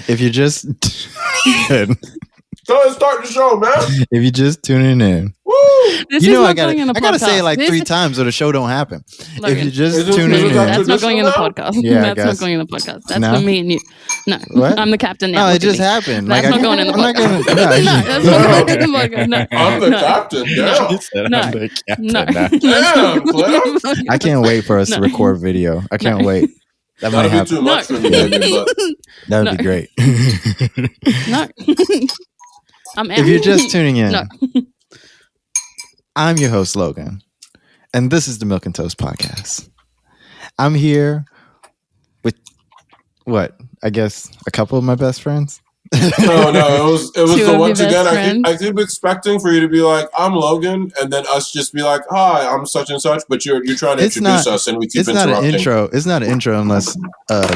if you're just go ahead, start the show, man. If you're just tuning in, woo! You know I gotta say it like 3 times, or the show don't happen. Logan, if you're just tuning in, that's not going in the podcast. Yeah, that's not going in the podcast. That's No? for me and you. No, What? I'm the captain now. No, Look it just at me. happened. That's not going in the I'm not podcast. gonna. No, that's not going in the podcast. No, I'm the captain. Damn. He said No. I'm the captain no. now. Damn, Claire. I can't wait for us to record video. I can't wait. That might That'd be happen. too much for me, baby, but That would No. be great. No. I'm If you're just tuning in, No. I'm your host, Logan, and this is the Milk and Toast Podcast. I'm here with, I guess a couple of my best friends. no, it was Two the of once your best again. I friends. keep expecting for you to be like, I'm Logan, and then us just be like, hi, I'm such and such, but you're trying to It's introduce not- us, and we keep It's not interrupting. an intro. It's not an intro unless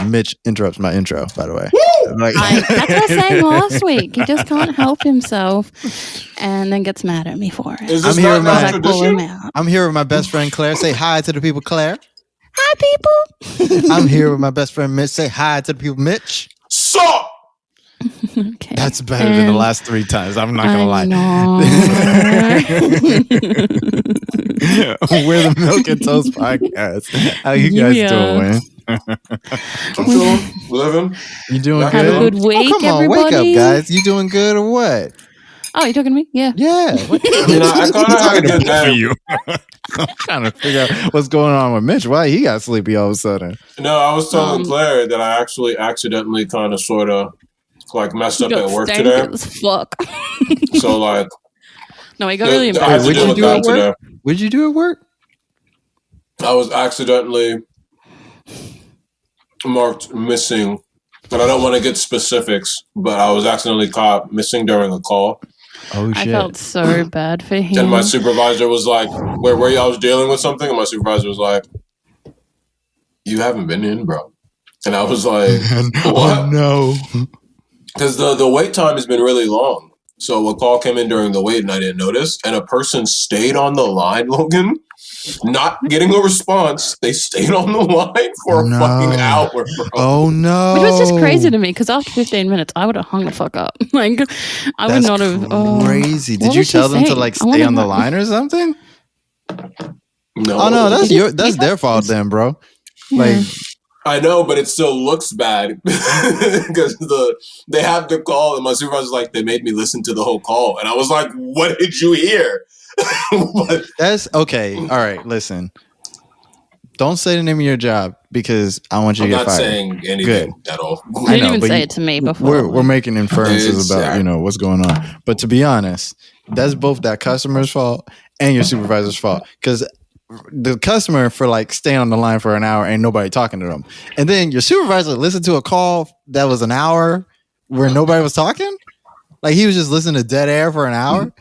Mitch interrupts my intro, by the way. Like, That's what I said last week. He just can't help himself and then gets mad at me for it. Is this I'm here not with my I pull him tradition? out. I'm here with my best friend, Claire. Say hi to the people, Claire. Hi, people. I'm here with my best friend, Mitch. Say hi to the people, Mitch. Sup? Okay. That's better than the last 3 times. I'm not going to lie. know. We're the Milk and Toast Podcast. How you guys doing? I'm chilling, living. You doing Have good? a good week, come on, wake up, everybody. guys. You doing good or what? Oh, you talking to me? Yeah. Yeah. I kind of had a good day. you. I'm trying to figure out what's going on with Mitch. Why he got sleepy all of a sudden? No, I was telling Claire that I actually accidentally kind of sort of like messed up You at got work stank today. as fuck. So like, No, he got really I had embarrassed. to deal with do that at work? today. What did you do at work? I was accidentally marked missing, and I don't want to get specifics, but I was accidentally caught missing during a call. Oh, I shit. felt so bad for him. And my supervisor was like, where were you? I was dealing with something, and my supervisor was like, you haven't been in, bro. And I was like, Oh, what? no. Because the wait time has been really long. So a call came in during the wait, and I didn't notice. And a person stayed on the line, Logan, not getting a response. They stayed on the line for a fucking hour, bro. Oh, no. Which was just crazy to me because after 15 minutes, I would have hung the fuck up. Like, I would That's not have. crazy. What Did you was she tell them to saying? like I wanna stay on the know. line or something? No. Oh, no. That's their fault then, bro. Like, I know, but it still looks bad because they have the call, and my supervisor's like, they made me listen to the whole call, and I was like, what did you hear? But that's okay. All right. Listen. Don't say the name of your job because I want you I'm to get not fired. saying anything at all. You I didn't know, even but say you- it to me before. We're making inferences about Exactly. what's going on. But to be honest, that's both that customer's fault and your supervisor's fault because the customer for like staying on the line for an hour ain't nobody talking to them, and then your supervisor listened to a call that was an hour where nobody was talking. Like he was just listening to dead air for an hour.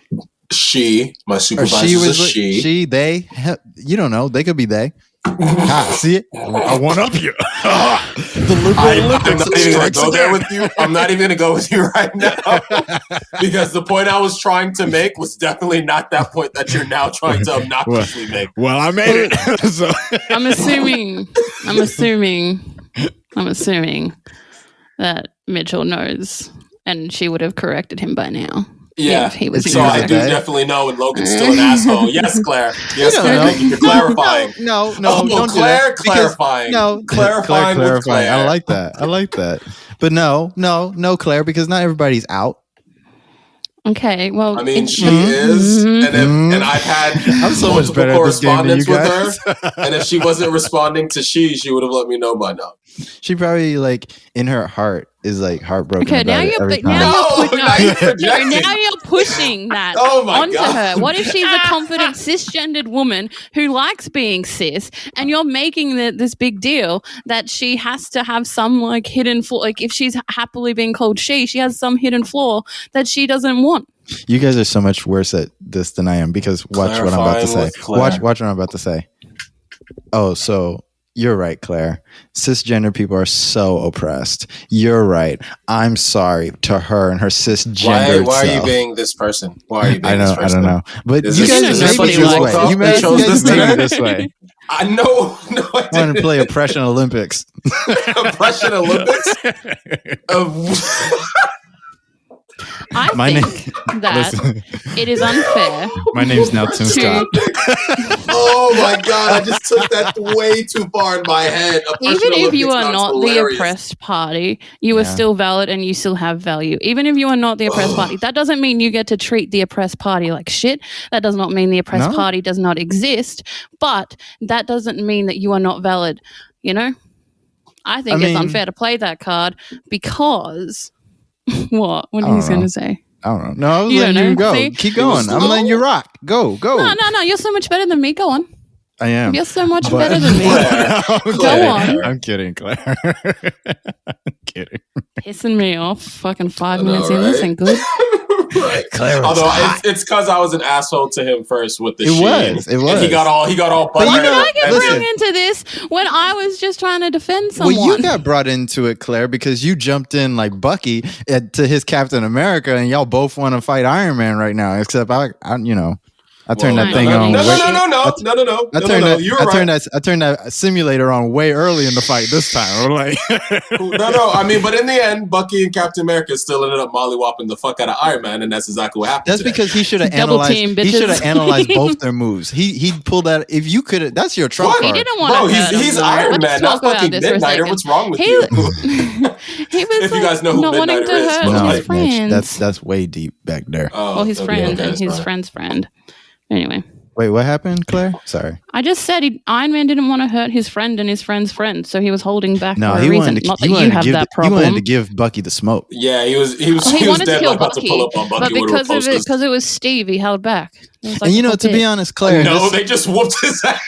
My Or supervisor she is a was she. they. You don't know. They could be they. See it? I want up you. The liberal I'm Olympics not even going to strikes go there again. with you. I'm not even going to go with you right now because the point I was trying to make was definitely not that point that you're now trying to obnoxiously make. Well, I made it. So. I'm assuming that Mitchell knows, and she would have corrected him by now. Yeah, If he was so I using do that. definitely know, and Logan's still an asshole. Yes, Claire. Yes, You don't Claire. know. Thank you for clarifying. No, Oh, don't Claire do that. Because- clarifying. No, Clarifying with Claire. I like that. But no, Claire, because not everybody's out. Okay, well, I mean, it- she is, and I've had I'm so much multiple better at this game than you correspondence with guys. her. And if she wasn't responding to she would have let me know by now. She probably like in her heart is like heartbroken. okay, about now it you're every now time. you're No, now you're projecting. now you're pushing that Oh my onto God. her. What if she's a confident cisgendered woman who likes being cis, and you're making this big deal that she has to have some like hidden flaw? Like if she's happily being called she has some hidden flaw that she doesn't want. You guys are so much worse at this than I am because watch what I'm about to Clarifying say. with Claire. Watch what I'm about to say. Oh, so you're right, Claire. Cisgender people are so oppressed. You're right. I'm sorry to her and her cisgender. Why are you being this person? Why are you being I this know. I person? don't know. But Is you this- guys is made this me what you this woke way. up You and made chose you guys this made me today? this way. I know. No, I I want to play Oppression Olympics. Oppression Olympics. I think that it is unfair. My name's now Tim Scott. Oh my God! I just took that way too far in my head. Even if you are not the oppressed party, you are still valid and you still have value. Even if you are not the oppressed party, that doesn't mean you get to treat the oppressed party like shit. That does not mean the oppressed party does not exist. But that doesn't mean that you are not valid. You know, I think it's unfair to play that card because. What? What are you going to say? I don't know. No, I was letting you go. See? Keep going. I'm letting you rock. Go. No. You're so much better than me. Go on. I am. You're so much better than me. Go on. I'm kidding, Claire. I'm kidding. Pissing me off. Fucking 5 minutes in. This ain't good. Right. Claire Although it's because I was an asshole to him first with the It was. And he got all Why did I get brought into this when I was just trying to defend someone? Well, you got brought into it, Claire, because you jumped in like Bucky to his Captain America, and y'all both want to fight Iron Man right now. Except I turned that thing on. No. I turned that simulator on way early in the fight this time. I'm like, no. I mean, but in the end, Bucky and Captain America still ended up mollywhopping the fuck out of Iron Man, and that's exactly what happened. That's because he should have analyzed. He should have analyzed both their moves. He pulled that. If you could, that's your trump card. He didn't want to. He's Iron Man, not fucking Midnighter. What's wrong with you? He was if you guys know who Midnighter is, Mitch, that's way deep back there. Well, his friend and his friend's friend. Anyway. Wait, what happened, Claire? Sorry. I just said Iron Man didn't want to hurt his friend and his friend's friend, so he was holding back for a reason. Not that you have that problem. He wanted to give Bucky the smoke. Yeah, he was wanted dead to kill about to pull up on Bucky. But because it was Steve, he held back. Like, and to be honest, Claire. They just whooped his ass.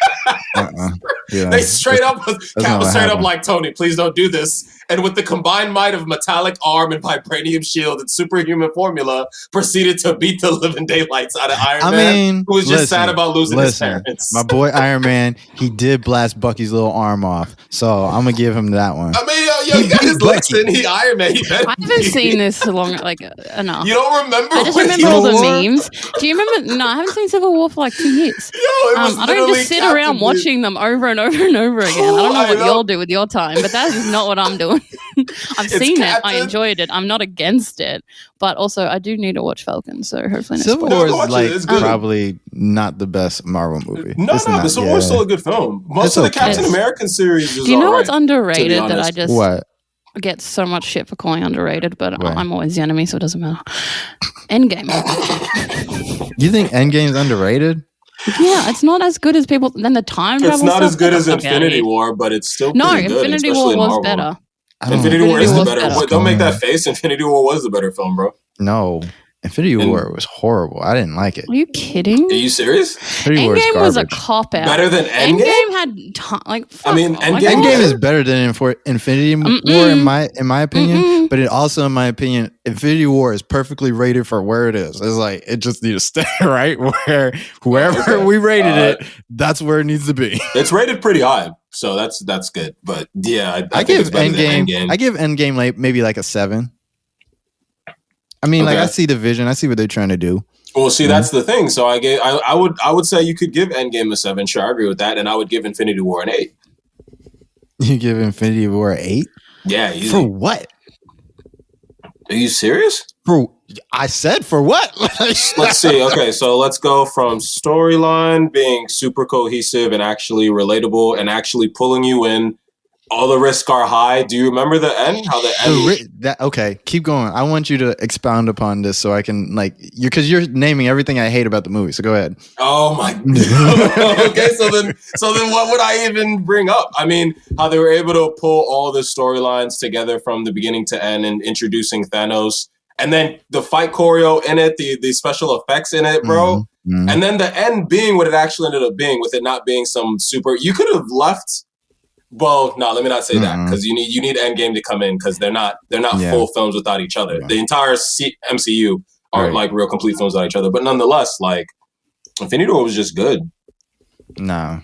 They straight up, Cap was straight up like, Tony, please don't do this. And with the combined might of metallic arm and vibranium shield and superhuman formula, proceeded to beat the living daylights out of Iron Man, who was just sad about losing his parents. My boy Iron Man, he did blast Bucky's little arm off, so I'm gonna give him that one. I mean, he got his licks in. He Iron Man. I haven't seen this long, enough. You don't remember? I just remember all the memes. Do you remember? No, I haven't seen Civil War for like 2 years. I don't just sit around watching them over and over and over again. I don't know what y'all do with your time, but that is not what I'm doing. I've seen it. I enjoyed it. I'm not against it, but also I do need to watch Falcon. So hopefully, Civil War is probably not the best Marvel movie. No, the Civil War is still a good film. Most of the Captain American series is. Do you know what's underrated that I just what? Get so much shit for calling underrated, but I'm always the enemy, so it doesn't matter. Endgame. You think Endgame's underrated? Yeah, it's not as good as people. Then the time travel. It's not as good as Infinity War, but it's still pretty good. Infinity War was better. Infinity War is the better. Don't make that face. Infinity War was the better film, bro. No, Infinity War was horrible. I didn't like it. Are you kidding? Are you serious? Endgame was a cop out. Better than Endgame? Endgame had Endgame is better than Infinity War in my opinion. But it also, in my opinion, Infinity War is perfectly rated for where it is. It's like it just needs to stay right where whoever we rated it, that's where it needs to be. It's rated pretty high, so that's good. But yeah, I think it's better than Endgame. I give Endgame like maybe like a 7. I mean, like I see the vision. I see what they're trying to do. Well, see, that's the thing. So I would say you could give Endgame a 7. Sure, I agree with that, and I would give Infinity War an 8. You give Infinity War an 8? Yeah. Easy. For what? Are you serious? I said for what? Let's see. Okay, so let's go from storyline being super cohesive and actually relatable and actually pulling you in. All the risks are high. Do you remember the end? How the end? Okay, keep going. I want you to expound upon this so I can because you're naming everything I hate about the movie. So go ahead. Oh my God. Okay, so then what would I even bring up? I mean, how they were able to pull all the storylines together from the beginning to end and introducing Thanos, and then the fight choreo in it, the special effects in it, bro. Mm-hmm. And then the end being what it actually ended up being, with it not being some super. You could have left. Well, no, let me not say that, because you need Endgame to come in, because they're not full films without each other. Yeah. The entire MCU aren't like real complete films without each other, but nonetheless, like Infinity War was just good. No,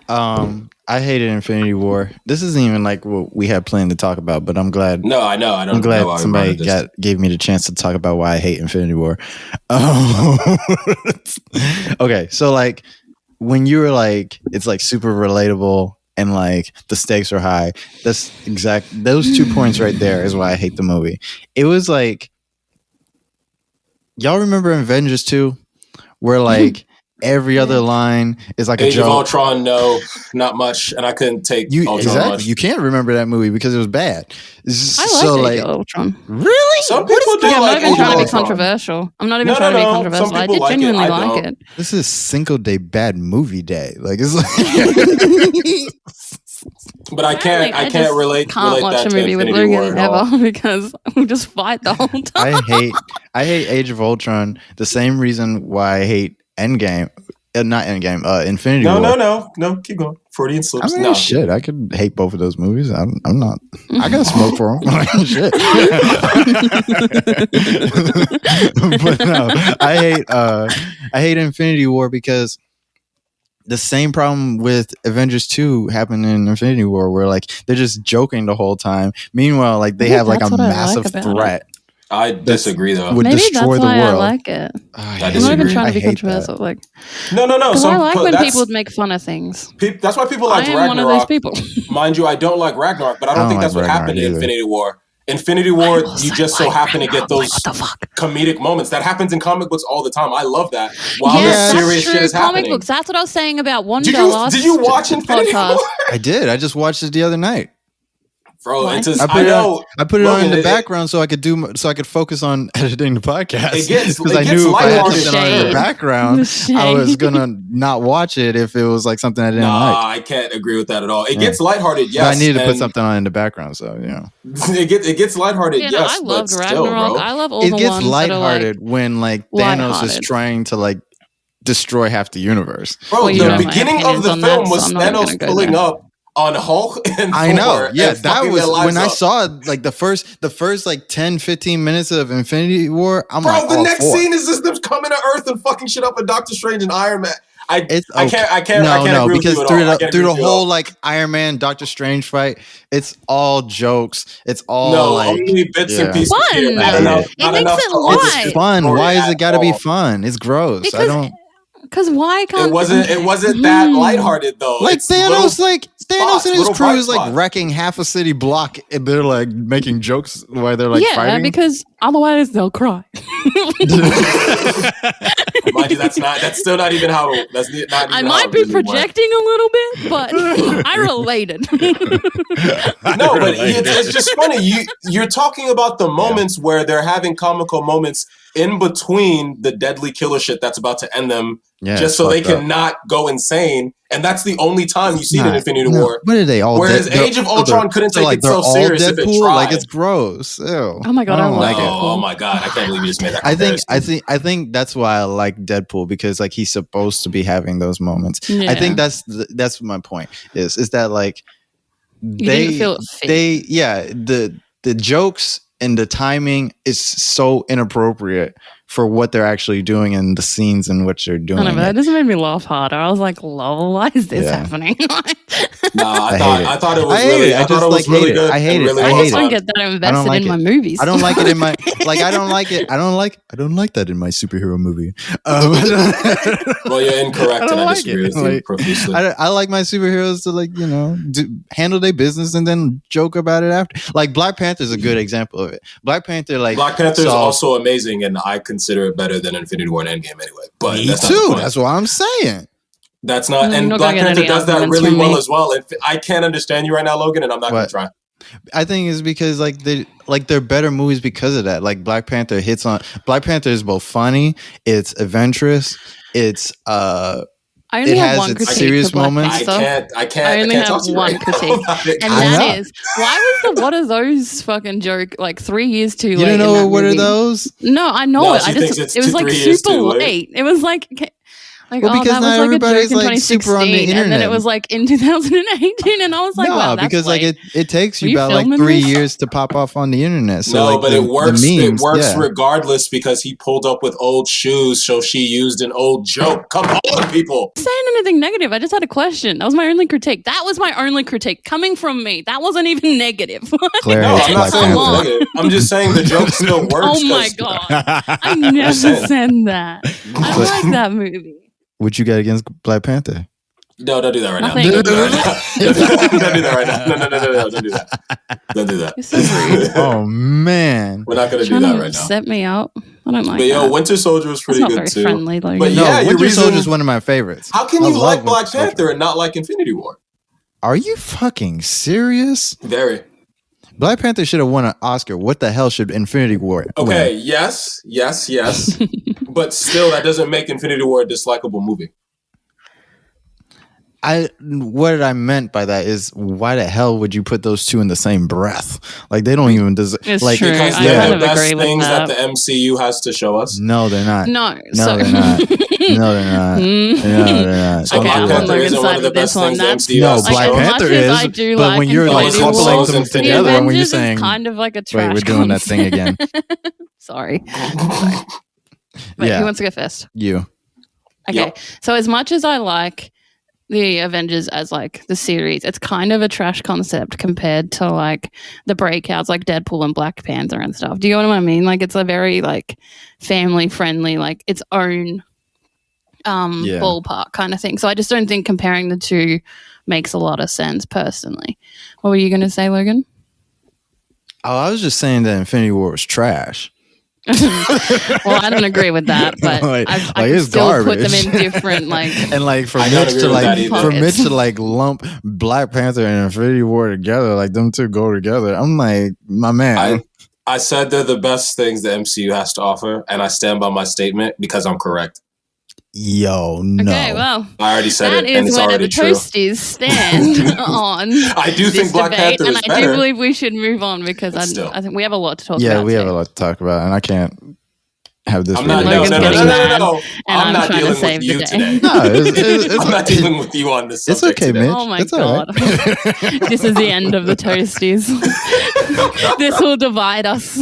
I hated Infinity War. This isn't even like what we had planned to talk about, but I'm glad. No, I know. I'm glad somebody gave me the chance to talk about why I hate Infinity War. Okay, so like when you were like, it's like super relatable and like the stakes are high. Those 2 points right there is why I hate the movie. It was like, y'all remember Avengers 2, where like every other line is like Age a joke. of Ultron, no, not much, and I couldn't take Ultron much. You can't remember that movie because it was bad. I like Age of Ultron. Really? Some people do. I'm like not even trying to be Ultron. controversial. I'm not even trying to be controversial. I did genuinely like it. This is Cinco de Bad Movie Day. Like it's like. But I can't relate. Can't watch a movie with Logan ever because we just fight the whole time. I hate Age of Ultron. The same reason why I hate Endgame, not Endgame. Infinity War. No. Keep going. Freudian slips. I mean, shit. I could hate both of those movies. I'm not. I got smoke for them. Shit. But no, I hate Infinity War because the same problem with Avengers 2 happened in Infinity War, where like they're just joking the whole time. Meanwhile, like they have like a massive threat. I disagree though. Would Maybe destroy that's why the world. I like it. I I'm not even trying to be controversial. Like, no. Because I like when people make fun of things. That's why people like Ragnarok. I am one of those people. Mind you, I don't like Ragnarok, but I don't think that's what happened in Infinity War. Infinity War, you just so happen to get those comedic moments. That happens in comic books all the time. I love that. While serious shit is happening. Comic books. That's what I was saying about Wanda. Did you watch Infinity War? I did. I just watched it the other night. Bro, I put it on in the background so I could focus on editing the podcast. Because I knew if I had something on in the background, I was gonna not watch it if it was like something I didn't like. I can't agree with that at all. It gets lighthearted, yes. But I needed to put something on in the background, so you know. it gets lighthearted, yes. I loved Ragnarok. I love all the ones that are like lighthearted when like Thanos is trying to like destroy half the universe. Bro, the beginning of the film was Thanos pulling up on Hulk and I know. Thor, yeah, that was when I saw like the first like 10-15 minutes of Infinity War. I'm like, the next scene is just them coming to Earth and fucking shit up with Doctor Strange and Iron Man. I can't agree because with you through the whole like Iron Man Doctor Strange fight, it's all jokes. It's all only bits and pieces. Fun. Here. It makes it light. It's fun. Why is it got to be fun? It's gross. Because why can't it wasn't that lighthearted though? Like Thanos and his crew is like wrecking half a city block and they're like making jokes while they're like fighting. Yeah, because otherwise they'll cry. Mind you, that's still not even how that's not even I might be projecting a little bit, but I related. No, but it's just funny. You're talking about the moments where they're having comical moments in between the deadly killer shit that's about to end them, just so they cannot go insane. And that's the only time you see it in Infinity War. What are they all? Whereas Age of Ultron couldn't take itself serious if it tried. Like it's gross. Ew. Oh my god, I like it. Oh my god, I can't believe you just made that comparison. I think that's why I like Deadpool, because like he's supposed to be having those moments. Yeah. I think that's my point. Is that like didn't feel the jokes and the timing is so inappropriate for what they're actually doing and the scenes in which they're doing. I know, but that just made me laugh harder. I was like, lol, why is this happening? I thought it was really, I thought it was really good. I hate it. I don't get that invested in my movies. I don't like it in my, I don't like that in my superhero movie. Well, you're incorrect and I disagree with you profusely. I like my superheroes to handle their business and then joke about it after. Like Black Panther is a good example of it. Black Panther is also amazing, and I consider it better than Infinity War and Endgame anyway. But me too. That's what I'm saying. That's not, and Black Panther does that really well as well. And I can't understand you right now, Logan, and I'm not going to try. I think it's because they're better movies because of that. Like Black Panther is both funny, it's adventurous, it's I only have one critique serious moments. I can't. I only have one critique, and that is why was the "what are those" fucking joke like 3 years too late? You don't know what are those? No, I know it. It was like super late. It was like. Like, because that not was everybody's like super on the internet. And then it was like in 2018, and I was like, wow, that's because late. it takes you about 3 years to pop off on the internet. So but it works. It works regardless because he pulled up with old shoes, so she used an old joke. Come on, people. I'm not saying anything negative. I just had a question. That was my only critique. Coming from me. That wasn't even negative. Claire, I'm not saying it's negative. I'm just saying the joke still works. Oh my god, I never said that. I like that movie. What you got against Black Panther? No, don't do that right Nothing. now. Don't do that right now. No, don't do that. Don't do that. You're so rude. Oh man. We're not going to do Trying that to right now. set me up. I don't like But that. Winter Soldier was It's pretty not good very too. friendly, Logan. But No, yeah, your Winter reason- Soldier is one of my favorites. How can I you love like Black Winter Soldier. Panther and not like Infinity War? Are you fucking serious? Very. Black Panther should have won an Oscar. What the hell should Infinity War Okay, win? yes. But still, that doesn't make Infinity War a dislikable movie. What I meant by that is, why the hell would you put those two in the same breath? Like, they don't even deserve. It's Like, true. Because I they're kind the of best agree with things that that. the MCU has to show us. no, they're not. No, No, so they're not. No, they're not. No, they're not. So Okay, Black I'm on Panther Logan's isn't one side of the with this best one. things the That's- MCU No, has to Black show us. as much Panther as is, I do but like when you're like Infinity coupling War, them the together, and when you're Avengers is saying, kind of like a wait, trash we're doing that thing again. Sorry. Wait, Yeah. who wants to go first? You. Okay. Yep. So as much as I like the Avengers as like the series, it's kind of a trash concept compared to like the breakouts like Deadpool and Black Panther and stuff. Do you know what I mean? Like it's a very like family friendly, like its own ballpark kind of thing. So I just don't think comparing the two makes a lot of sense personally. What were you going to say, Logan? Oh, I was just saying that Infinity War was trash. Well, I don't agree with that, but Like, I like, can it's still put them garbage. in different like. And like for I don't Mitch agree to with that like either. for Mitch Pockets. to like lump Black Panther and Infinity War together, like them two go together. I'm like, my man. I said they're the best things the MCU has to offer, and I stand by my statement because I'm correct. Yo, no. Okay, well, I already said that it, and is it's where already the true. Toasties stand on. I do this think Black debate, Panther and is I better. do believe we should move on because Still. I think we have a lot to talk about. Yeah, we have today. a lot to talk about, and I can't have this. I'm not. Logan's No. getting mad, I'm I'm not trying to dealing save with the you day. today. No, it's I'm not dealing with you on this it's subject okay, today. Mitch. Oh my It's all god, right. this is the end of the Toasties. This will divide us.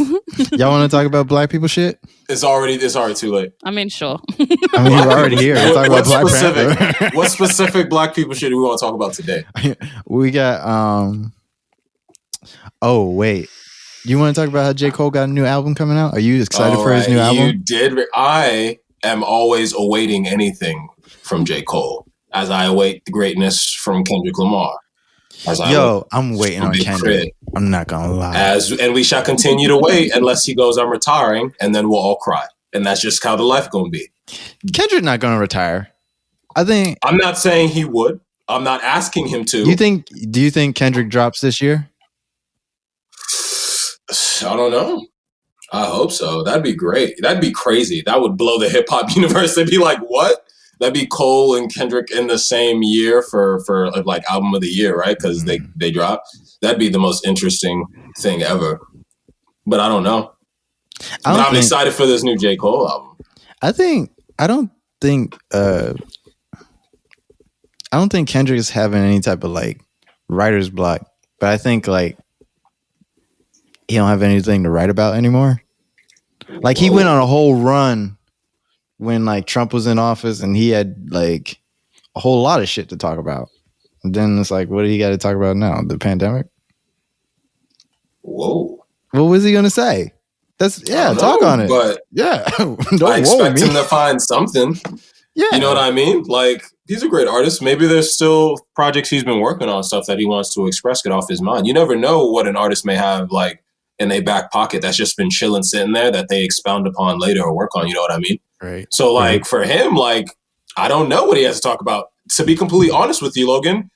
Y'all want to talk about black people shit? It's already too late. I mean, sure. I mean, you're already here. We're talking about Black Panther. What specific black people shit do we want to talk about today? We got oh wait, you want to talk about how J. Cole got a new album coming out? Are you excited for his new You album? did. I am always awaiting anything from J. Cole, as I await the greatness from Kendrick Lamar. Yo, I'm waiting on Big Kendrick. Crit. I'm not gonna lie. And we shall continue to wait unless he goes, I'm retiring, and then we'll all cry. And that's just how the life gonna be. Kendrick not gonna retire. I think. I'm not saying he would. I'm not asking him to. Do you think Kendrick drops this year? I don't know. I hope so. That'd be great. That'd be crazy. That would blow the hip hop universe. They'd be like, what? That'd be Cole and Kendrick in the same year for like album of the year, right? Because they drop. That'd be the most interesting thing ever. But I don't know. I'm excited for this new J. Cole album. I don't think Kendrick is having any type of like writer's block, but I think like he don't have anything to write about anymore. Like he went on a whole run when like Trump was in office and he had like a whole lot of shit to talk about. And then it's like, what do you got to talk about now? The pandemic? Whoa. What was he gonna say? Talk on it. But yeah, don't I expect me. him to find something. Yeah, You know what I mean? Like, he's a great artist. Maybe there's still projects he's been working on, stuff that he wants to express, get off his mind. You never know what an artist may have like in their back pocket that's just been chilling, sitting there that they expound upon later or work on. You know what I mean? Right. So like for him, like, I don't know what he has to talk about. To be completely honest with you, Logan,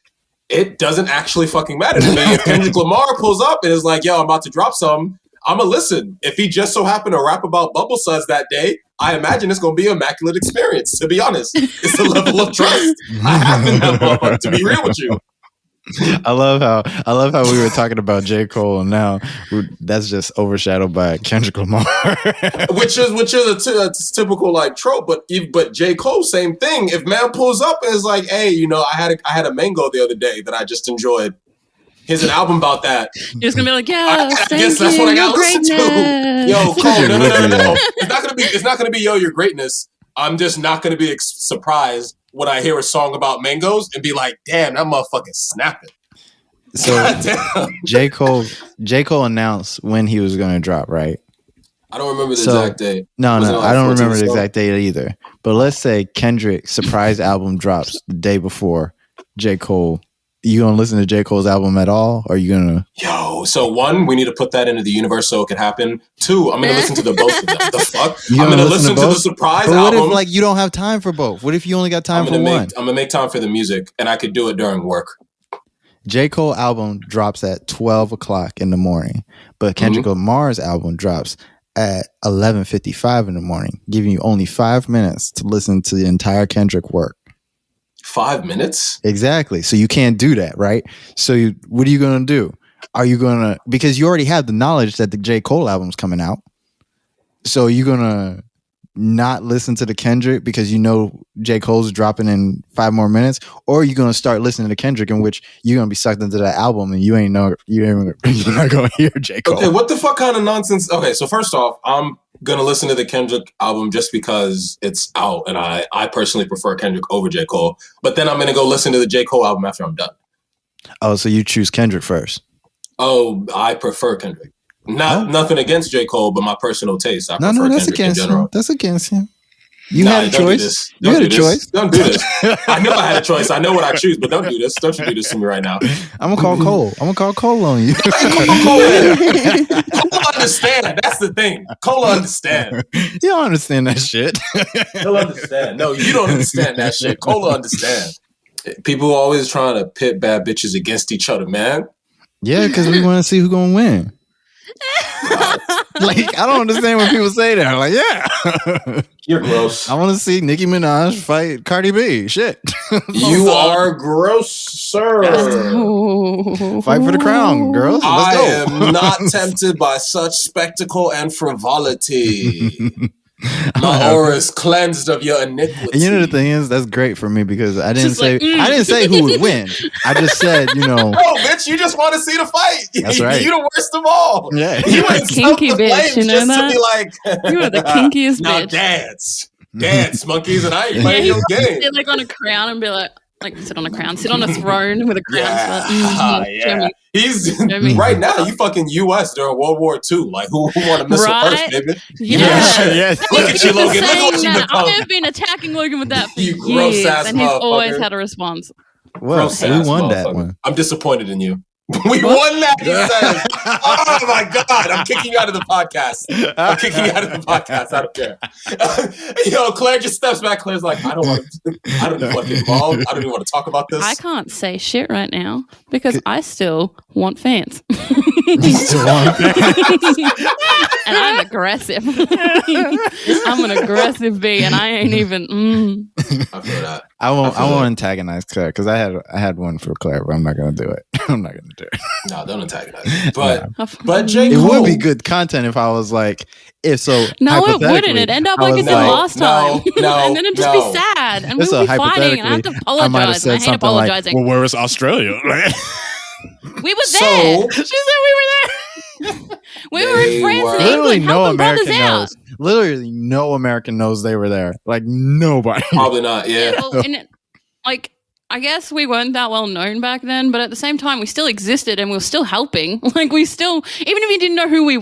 it doesn't actually fucking matter to me. If Kendrick Lamar pulls up and is like, yo, I'm about to drop something, I'm going to listen. If he just so happened to rap about bubble suds that day, I imagine it's going to be an immaculate experience, to be honest. It's the level of trust I have in that motherfucker, to be real with you. I love how we were talking about J. Cole and now that's just overshadowed by Kendrick Lamar. which is a typical like trope, but J. Cole, same thing. If man pulls up and is like, hey, you know, I had a mango the other day that I just enjoyed. Here's an album about that. You're just gonna be like, yeah, I guess that's what I gotta listen to. Yo, Cole, no. It's not gonna be yo, your greatness. I'm just not gonna be surprised when I hear a song about mangoes and be like, damn, that motherfucking snapping. So J. Cole announced when he was gonna drop, right? I don't remember the exact date. No, Was it like I don't remember 14th the or exact date either. But let's say Kendrick's surprise album drops the day before J. Cole. You gonna listen to J. Cole's album at all? Or are you gonna? Yo, so one, we need to put that into the universe so it can happen. Two, I'm gonna listen to the both of them. The fuck? I'm gonna listen to the surprise but album. What if like you don't have time for both? What if you only got time for one? I'm gonna make time for the music, and I could do it during work. J. Cole album drops at 12 o'clock in the morning, but Kendrick Lamar's album drops at 11:55 in the morning, giving you only 5 minutes to listen to the entire Kendrick work. 5 minutes? Exactly. So you can't do that, right? So what are you going to do? Are you going to, because you already have the knowledge that the J. Cole album's coming out. So you're going to not listen to the Kendrick because you know J. Cole's dropping in 5 more minutes, or are you going to start listening to Kendrick in which you're going to be sucked into that album and you're not going to hear J. Cole. Okay, what the fuck kind of nonsense? Okay, so first off, I'm going to listen to the Kendrick album just because it's out and I personally prefer Kendrick over J. Cole. But then I'm going to go listen to the J. Cole album after I'm done. Oh, so you choose Kendrick first? Oh, I prefer Kendrick. Nothing against J. Cole, but my personal taste. I prefer that's Kendrick against in general. him. That's against him. You had a choice. You had a choice. Don't do this. I know I had a choice. I know what I choose, but don't do this. Don't you do this to me right now. I'm gonna call Cole. I'm gonna call Cole on you. Cole understand. That's the thing. Cole understand. You don't understand that shit. He'll understand. No, you don't understand that shit. Cole understand. People always trying to pit bad bitches against each other, man. Yeah, because we want to see who's gonna win. Like, I don't understand when people say that. I'm like, yeah. You're gross. I want to see Nicki Minaj fight Cardi B. Shit. You are gross, sir. Fight for the crown, girls. Let's go. I am not tempted by such spectacle and frivolity. My aura is cleansed of your iniquity. And you know the thing is, that's great for me because I didn't say who would win. I just said, Oh, bitch, you just want to see the fight. That's right. You the worst of all. Yeah. You are the kinky bitch, you know that? To be like, you are the kinkiest now bitch. Dance, monkeys, and I ain't playing your game. Sit like on a crown and be like sit on a crown, sit on a throne with a crown. Yeah. He's right now. You fucking U.S. during World War II. Like who won a missile first, baby? Yes. Look at you, Logan. Look what you become. I have been attacking Logan with that for You gross years, ass and he's always motherfucker. had a response. Well, who won that one? I'm disappointed in you. We won that, he says. Oh my God. I'm kicking you out of the podcast. I don't care. Yo, Claire just steps back. Claire's like, I don't want to get involved. I don't even want to talk about this. I can't say shit right now because I still want fans. And I'm aggressive. I'm an aggressive bee, and I ain't even. I feel that. I won't antagonize Claire because I had one for Claire, but I'm not gonna do it. I'm not gonna do it. No, don't antagonize. But J. It Cole, would be good content if I was like, if so. No, it wouldn't. It'd end up like it did last time, and then it'd just be sad, and we would be fighting, and I have to apologize. And I hate apologizing. Well, where is Australia? We were there. She said we were there. We were in France and England helping brothers out. Literally no American knows they were there. Like nobody. Probably not. Yeah. Well, I guess we weren't that well known back then, but at the same time, we still existed and we were still helping. Like even if you didn't know who we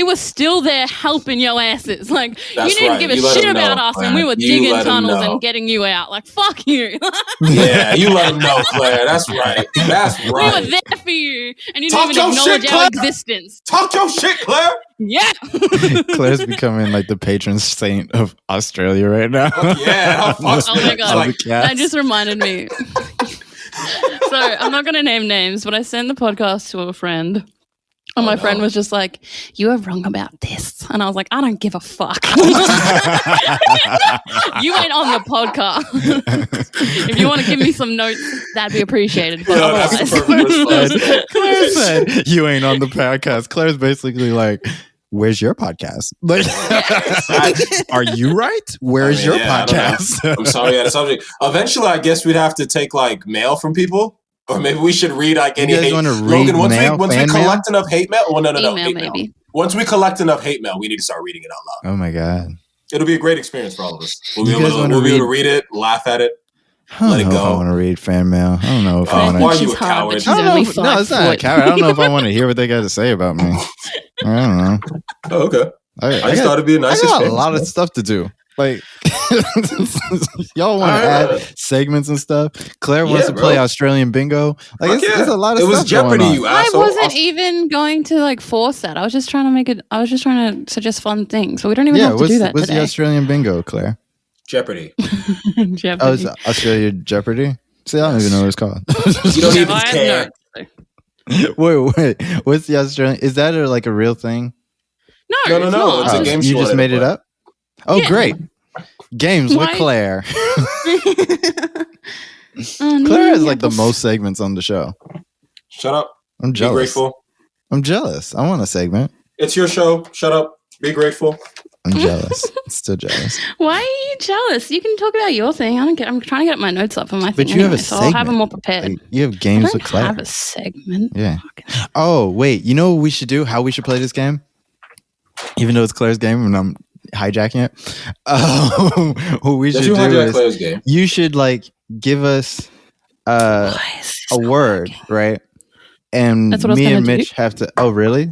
were still there helping your asses. Like you didn't give a shit about us, and we were digging tunnels and getting you out. Like fuck you. Yeah, you let them know, Claire. That's right. We were there for you, and you didn't even acknowledge our existence. Talk your shit, Claire. Yeah. Claire's becoming like the patron saint of Australia right now. Yeah. Oh my God. That just reminded me. So I'm not going to name names, but I sent the podcast to a friend. And my friend was just like, you are wrong about this. And I was like, I don't give a fuck. You ain't on the podcast. If you want to give me some notes, that'd be appreciated. But that's the perfect response. Claire said, you ain't on the podcast. Claire's basically like, where's your podcast? Like, are you right? Where's your podcast? I'm sorry, the subject. Eventually, I guess we'd have to take like mail from people. Or maybe we should read like any hate. Logan, once we collect enough hate mail. Well, no, hate mail. Once we collect enough hate mail, we need to start reading it out loud. Oh my God. It'll be a great experience for all of us. We'll be able to read it, laugh at it, let it go. I want to read fan mail. I don't know if I want to. Why are you a coward? No, it's not a coward. I don't know if I want to hear what they got to say about me. I don't know. Oh, okay. I just thought it'd be a nice I got a experience, lot of man. stuff to do. Like, y'all want to add segments and stuff. Claire wants to play Australian bingo. Like, it's a lot of stuff. It was Jeopardy, going on. you asshole. I wasn't even going to like force that. I was just trying to make it. I was just trying to suggest fun things. So we don't even have to do that what's today. the Australian bingo, Claire? Jeopardy. Jeopardy. Oh, it's Australia Jeopardy? See, I don't even know what it's called. You don't even I have care. no- Wait. What's the Australian? Is that like a real thing? No, No, it's no, not. it's a game You she just wanted made to it play. up? Oh, Yeah. great. Games with Why- Claire. Oh, Claire has no, like the apples. most segments on the show. Shut up. I'm Be jealous. grateful. I'm jealous. I want a segment. It's your show. Shut up. Be grateful. I'm jealous. Still jealous. Why are you jealous? You can talk about your thing. I don't get. I'm trying to get my notes up for my thing. But you have a anyway, so I'll have them segment. more prepared. Like, you have I games don't with Claire. have a segment. Yeah. Oh, wait. You know what we should do? How we should play this game? Even though it's Claire's game and I'm hijacking it. What we Did should you do hijack is Claire's game? you should like give us Why is this a not word, working? right? And That's what I was me gonna and do. Mitch have to. Oh, really?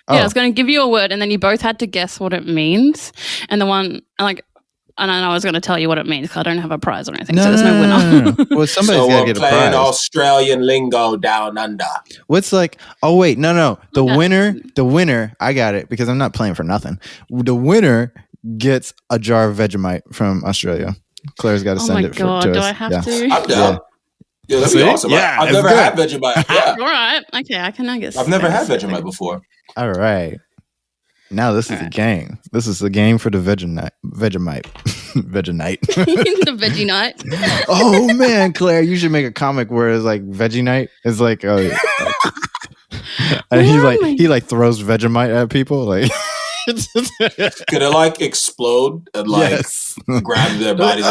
Oh, Yeah, I was going to give you a word, and then you both had to guess what it means. And the one, like, and then I was going to tell you what it means because I don't have a prize or anything, so there's no winner. no. Well, somebody's So got to we're get a playing prize. Australian lingo down under. What's like? Oh wait, no. The Okay. winner. I got it because I'm not playing for nothing. The winner gets a jar of Vegemite from Australia. Claire's got to Oh send my it god, to us. do I have Yeah. to? I'm down. Yeah, that'd be See? awesome. Yeah, I've it's never good. had Vegemite. Yeah. All right, okay, I guess. I've never had Vegemite before. All right. Now this is a Alright. game. This is the game for the Vegemite. Vegemite. The veggie night. Oh man, Claire, you should make a comic where it's like Veggie Night. It's like, and he like throws Vegemite at people. Like, Could it like explode and like yes. grab their bodies?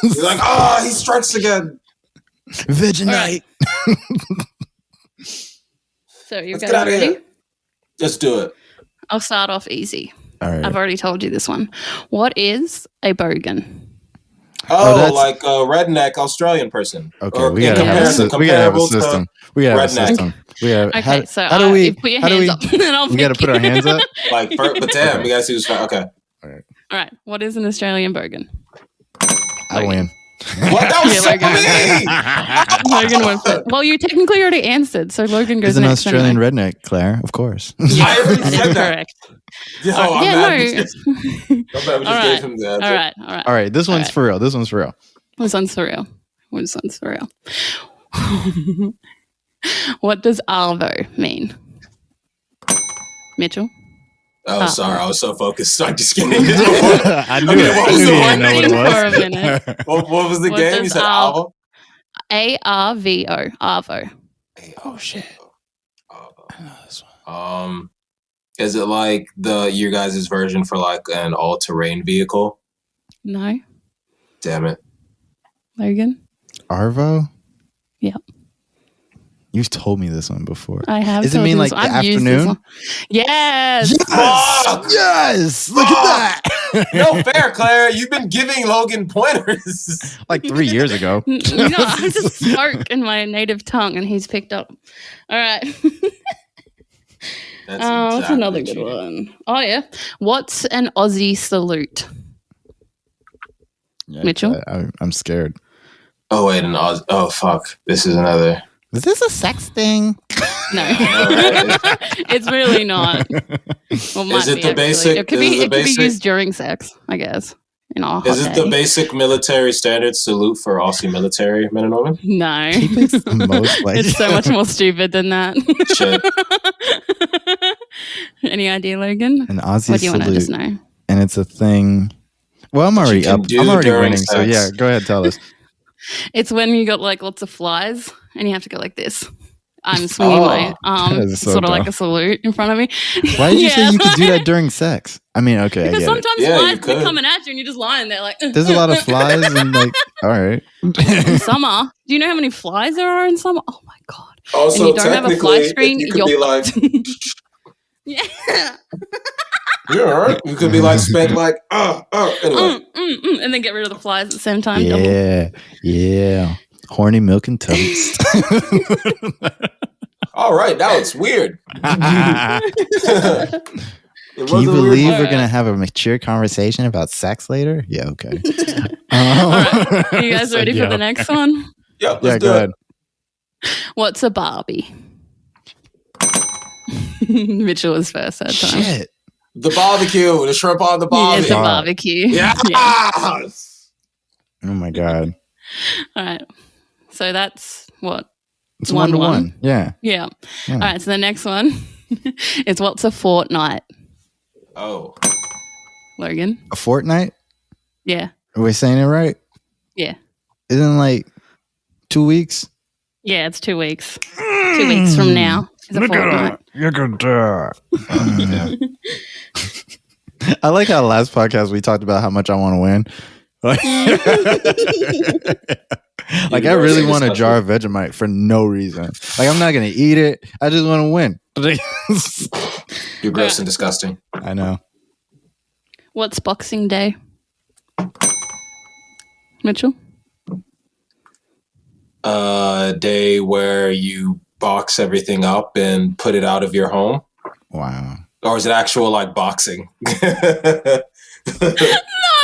He's like, he strikes again. Vegemite. So you Let's guys get out of ready? here. Let's do it. I'll start off easy. All right. I've already told you this one. What is a bogan? that's- Like a redneck Australian person. Okay, Or we in gotta have a comparison- we gotta have a comparable to system. We gotta have a redneck. system. We have, Okay, so how do we? put your How do hands we? up, and then I'll We gotta pick put our you. hands up. Like, but damn, we gotta see who's fine. Okay. All right. What is an Australian bogan? I win. What? That was Yeah, so Logan. me. Logan went first. Well, you technically already answered, so Logan goes It's an next. Australian anyway. redneck, Claire. Of course. Yeah, I already that is said that. correct. Yo, Yeah, I'm no. mad. I'm bad. We just All right. gave him the answer. All right. All right. All right, this one's right. for real. This one's for real. This one's surreal. This one's surreal. What does arvo mean? Mitchell? Oh, sorry. I was so focused. I'm just kidding. I knew Okay, it. what I was knew the you one didn't know thing what for a it minute? was. what was the What game? You does said Alvo- Alvo? ARVO. Arvo. Oh shit. I know this one. Is it like your guys' version for like an all-terrain vehicle? No. Damn it. Logan? Arvo? Yep. You've told me this one before. I have. Does it told mean you like this. the I've used this afternoon? one. Yes. Fuck! Yes! Look at that! No fair, Claire. You've been giving Logan pointers. Like 3 years ago. No, I just spoke in my native tongue and he's picked up. All right. That's What's exactly another good cheating. one? Oh, yeah. What's an Aussie salute? Yeah, Mitchell? I'm scared. Oh, wait. Oh, fuck. This is another. Is this a sex thing? No. right? It's really not. Well, it might Is it be, the actually. basic- It could is it be. the It could be basic- used during sex, I guess. In our Is hot it the day. basic military standard salute for Aussie military men and women? No. Most like It's so much more stupid than that. Shit. Any idea, Logan? an Aussie What do you want to just salute, know? and it's a thing. Well, I'm already can up. do I'm already during winning. So sex. yeah, go ahead, tell us. It's when you got like lots of flies and you have to go like this. I'm swinging Oh, my arm, that is so sort of dumb. like a salute in front of me. Why did you say Yeah. you could do that during sex? I mean, okay, I Because get it. sometimes Yeah, you flies could. are coming at you and you're just lying there like. There's a lot of flies and like, all right. In summer. Do you know how many flies there are in summer? Oh my god. Also, you don't have a fly technically, screen, you could be you're like, Yeah. you're all right. You could be like, spank like, anyway. And then get rid of the flies at the same time. Double. Yeah. Horny milk and toast. All right, now it's weird. Can you believe we're gonna have a mature conversation about sex later? Yeah, okay. All right. Are you guys ready for the next one? Yep, Yeah, go ahead. What's a Barbie? Mitchell was first that time. Shit. The barbecue, the shrimp on the barbie. It's a barbecue. Yeah. Oh my god. All right. So that's what? It's 1-1. Yeah. Yeah. All right. So the next one is what's a fortnight? Oh. Logan? A fortnight? Yeah. Are we saying it right? Yeah. Isn't it like 2 weeks? Yeah, it's 2 weeks. 2 weeks from now is a fortnight. You can do I like how last podcast we talked about how much I want to win. Like I really want a jar of Vegemite for no reason. Like I'm not gonna eat it. I just want to win. You're gross and disgusting. I know. What's Boxing Day? Mitchell? A day where you box everything up and put it out of your home. Wow. Or is it actual like boxing?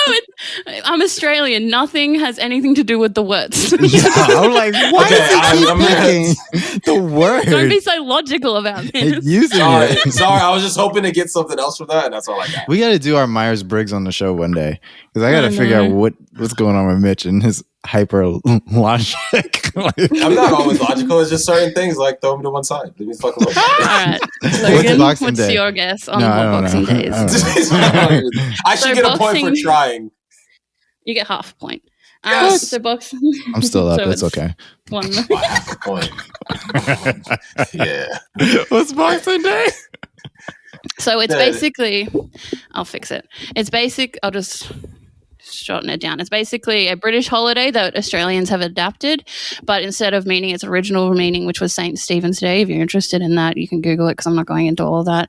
No, I'm Australian. Nothing has anything to do with the words. Yeah, I'm like, why Okay, is it keep picking the word? Don't be so logical about this. Using Sorry, it. sorry. I was just hoping to get something else from that, and that's all I got. We got to do our Myers-Briggs on the show one day because I got to figure out what's going on with Mitch and his hyper logic. I'm not always logical. It's just certain things like throw them to one side. Leave me the fuck alone. All right. Logan, Boxing what's Day? your guess on No, I what don't Boxing know. Day I is? don't I should So get a point for boxing- trying. You get half a point. Yes. So boxing. I'm still up. So It's it's okay. One. By half a point. Yeah. What's Boxing Day? So it's Yeah. basically, I'll fix it. It's basic. I'll just shorten it down. It's basically a British holiday that Australians have adapted, but instead of meaning its original meaning, which was St. Stephen's Day, if you're interested in that, you can Google it because I'm not going into all of that.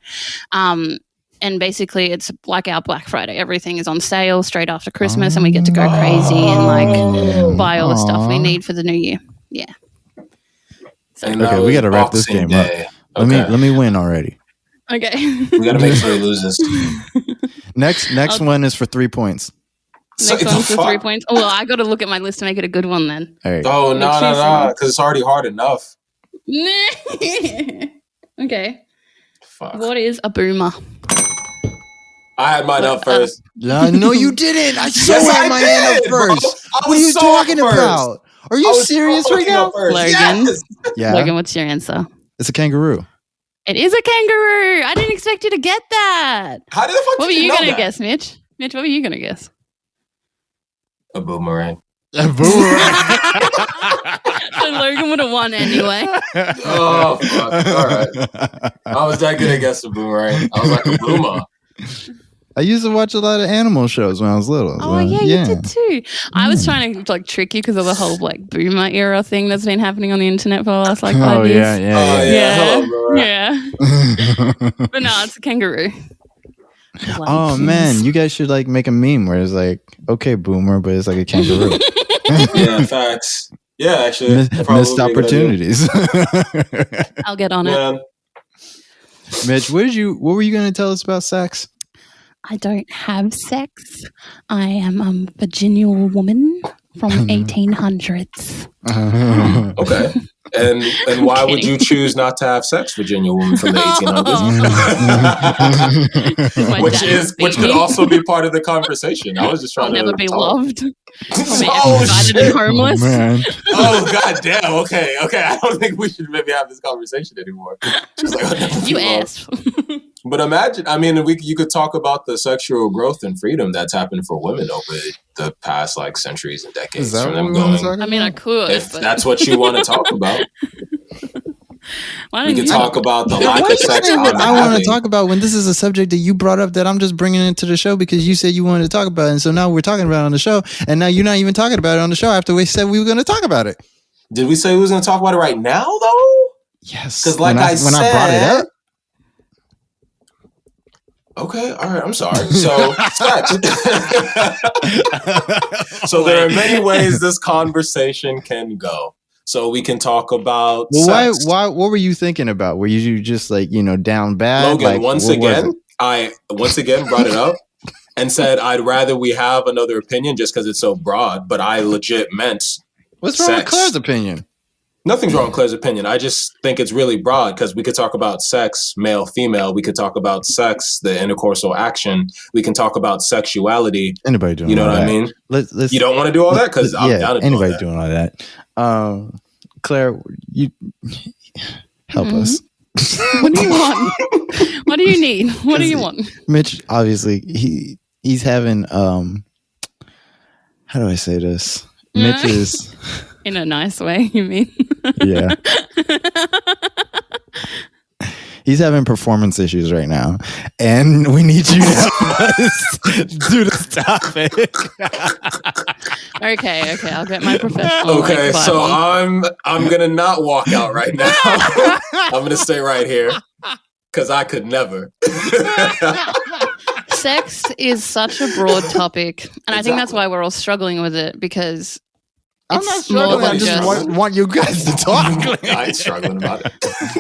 And basically, it's like our Black Friday. Everything is on sale straight after Christmas, and we get to go crazy and like buy all the stuff we need for the new year. Yeah. So, And Okay, that we was got to wrap this Boxing game up. Day. Let me win already. okay. We got to make sure he loses. Next one is for 3 points. Next one's for 3 points. Oh, well, I got to look at my list to make it a good one then. All right. Oh, no, because it's already hard enough. Okay. Fuck. What is a boomer? I had mine up first. No, you didn't. I saw Yes, I my did, hand up bro. first. I What are was you so talking up first. about? Are I you was serious so right fucking now? up first. Logan? Yes. Yeah. Logan, what's your answer? It's a kangaroo. It is a kangaroo. I didn't expect you to get that. How did the fuck What were did you know going to that? guess, Mitch? Mitch, what were you going to guess? A boomerang. A boomerang. So Logan would have won anyway. Oh, fuck. All right. I was that good at guessing boomerang. I was like a boomer. I used to watch a lot of animal shows when I was little. Oh, so, yeah, you did too. I was trying to like trick you because of the whole like boomer era thing that's been happening on the internet for the last like 5 Oh years. yeah, Oh, yeah. yeah. Hello, boomerang. Yeah. But no, it's a kangaroo. Oh man, you guys should like make a meme where it's like, okay, boomer, but it's like a kangaroo. Yeah, facts. Yeah, actually. Missed that probably would be a good idea. opportunities. I'll get on it. Man, Mitch, what were you going to tell us about sex? I don't have sex. I am a Virginian woman from 1800s. okay. And why would you choose not to have sex, Virginia woman from the 1800s? My which dad is which could speaking. also be part of the conversation. I was just trying I'll to never be talk. loved. I'll be Oh, excited shit. and homeless. Man. Oh god damn. Okay. I don't think we should maybe have this conversation anymore. She's like, I'll never be You loved. asked. But imagine, I mean, you could talk about the sexual growth and freedom that's happened for women over the past like centuries and decades. Is that from what them we want to going. talk I mean, I about? could. If but that's what you want to talk about, why we don't could you- talk about the Why lack do of you sex. say what I'm I want having. to talk about when this is a subject that you brought up that I'm just bringing into the show because you said you wanted to talk about it. And so now we're talking about it on the show. And now you're not even talking about it on the show after we said we were going to talk about it. Did we say we was going to talk about it right now, though? Yes. 'Cause like I when I brought it said- up. Okay, all right. I'm sorry. So, sex. So there are many ways this conversation can go. So we can talk about Well, sex. why? What were you thinking about? Were you just like down bad? Logan, Like, once what was again, it? I once again brought it up and said I'd rather we have another opinion just because it's so broad, but I legit meant What's wrong with Claire's opinion? Nothing's wrong with Claire's opinion. I just think it's really broad because we could talk about sex, male, female. We could talk about sex, the intercoursal action. We can talk about sexuality. Anybody doing you know all what that. I mean? Let's, you don't want to do all that? Because I'm down to do all anybody that. doing all that. Claire, you help us. What do you want? What do you need? What do you want? Mitch, obviously, he's having how do I say this? Mitch is in a nice way, you mean? Yeah. He's having performance issues right now, and we need you to help us do this topic. Okay, I'll get my professional. Okay, so I'm gonna not walk out right now. I'm gonna stay right here because I could never. Sex is such a broad topic, and I think that's why we're all struggling with it because. I'm not struggling. I just want you guys to talk. I ain't struggling about it.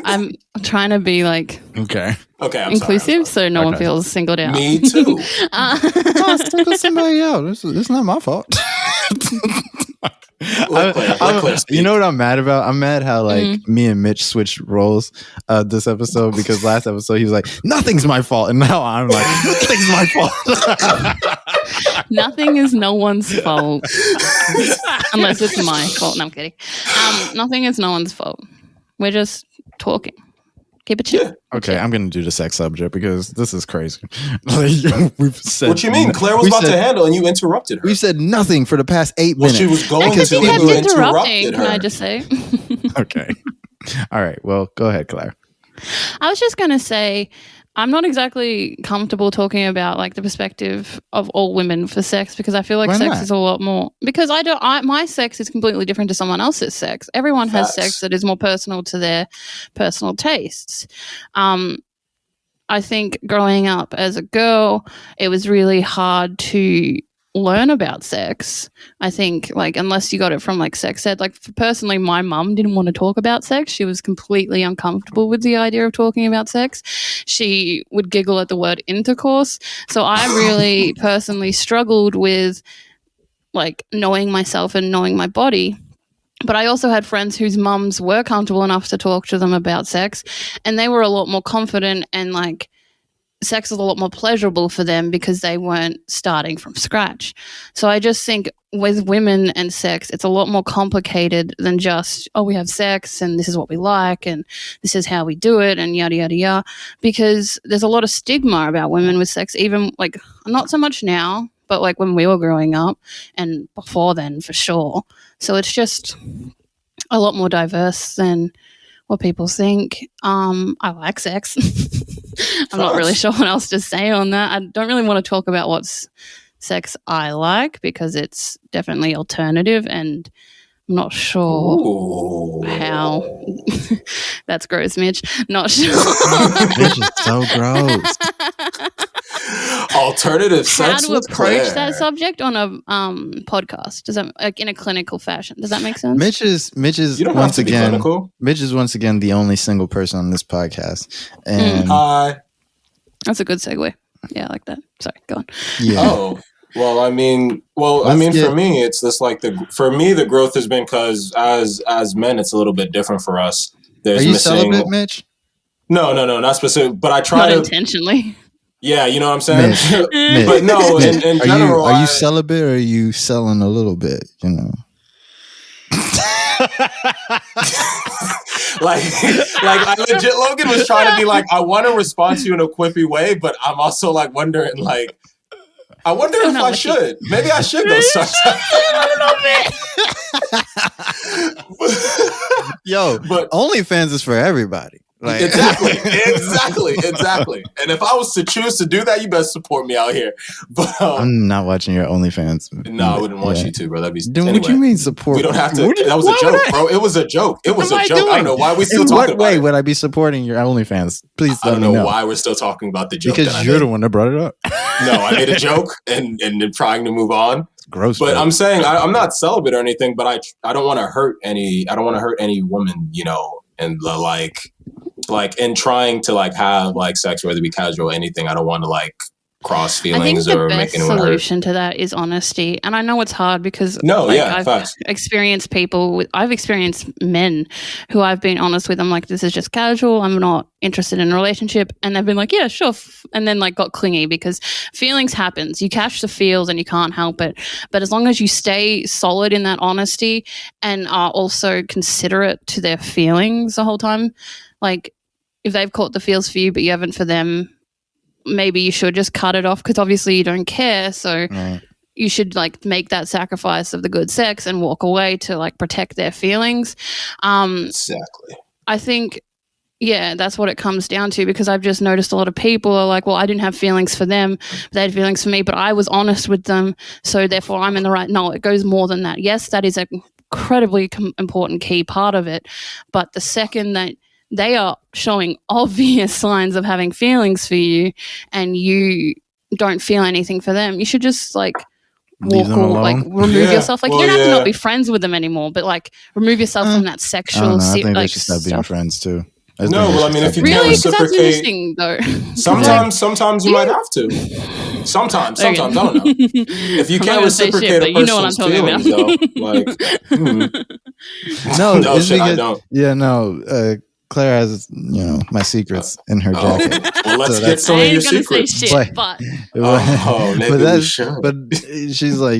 I'm trying to be like okay, I'm inclusive, so no one feels singled out. Me too. Single somebody out. It's not my fault. You know what I'm mad about? I'm mad how me and Mitch switched roles this episode because last episode he was like, "Nothing's my fault," and now I'm like, "Nothing's my fault." Nothing is no one's fault unless it's my fault. No, I'm kidding. Nothing is no one's fault. We're just talking. Keep it chill. Yeah. Okay, I'm gonna do the sex subject because this is crazy. We've said. What you mean? Claire was about to handle, and you interrupted her. We've said nothing for the past 8 minutes. She was going to. You interrupted her. Can I just say? Okay. All right. Well, go ahead, Claire. I was just gonna say. I'm not exactly comfortable talking about like the perspective of all women for sex because I feel like sex is a lot more because my sex is completely different to someone else's sex. Everyone has sex that is more personal to their personal tastes. I think growing up as a girl, it was really hard to learn about sex. I think like unless you got it from like sex ed, like personally my mum didn't want to talk about sex. She was completely uncomfortable with the idea of talking about sex. She would giggle at the word intercourse. So I really personally struggled with like knowing myself and knowing my body. But I also had friends whose mums were comfortable enough to talk to them about sex and they were a lot more confident and like sex is a lot more pleasurable for them because they weren't starting from scratch. So I just think with women and sex, it's a lot more complicated than just, oh, we have sex and this is what we like and this is how we do it and yada, yada, yada. Because there's a lot of stigma about women with sex, even like not so much now, but like when we were growing up and before then for sure. So it's just a lot more diverse than what people think. I like sex. I'm not really sure what else to say on that. I don't really want to talk about what sex I like because it's definitely alternative and I'm not sure how. That's gross, Mitch. Not sure. Mitch is so gross. Alternative sex. How to approach that subject on a podcast? Does that like in a clinical fashion? Does that make sense? Mitch is once again. Mitch is once again the only single person on this podcast. And hi. That's a good segue. Yeah, I like that. Sorry, go on. Yeah. Oh. Well, I mean, for me, it's this like the growth has been because as men, it's a little bit different for us. There's Are you celibate, Mitch? No, not specific. But I try not intentionally. Yeah, you know what I'm saying. Mitch, but no, Mitch, in general, are you celibate or are you selling a little bit? You know. like I legit, Logan was trying to be like, I want to respond to you in a quippy way, but I'm also like wondering like. I wonder if I should. Maybe I should go start. Yo, but OnlyFans is for everybody. Like exactly. And if I was to choose to do that, you better support me out here. But I'm not watching your OnlyFans. No, I wouldn't want you to, bro. That'd be. Dude, what do you mean support? We don't have to. That was a joke, bro. It was a joke. I don't know why we still talking about it. In what way would I be supporting your OnlyFans? Please let me know. I don't know why we're still talking about the joke. Because you're the one that brought it up. No, I made a joke and trying to move on. It's gross. But I'm saying I'm not celibate or anything. But I don't want to hurt any. I don't want to hurt any woman. You know, and like like in trying to like have like sex, whether it be casual or anything, I don't want to like cross I think feelings the or best make anyone hurt. solution to that is honesty. And I know it's hard because No, like, yeah, I've facts. experienced I've experienced men who I've been honest with. I'm like, this is just casual. I'm not interested in a relationship. And they've been like, yeah, sure. And then like got clingy because feelings happens. You catch the feels and you can't help it. But as long as you stay solid in that honesty and are also considerate to their feelings the whole time, like if they've caught the feels for you but you haven't for them, maybe you should just cut it off because obviously you don't care. So you should like make that sacrifice of the good sex and walk away to like protect their feelings. Exactly. I think, yeah, that's what it comes down to because I've just noticed a lot of people are like, well, I didn't have feelings for them. They had feelings for me, but I was honest with them. So therefore I'm in the right. No, it goes more than that. Yes, that is an incredibly important key part of it. But the second that they are showing obvious signs of having feelings for you and you don't feel anything for them, you should just like Leave them alone. like remove yourself. Like well, you don't have to not be friends with them anymore, but like remove yourself from that I sexual don't know. I think they like should stop being stuff. friends too. No, well, I mean, if you can't Really? Because that's reciprocate, interesting though. sometimes you might have to. Sometimes, I don't know. If you I'm not can't gonna say reciprocate shit, a but you know what I'm person's talking feelings, though, like, No, no, it's shit, I because don't. yeah, no. Claire has my secrets in her jacket. Well, let's So get that's- some I of your ain't gonna say secrets. shit, But- but Oh, maybe we should. but she's like,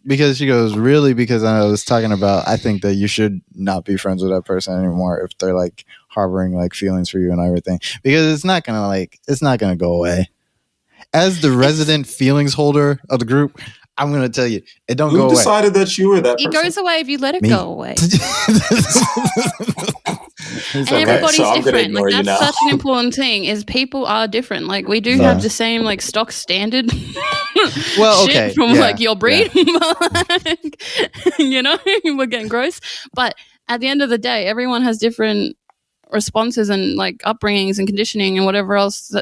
because she goes, really, because I was talking about, I think that you should not be friends with that person anymore if they're like harboring like feelings for you and everything, because it's not gonna go away. As the resident feelings holder of the group, I'm gonna tell you, it don't Who go away. decided that you were that it person? goes away if you let it Me. go away. And okay. everybody's So I'm gonna different. ignore Like you that's now. such an important thing. Is people are different. Like we do Yeah. have the same like stock standard. Well, shit okay, from yeah, like your breed. But, like, we're getting gross. But at the end of the day, everyone has different responses and like upbringings and conditioning and whatever else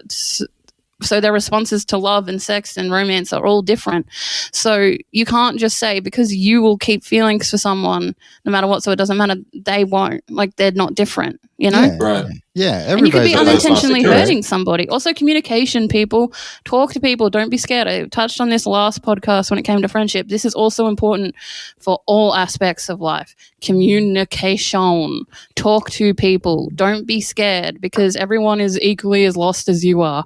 so their responses to love and sex and romance are all different. So you can't just say because you will keep feelings for someone no matter what, so it doesn't matter, they won't. Like they're not different, Yeah, Right. yeah. and you could be Everybody's un- unintentionally Correct. hurting somebody. Also communication, people. Talk to people. Don't be scared. I touched on this last podcast when it came to friendship. This is also important for all aspects of life. Communication. Talk to people. Don't be scared because everyone is equally as lost as you are.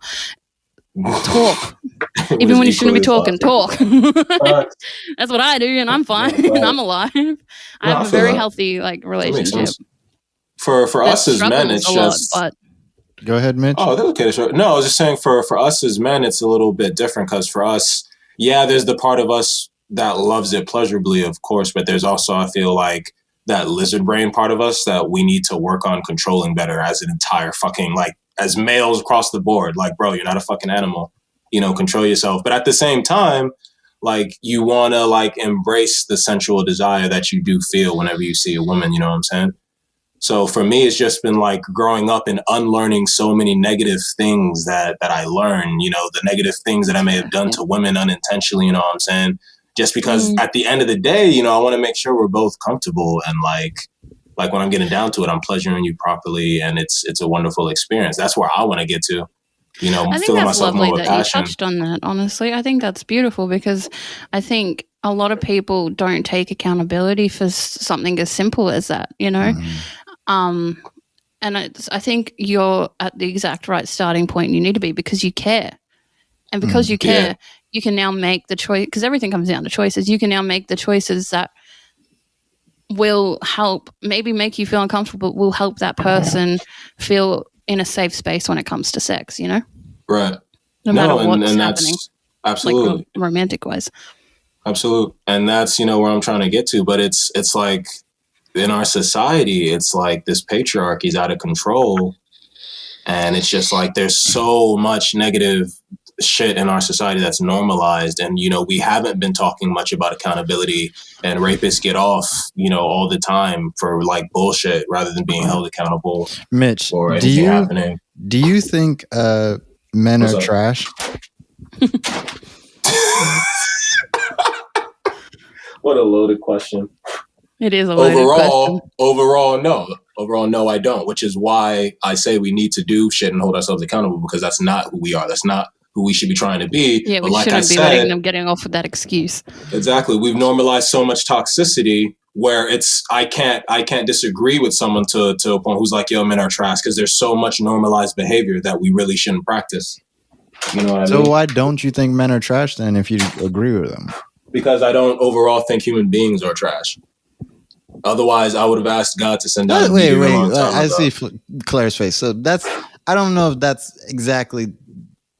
Talk. Even when you shouldn't be talking, talk. That's what I do, and I'm fine. Right. I'm alive. I No, have I a feel very that. healthy like That makes relationship. sense. For that us as men, struggles it's a lot, just but Go ahead, Mitch. oh, that's okay. Sure. No, I was just saying for us as men, it's a little bit different because for us, yeah, there's the part of us that loves it pleasurably, of course, but there's also, I feel like, that lizard brain part of us that we need to work on controlling better as an entire fucking, like, as males across the board. Like, bro, you're not a fucking animal. Control yourself. But at the same time, like, you want to, like, embrace the sensual desire that you do feel whenever you see a woman, you know what I'm saying? So for me, it's just been like growing up and unlearning so many negative things that I learned, the negative things that I may have done to women unintentionally, you know what I'm saying? Just because at the end of the day, I want to make sure we're both comfortable and like when I'm getting down to it, I'm pleasuring you properly and it's a wonderful experience. That's where I want to get to, I think filling that's myself lovely more with that you passion. touched on that, honestly. I think that's beautiful because I think a lot of people don't take accountability for something as simple as that, And I think you're at the exact right starting point you need to be because you care. And because you care, you can now make the choice, because everything comes down to choices. You can now make the choices that will help, maybe make you feel uncomfortable, but will help that person feel in a safe space when it comes to sex, Right. No matter what's and happening, that's absolutely. like romantic wise. Absolutely. And that's, where I'm trying to get to. But it's like in our society, it's like this patriarchy is out of control. And it's just like there's so much negative shit in our society that's normalized. And, we haven't been talking much about accountability, and rapists get off, all the time for like bullshit rather than being held accountable Mitch, for anything happening. Do you think men What's are up? trash? What a loaded question. It is a loaded question. Overall, no. Overall, no, I don't, which is why I say we need to do shit and hold ourselves accountable, because that's not who we are. That's not who we should be trying to be. Yeah, but we like shouldn't I be said, letting them getting off with that excuse. Exactly. We've normalized so much toxicity where it's I can't disagree with someone to a point who's like, yo, men are trash, because there's so much normalized behavior that we really shouldn't practice. You know what I mean? So why don't you think men are trash then if you agree with them? Because I don't overall think human beings are trash. Otherwise, I would have asked God to send down a meteor a long time I ago. see Claire's face. So that's, I don't know if that's exactly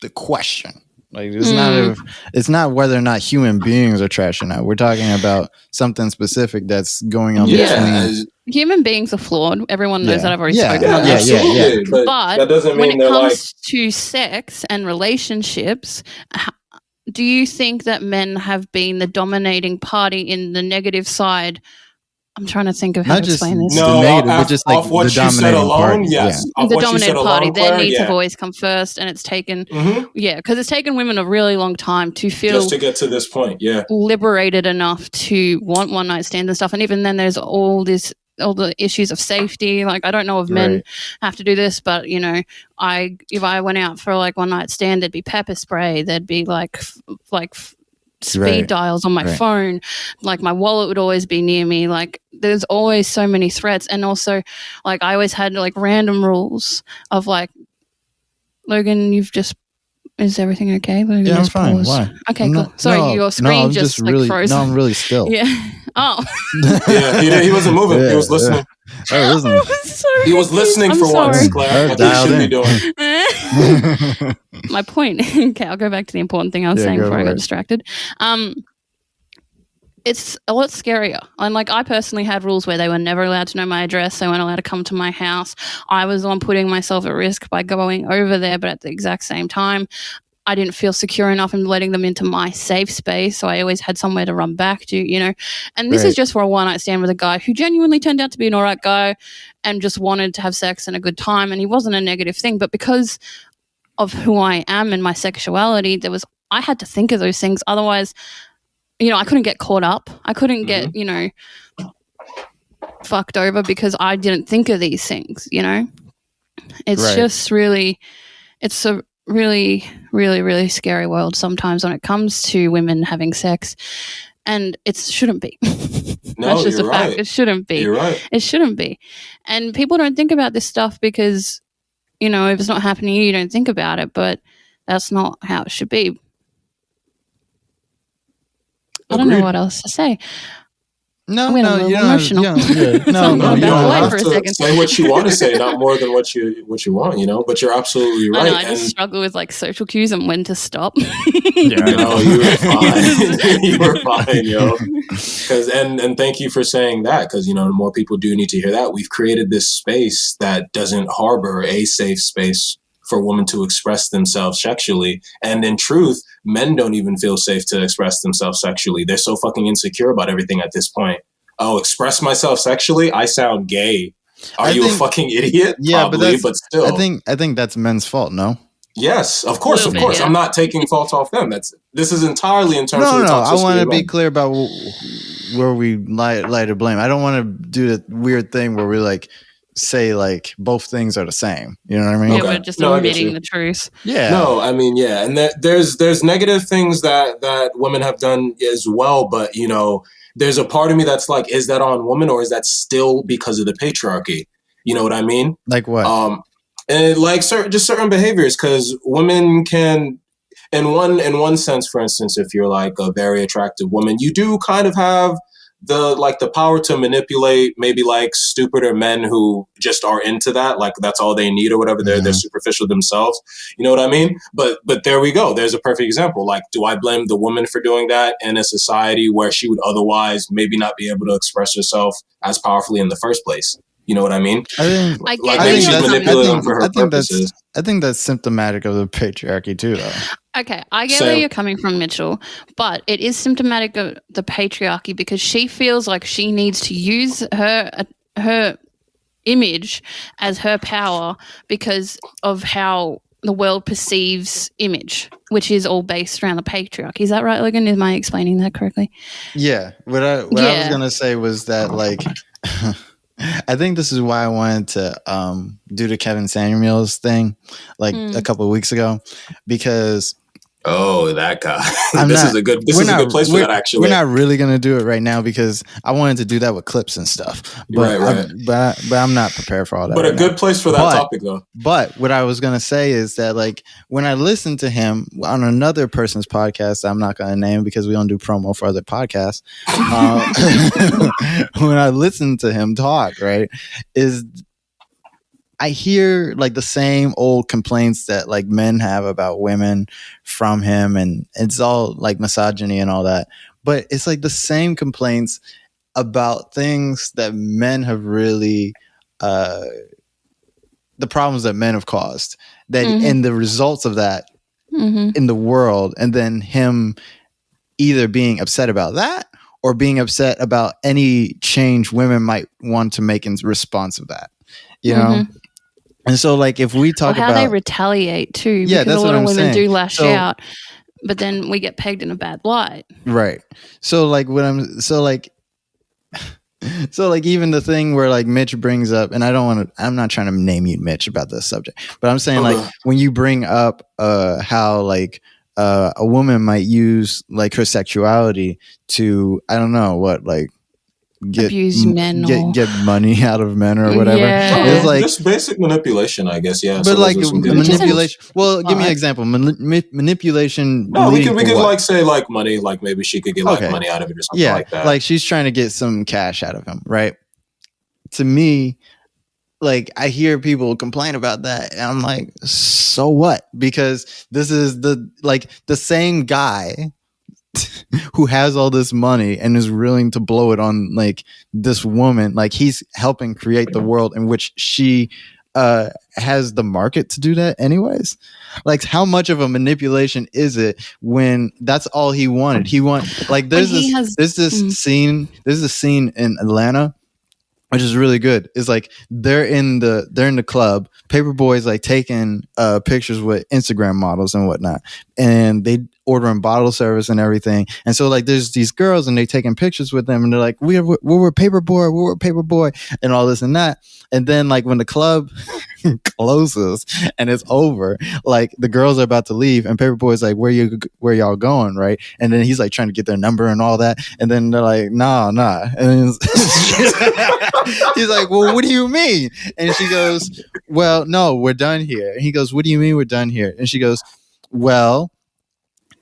the question. Like it's not whether or not human beings are trash or not. We're talking about something specific that's going on between. Human beings are flawed. Everyone knows that. I've already spoken on that. Absolutely. But that doesn't mean when it comes to sex and relationships, do you think that men have been the dominating party in the negative side? I'm trying to think of how to explain this. No, negative, but just like what the you said alone, party. yes. Yeah. The dominant party, their needs have always come first, and it's taken, because it's taken women a really long time to feel just to get to this point, liberated enough to want one night stands and stuff. And even then, there's all the issues of safety. Like, I don't know if men have to do this, but you know, if I went out for like one night stand, there'd be pepper spray, there'd be like speed dials on my phone, like my wallet would always be near me. Like, there's always so many threats. And also, like, I always had like random rules of like, Logan, is everything okay? Logan, yeah, I'm fine. Pause. Why? Okay, cool. Sorry, your screen just like really, froze. No, I'm really still. Yeah. Oh. Yeah, he wasn't moving. He was listening. Oh, listening. He was listening for once, Claire. Like he should be doing. My point. Okay, I'll go back to the important thing I was saying before I got distracted. It's a lot scarier. And like, I personally had rules where they were never allowed to know my address. They weren't allowed to come to my house. I was the one putting myself at risk by going over there, but at the exact same time, I didn't feel secure enough in letting them into my safe space. So I always had somewhere to run back to, you know. And this is just for a one night stand with a guy who genuinely turned out to be an all right guy and just wanted to have sex and a good time. And he wasn't a negative thing. But because of who I am and my sexuality, I had to think of those things. Otherwise, you know, I couldn't get caught up. I couldn't get, you know, fucked over because I didn't think of these things, you know. It's just really, it's a really, really, really scary world sometimes when it comes to women having sex, and it shouldn't be. That's just a fact. It shouldn't be. You're right. It shouldn't be. And people don't think about this stuff because, you know, if it's not happening to you, you don't think about it, but that's not how it should be. I don't know what else to say. No, you don't have to say what you want to say, not more than what you want, you know. But you're absolutely right. I know, I just struggle with like social cues and when to stop. No, you were fine. You were fine, yo. And thank you for saying that, because you know, more people do need to hear that. We've created this space that doesn't harbor a safe space for women to express themselves sexually. And in truth, men don't even feel safe to express themselves sexually. They're so fucking insecure about everything at this point. Oh, express myself sexually? I sound gay. Are you a fucking idiot? Yeah, probably, but still. I think that's men's fault, no? Yes, of course. Yeah. I'm not taking fault off them. This is entirely in terms of the toxicity. I want to be clear about where we lie to blame. I don't want to do the weird thing where we like say like both things are the same. You know what I mean? Yeah, we're just admitting the truth. Yeah. No, I mean, yeah, and there's negative things that women have done as well, but you know, there's a part of me that's like, is that on women or is that still because of the patriarchy? You know what I mean? Like what? And like certain behaviors, because women can, in one sense, for instance, if you're like a very attractive woman, you do kind of have the power to manipulate maybe like stupider men who just are into that, like that's all they need or whatever. They're superficial themselves. You know what I mean? But there we go. There's a perfect example. Like, do I blame the woman for doing that in a society where she would otherwise maybe not be able to express herself as powerfully in the first place? You know what I mean? I think that's symptomatic of the patriarchy too, though. Okay, I get where you're coming from, Mitchell, but it is symptomatic of the patriarchy because she feels like she needs to use her image as her power because of how the world perceives image, which is all based around the patriarchy. Is that right, Logan? Am I explaining that correctly? Yeah. What I was gonna say was that like I think this is why I wanted to do the Kevin Samuels thing like a couple of weeks ago, because Oh, that guy. I'm This not. is a good. This we're is a not- good place for we're- that. Actually, We're not really gonna do it right now because I wanted to do that with clips and stuff. But Right. but I'm not prepared for all that. but right a good now. place for that But- topic, though. But what I was gonna say is that like when I listened to him on another person's podcast, I'm not gonna name because we don't do promo for other podcasts. When I listened to him talk, right, is I hear like the same old complaints that like men have about women from him, and it's all like misogyny and all that. But it's like the same complaints about things that men have really the problems that men have caused, that and the results of that in the world, and then him either being upset about that or being upset about any change women might want to make in response of that, you know. And so, like, if we talk how about they retaliate too, Yeah, because that's a what lot of I'm women saying. do lash So- out, but then we get pegged in a bad light. right, so like so like even the thing where like Mitch brings up, and I'm not trying to name you Mitch about this subject, but I'm saying like when you bring up how like a woman might use like her sexuality to, I don't know what, like Abuse men or- get money out of men or whatever. Yeah. It's like, just basic manipulation, I guess. Yeah, but so like those are some good manipulation. Well, give me an I- example. Manipulation. No, we leading could to what? like say like money, like maybe she could get like Okay. money out of it or something Yeah, like that. like she's trying to get some cash out of him, right? To me, like I hear people complain about that, and I'm like, so what? Because this is the same guy who has all this money and is willing to blow it on like this woman. Like he's helping create the world in which she has the market to do that anyways. Like how much of a manipulation is it when that's all he wanted? He like there's this scene in Atlanta which is really good. It's like they're in the club. Paperboy's like taking pictures with Instagram models and whatnot, and they ordering bottle service and everything. And so like there's these girls and they taking pictures with them, and they're like, we're Paperboy, and all this and that. And then like when the club closes and it's over, like the girls are about to leave, and Paperboy's like, where y'all going, right? And then he's like trying to get their number and all that, and then they're like, nah. And he's like, well, what do you mean? And she goes, well, no, we're done here. And he goes, what do you mean we're done here? And she goes, well,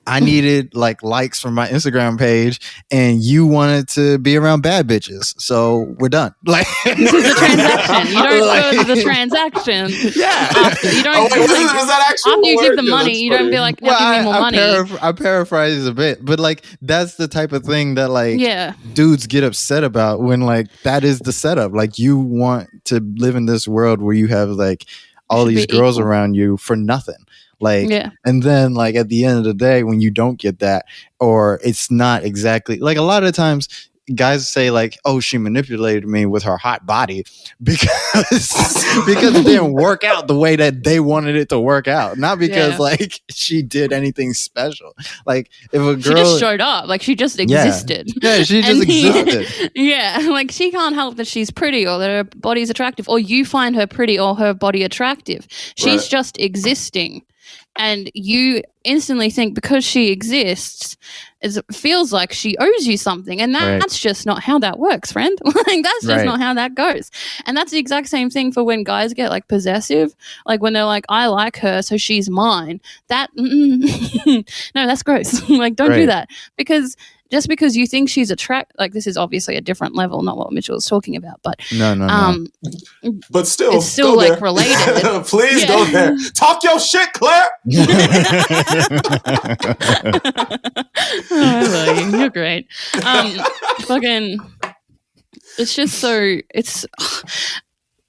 I needed like likes from my Instagram page, and you wanted to be around bad bitches, so we're done. Like this is a transaction. You don't go to the transaction. Yeah. After. You don't. was that actually after you word? give the Yeah, money, that's you don't funny. be like, now give me more money. I paraphrase a bit, but like that's the type of thing that like Yeah. dudes get upset about when like that is the setup. Like you want to live in this world where you have like all Should these be girls equal. around you for nothing. Like, Yeah. and then like at the end of the day, when you don't get that, or it's not exactly like a lot of times guys say like, oh, she manipulated me with her hot body because it didn't work out the way that they wanted it to work out. Not because Yeah. like she did anything special. Like if a girl She just showed up. Like she just existed. Yeah, she just And existed. Yeah, like she can't help that she's pretty or that her body's attractive, or you find her pretty or her body attractive. She's Right. just existing. And you instantly think because she exists, it feels like she owes you something. And Right. that's just not how that works, friend. Like that's just Right. not how that goes. And that's the exact same thing for when guys get like possessive. Like when they're like, I like her, so she's mine. That, no, that's gross. Like don't do Right. that. Because just because you think she's like this is obviously a different level, not what Mitchell was talking about, but No. But still, it's still go like there. related. Please Yeah. go there. Talk your shit, Claire. Oh, I love you. You're great. Fucking, it's just so. It's.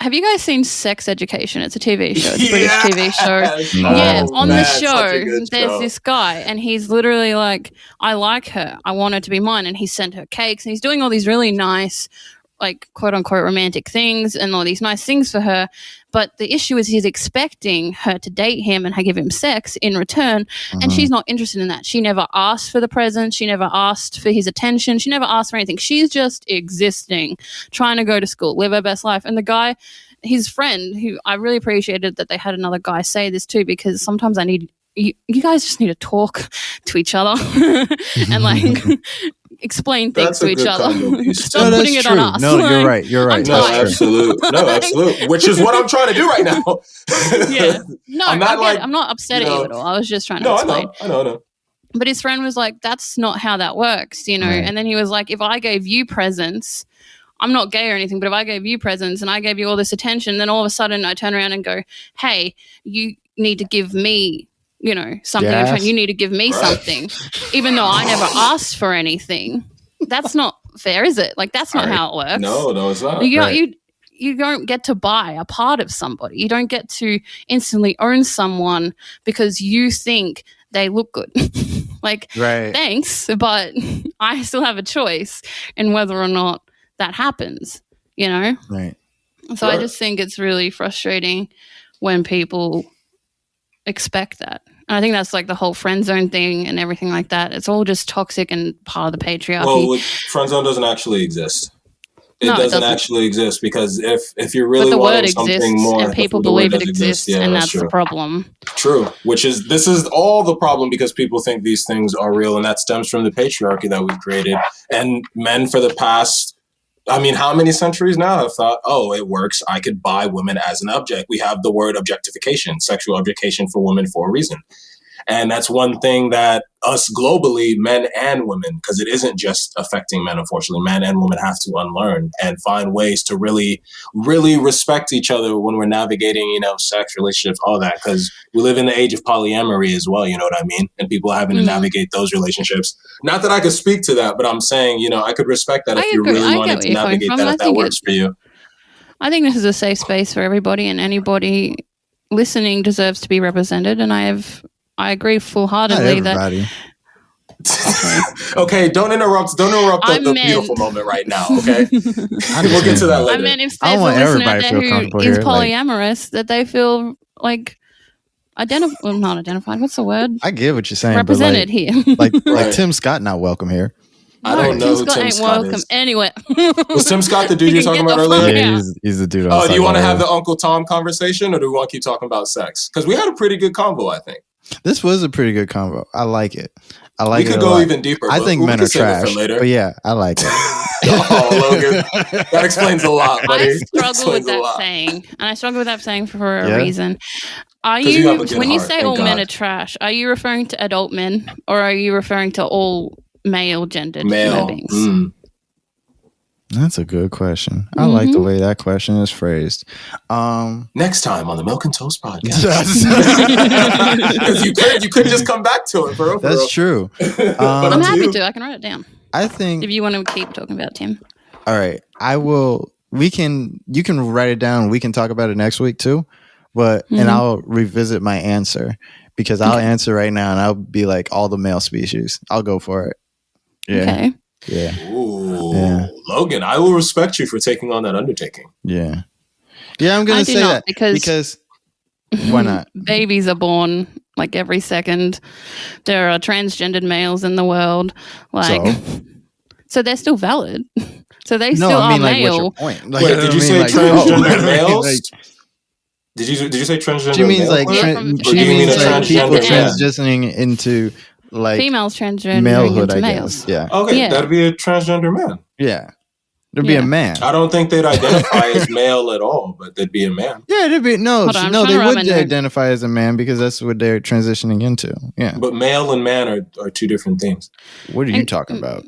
Have you guys seen Sex Education? It's a TV show. It's a British TV show. No. Yeah, on the man, such a show, good there's show. this guy, and he's literally like, I like her. I want her to be mine. And he sent her cakes, and he's doing all these really nice, like quote unquote romantic things and all these nice things for her. But the issue is he's expecting her to date him and give him sex in return. And she's not interested in that. She never asked for the present. She never asked for his attention. She never asked for anything. She's just existing, trying to go to school, live her best life. And the guy, his friend, who I really appreciated that they had another guy say this too, because sometimes I need, you guys just need to talk to each other and like explain things to each other. Stop putting it on us. No, you're right. You're right. No, absolutely. Which is what I'm trying to do right now. Yeah. No, I'm not upset at you at all. I was just trying to explain. I know. But his friend was like, that's not how that works, you know? Right. And then he was like, if I gave you presents, I'm not gay or anything, but if I gave you presents and I gave you all this attention, then all of a sudden I turn around and go, hey, you need to give me, you know, something. Yes. You need to give me something, even though I never asked for anything. That's not fair, is it? Like, that's not how it works. No, it's not. You don't get to buy a part of somebody. You don't get to instantly own someone because you think they look good. Like, thanks, but I still have a choice in whether or not that happens, you know? Right. So I just think it's really frustrating when people expect that. And I think that's like the whole friend zone thing and everything like that. It's all just toxic and part of the patriarchy. Well, friend zone doesn't actually exist. It doesn't actually exist, because if you're really wanting something more, and people believe it exists, and that's the problem. True. This is all the problem, because people think these things are real, and that stems from the patriarchy that we've created. And men for the past, I mean, how many centuries now have thought, oh, it works, I could buy women as an object. We have the word objectification, sexual objectification for women for a reason. And that's one thing that us globally, men and women, because it isn't just affecting men, unfortunately, men and women have to unlearn and find ways to really, really respect each other when we're navigating, you know, sex, relationships, all that. Because we live in the age of polyamory as well, you know what I mean? And people are having to navigate those relationships. Not that I could speak to that, but I'm saying, you know, I could respect that if you really wanted to navigate that, if that works for you. I think this is a safe space for everybody, and anybody listening deserves to be represented. And I agree full-heartedly that. Okay, don't interrupt the beautiful moment right now. Okay, we'll get to that later. I mean, if there's a listener out there who is polyamorous, that they feel like not identified. What's the word? I get what you're saying. Represented but here, like Tim Scott not welcome here. I don't know who Tim Scott is. Anyway, was Tim Scott the dude you're talking about earlier? Yeah, he's the dude. Oh, do you want to have the Uncle Tom conversation, or do we want to keep talking about sex? Because we had a pretty good convo, I think. This was a pretty good combo. I like it. We could go even deeper. I think men are trash. But yeah, I like it. Oh, Logan. That explains a lot, buddy. I struggle with that saying for a reason. Are you, when you say all men are trash, are you referring to adult men, or are you referring to all male gendered beings? That's a good question. I like the way that question is phrased. Next time on the Milk and Toast podcast. Because you could just come back to it, bro. That's true. I'm happy to. I can write it down. I think if you want to keep talking about Tim. All right. I will. You can write it down. We can talk about it next week too. But and I'll revisit my answer, because I'll answer right now and I'll be like all the male species. I'll go for it. Yeah. Okay. Yeah. Ooh, yeah. Logan, I will respect you for taking on that undertaking. Yeah. Yeah, I'm going to say that because why not? Babies are born like every second. There are transgendered males in the world. So they're still valid. So they still are male. What's your point? Wait, did you say transgender males? Did you say transgender? She means like people transitioning into like females transgender malehood, into I males. guess. Yeah. Okay, that'd be a transgender man. Yeah. There'd be a man. I don't think they'd identify as male at all, but they'd be a man. Yeah, they would identify as a man because that's what they're transitioning into. Yeah. But male and man are two different things. What are you talking about?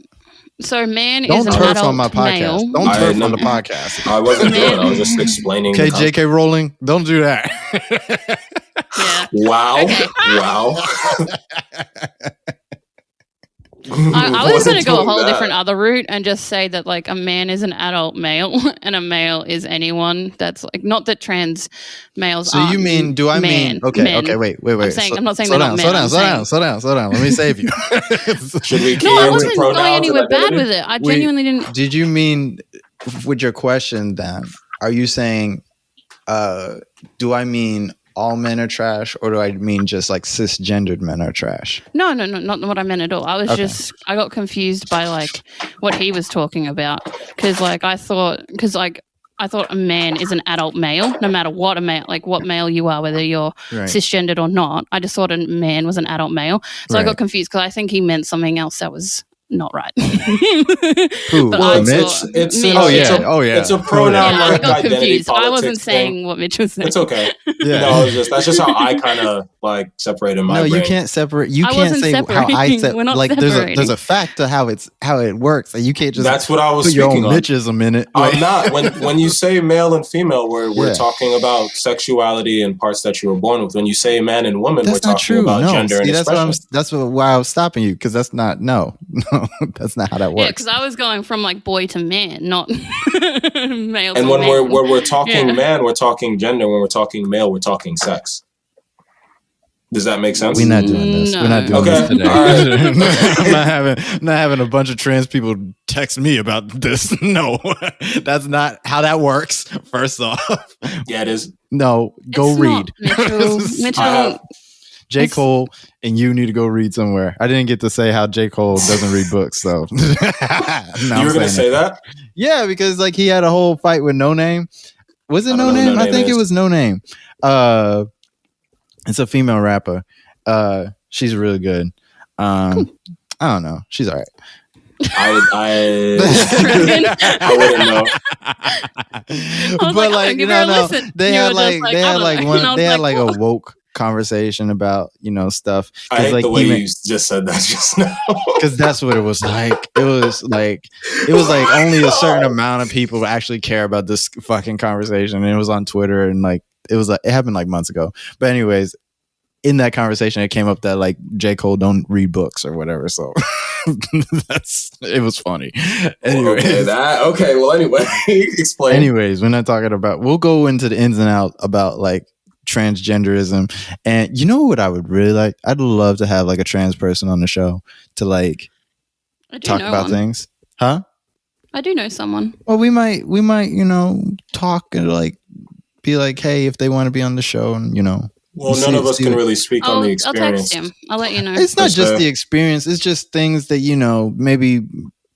So man is an adult on my podcast. male. Don't turf on the podcast. I wasn't doing it. I was just explaining. Okay, J.K. Rowling, don't do that. Yeah. Wow. Okay. Wow. I was going to go a whole different other route and just say that like a man is an adult male and a male is anyone that's like, not that trans males so you mean, do I mean, okay, wait. I'm not saying they're not men. Slow down. Let me save you. Should we No, I wasn't going anywhere bad with it. I genuinely didn't. Did you mean with your question, then, are you saying, do I mean all men are trash, or do I mean just like cisgendered men are trash? No, not what I meant at all. I was I got confused by like what he was talking about because I thought a man is an adult male, no matter what what male you are, whether you're cisgendered or not. I just thought a man was an adult male, so I got confused because I think he meant something else that was not right. Who? But Mitch? It's a pronoun I like got identity confused. I wasn't thing. saying what Mitch was saying. It's okay. Yeah. No, that's just how I kind of like separated my brain. You can't separate. You I can't wasn't say separating. how I said. We're not like separating. there's a fact to how it works. Like, you can't just that's what I was put your own speaking on. Mitchism in it. I'm not. When you say male and female, we're talking about sexuality and parts that you were born with. When you say man and woman, we're talking about gender and expression. That's why I was stopping you, because that's not no, that's not how that works. Yeah, because I was going from like boy to man, not male. And to when man. we're talking man, we're talking gender. When we're talking male, we're talking sex. Does that make sense? We're not doing this. No. We're not doing this today. Right. I'm not having a bunch of trans people text me about this. No, that's not how that works. First off, yeah, it is. No, go It's read. not, Mitchell. J. Cole and you need to go read somewhere. I didn't get to say how J. Cole doesn't read books, so You were going to say that? Yeah, because like he had a whole fight with No Name. Was it No Name? I think it was No Name. It's a female rapper. She's really good. I don't know. She's all right. I wouldn't know. But like, no, they had like a woke conversation about stuff. I hate like, the way you just said that just now. Because that's what it was like. It was like only a certain amount of people actually care about this fucking conversation. And it was on Twitter, and like it happened like months ago. But anyways, in that conversation, it came up that like J. Cole don't read books or whatever. So it was funny. Anyways, okay. Well, anyway, explain. Anyways, we're not talking about. We'll go into the ins and outs about like transgenderism. And you know what I would really like? I'd love to have like a trans person on the show to like talk about things. Huh? I do know someone. Well, we might, talk and like be like, hey, if they want to be on the show, and well, none of us can really speak on the experience. I'll text him. I'll let you know. It's not just the experience. It's just things that, maybe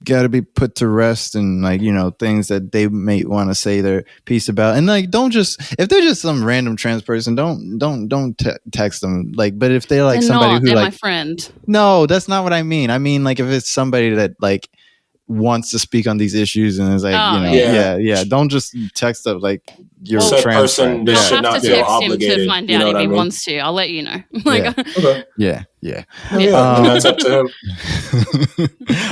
got to be put to rest, and like, things that they may want to say their piece about. And like, don't just, if they're just some random trans person, don't text them. Like, but if they're like they're my friend. No, that's not what I mean. I mean, like if it's somebody that like wants to speak on these issues and is like, don't just text up like you're a trans person. I'll should have not to feel text obligated. him to find out if he wants to. I'll let you know. Okay. Yeah. That's up to him.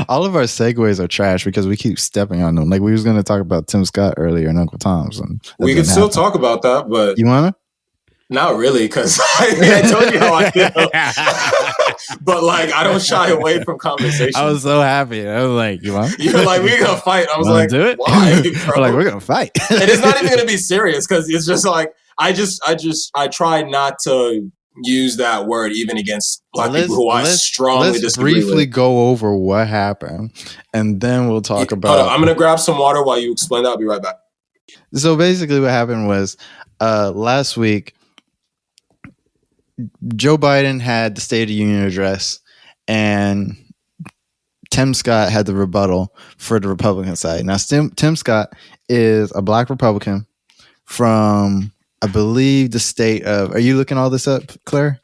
All of our segues are trash because we keep stepping on them. Like we was going to talk about Tim Scott earlier and Uncle Tom's. And we could still talk about that, but you want to? Not really, because I told you how I feel. But like, I don't shy away from conversation. I was so happy. I was like, "You want?" You're like, "We're gonna fight." I was like, "Do it." Why? Bro? Like, we're gonna fight. And it's not even gonna be serious because it's just like I try not to use that word even against black people who I strongly disagree with. Let's briefly go over what happened, and then we'll talk about. I'm gonna grab some water while you explain that. I'll be right back. So basically, what happened was last week. Joe Biden had the State of the Union address, and Tim Scott had the rebuttal for the Republican side. Now, Tim Scott is a black Republican from, I believe, the state of. Are you looking all this up, Claire?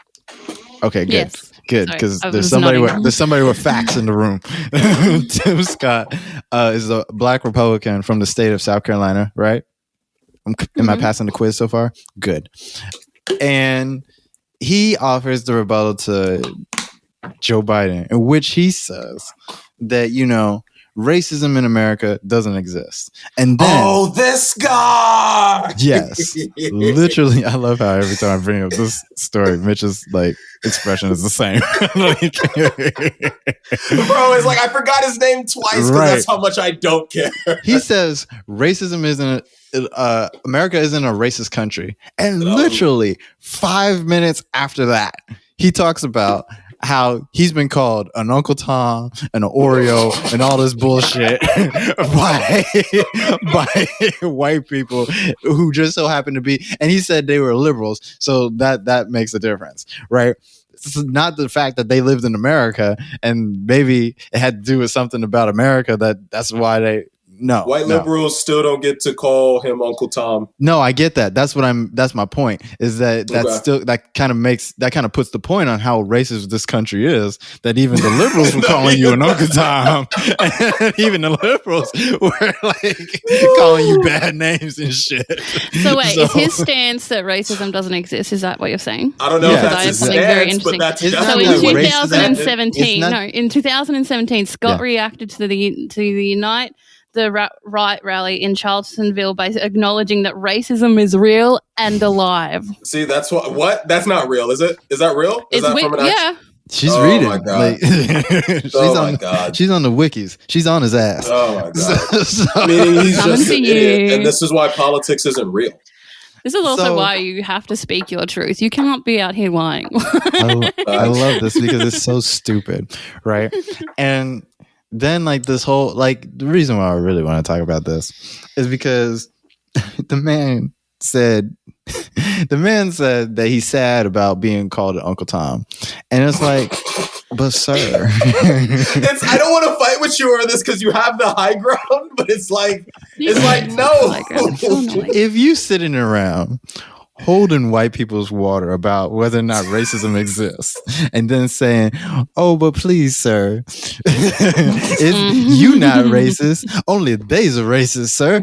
Okay, good. Yes. Good, because there's somebody with facts in the room. Tim Scott is a black Republican from the state of South Carolina, right? Am I passing the quiz so far? Good. And he offers the rebuttal to Joe Biden, in which he says that, racism in America doesn't exist. And then, this guy! Yes. Literally, I love how every time I bring up this story, Mitch's like expression is the same. Bro, it's like I forgot his name twice because that's how much I don't care. He says racism isn't America isn't a racist country. And literally 5 minutes after that, he talks about how he's been called an Uncle Tom, an Oreo, and all this bullshit by white people who just so happen to be. And he said they were liberals, so that makes a difference, right? It's not the fact that they lived in America and maybe it had to do with something about America that's why they. No, white liberals still don't get to call him Uncle Tom. No, I get that. That's my point. Is that still that kind of puts the point on how racist this country is. That even the liberals were calling you an Uncle Tom, and even the liberals were like calling you bad names and shit. So wait, is his stance that racism doesn't exist? Is that what you're saying? I don't know if that's his stance, but that's so in 2017. In 2017, Scott reacted to the Unite the right rally in Charlottesville by acknowledging that racism is real and alive. See, that's what? That's not real, is it? Is that real? Is that from an yeah. She's reading. My God. My God. She's on the wikis. She's on his ass. Oh my God. Meaning he's just an idiot, and this is why politics isn't real. This is also why you have to speak your truth. You cannot be out here lying. I love this because it's so stupid, right? And then this whole the reason why I really want to talk about this is because the man said that he's sad about being called an Uncle Tom, and it's like, but sir, I don't want to fight with you over this because you have the high ground, but it's like no. If you sitting around holding white people's water about whether or not racism exists and then saying, oh, but please, sir, if you not racist, only they's a racist, sir.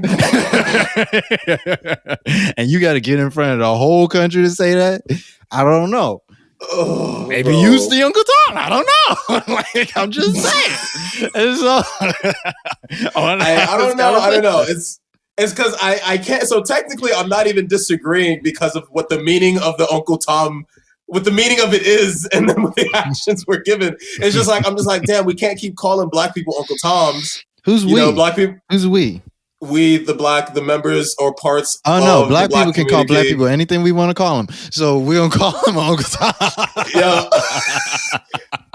And you got to get in front of the whole country to say that? I don't know. Oh, maybe use the Uncle Tom. I don't know. I'm just saying. I don't know. It's because I can't. So technically, I'm not even disagreeing because of what the meaning of the Uncle Tom, what the meaning of it is, and then what the actions were given. It's just I'm just like, damn, we can't keep calling black people Uncle Toms. Who's we? Black people. Who's we? We, the members or parts. Oh no, black people can call black people anything we want to call them. So we don't call them Uncle Tom. Yeah.